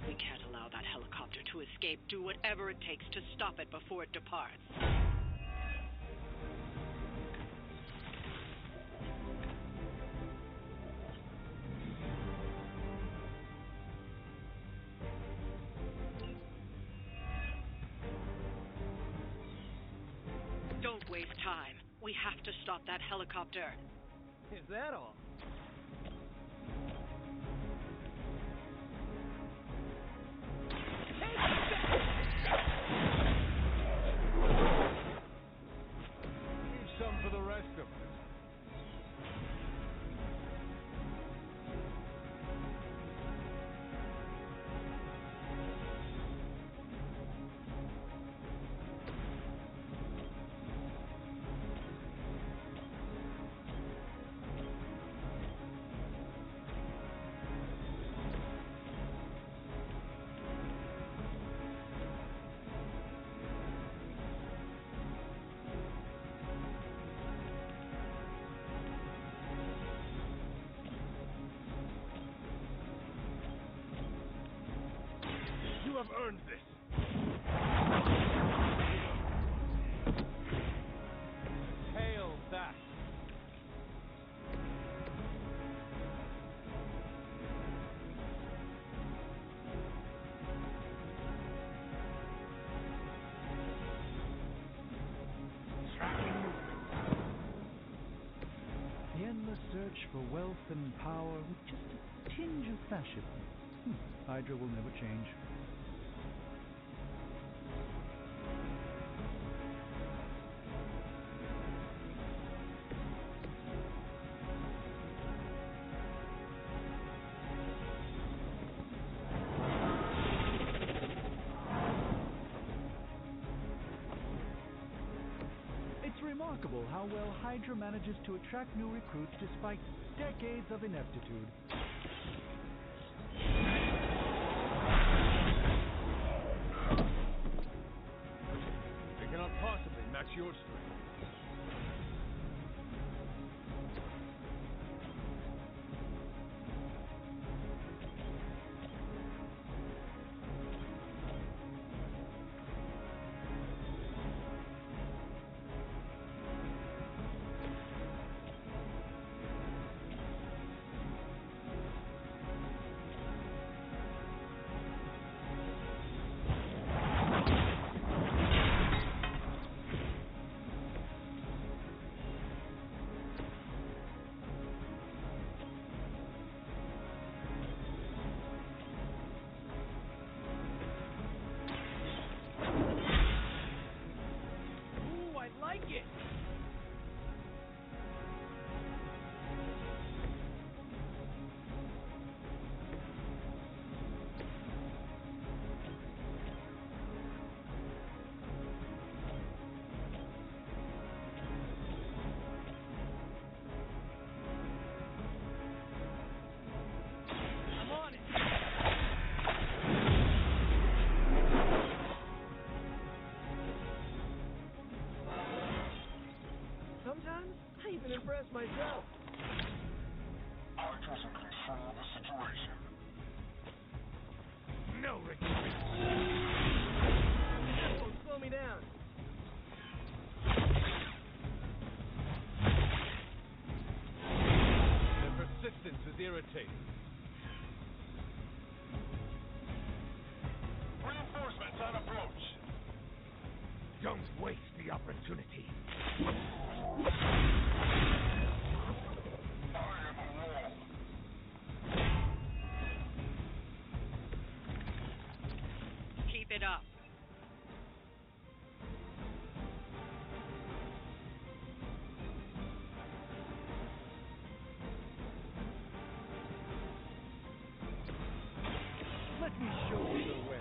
We can't allow that helicopter to escape. Do whatever it takes to stop it before it departs. Don't waste time. We have to stop that helicopter. Is that all? Some for the rest of us. a search for wealth and power with just a tinge of fascism. Hydra will never change. Remarkable how well Hydra manages to attract new recruits despite decades of ineptitude. They cannot possibly match your strength. Impress myself. Hydra's in control of the situation. No retreat. That won't slow me down. Their persistence is irritating. Reinforcements on approach. Don't waste the opportunity. Keep it up. Let me show you the way.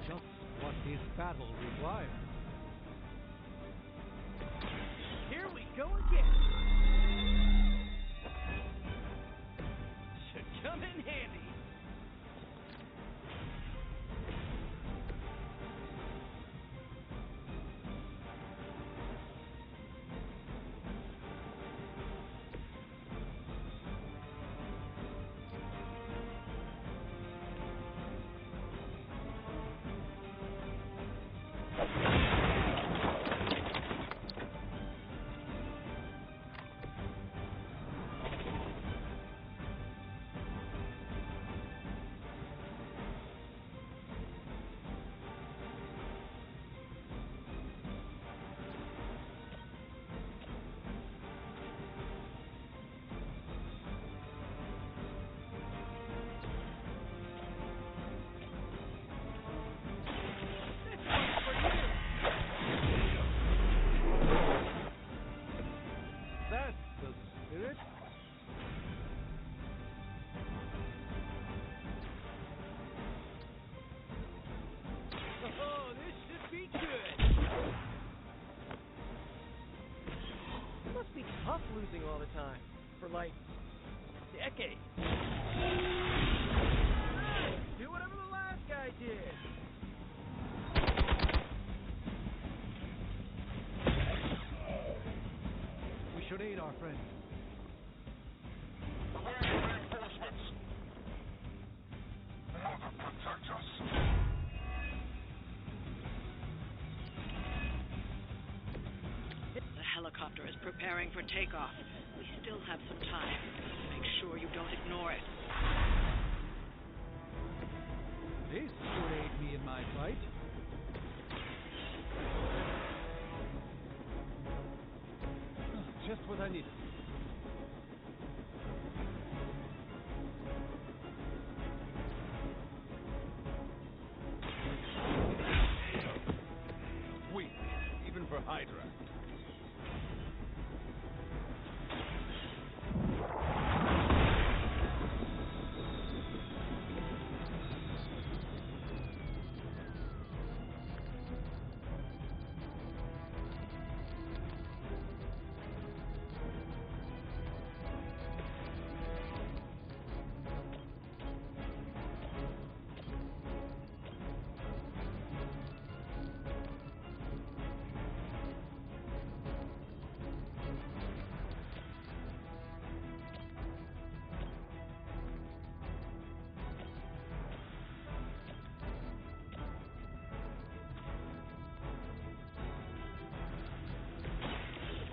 Just what this battle requires. Here we go again. Should come in handy. Tough losing all the time. For like decades. Do whatever the last guy did. We should aid our friends. Reinforcements. Mother, protect us. The helicopter is preparing for takeoff. We still have some time. Make sure you don't ignore it. This should aid me in my fight. what I needed. Weak, even for Hydra.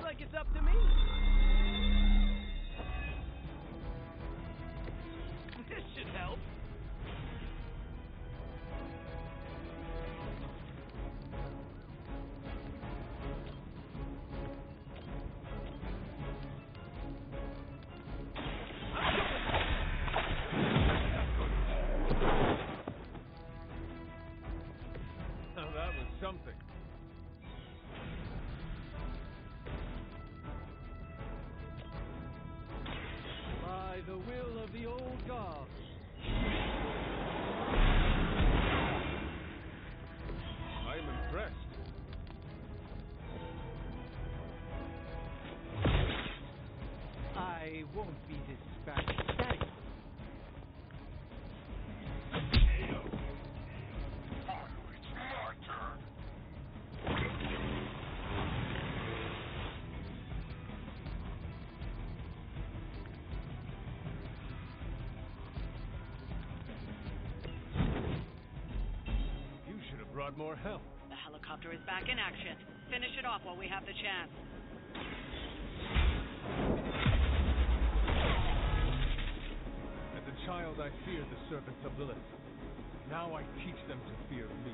Like it's up to me. This should help. Now that was something. By the will of the old gods. I am impressed. I won't be distracted. Daddy. It's my turn. You should have brought more help. The helicopter is back in action. Finish it off while we have the chance. As a child, I feared the servants of Lilith. Now I teach them to fear me.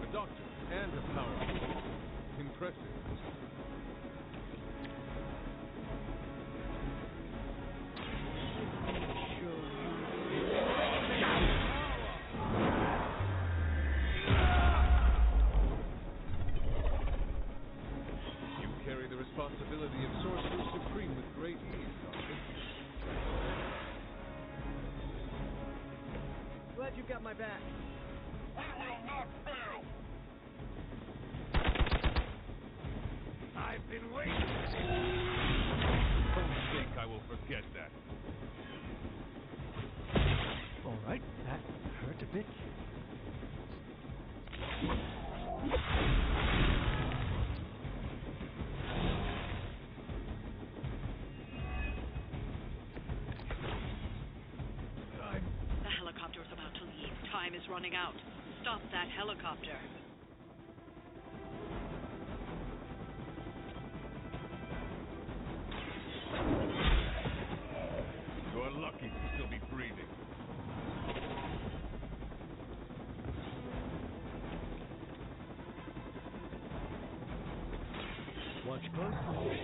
A doctor and a power. Impressive. You carry the responsibility of Sorcerer Supreme with great ease, Doctor. Glad you got my back. We will not fail. I've been waiting. Don't think I will forget that. All right, that hurt a bit. The helicopter is about to leave. Time is running out. Stop that helicopter. You're lucky to still be breathing. Watch closely.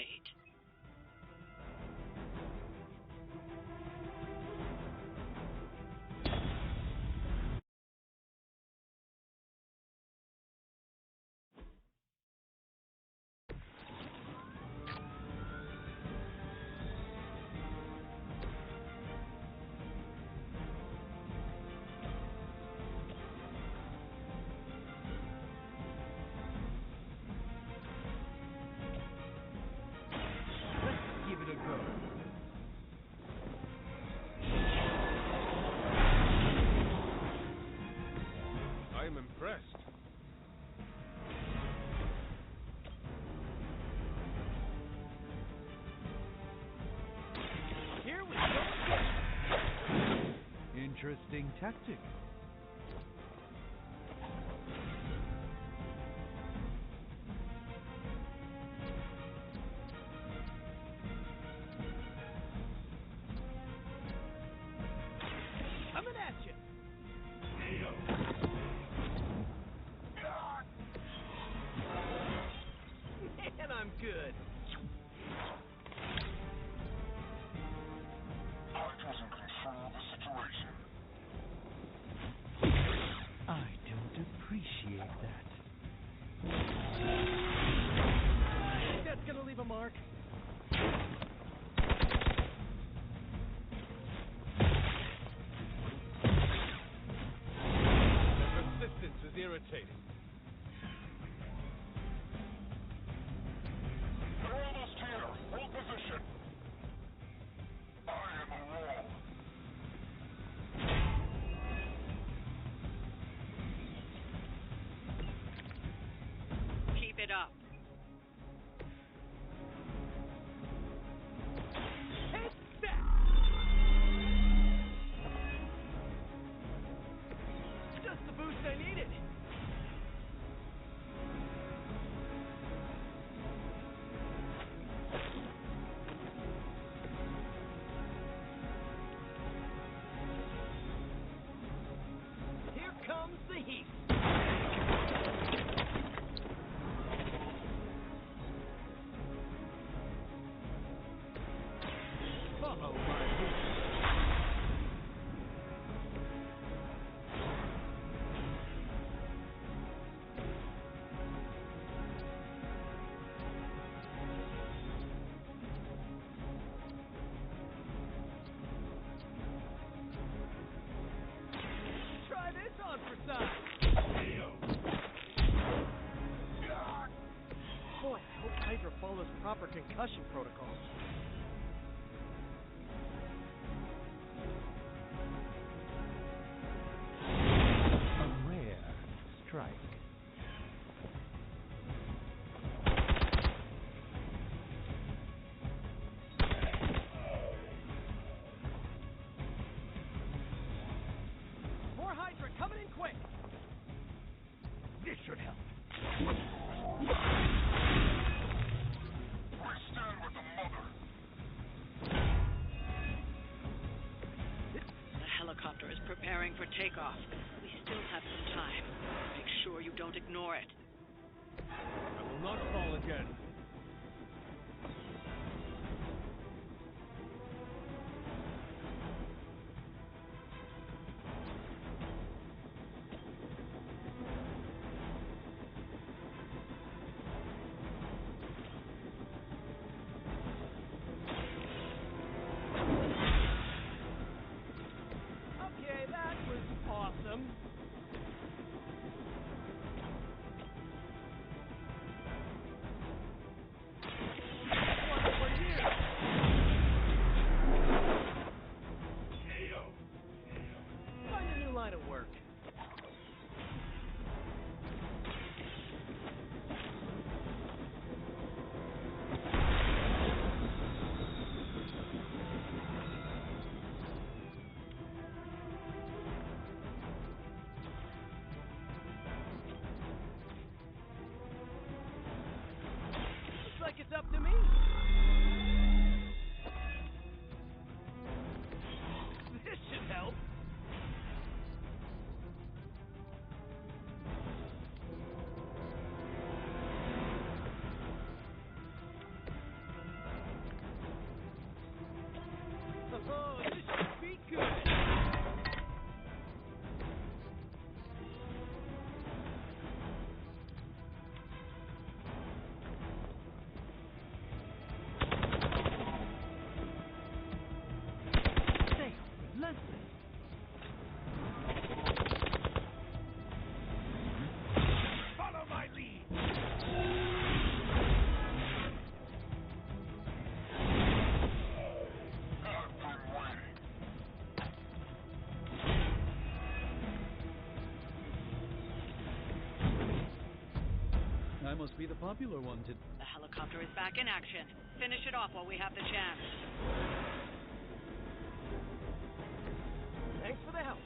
blade. I am impressed. Here we go. Interesting tactic. Coming at you. Man, I'm good. Hydra's in control of the situation. I don't appreciate that. Think that's gonna leave a mark. The persistence is irritating. You're almost here. Hold position. I am a wall. Keep it up. Take that! Just the boost I needed. Here comes the heat. Follow my lead. Try this on for size. Boy, I hope Hydra follows proper concussion protocols. A rare strike. More Hydra coming in quick. This should help. We stand with the mother. The helicopter is preparing for takeoff. We still have some time. Make sure you don't ignore it. I will not fall again. Okay, that was awesome. One for you. Find a new line of work. Looks like it's up to me. This should help. must be the popular one to... The helicopter is back in action. Finish it off while we have the chance. Thanks for the help.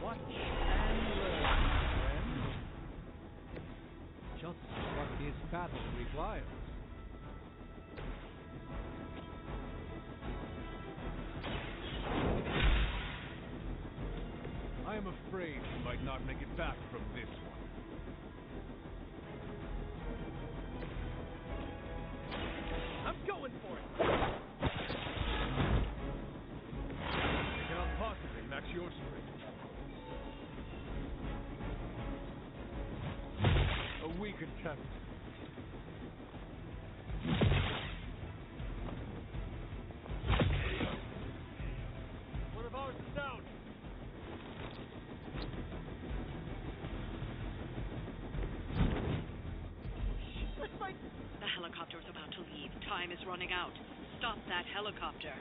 Watch and learn, friend. Just what this battle requires. I am afraid we might not make it back from this one. I'm going for it. I cannot possibly match your strength. A weak attempt. One of ours is down. The helicopter is about to leave. Time is running out. Stop that helicopter.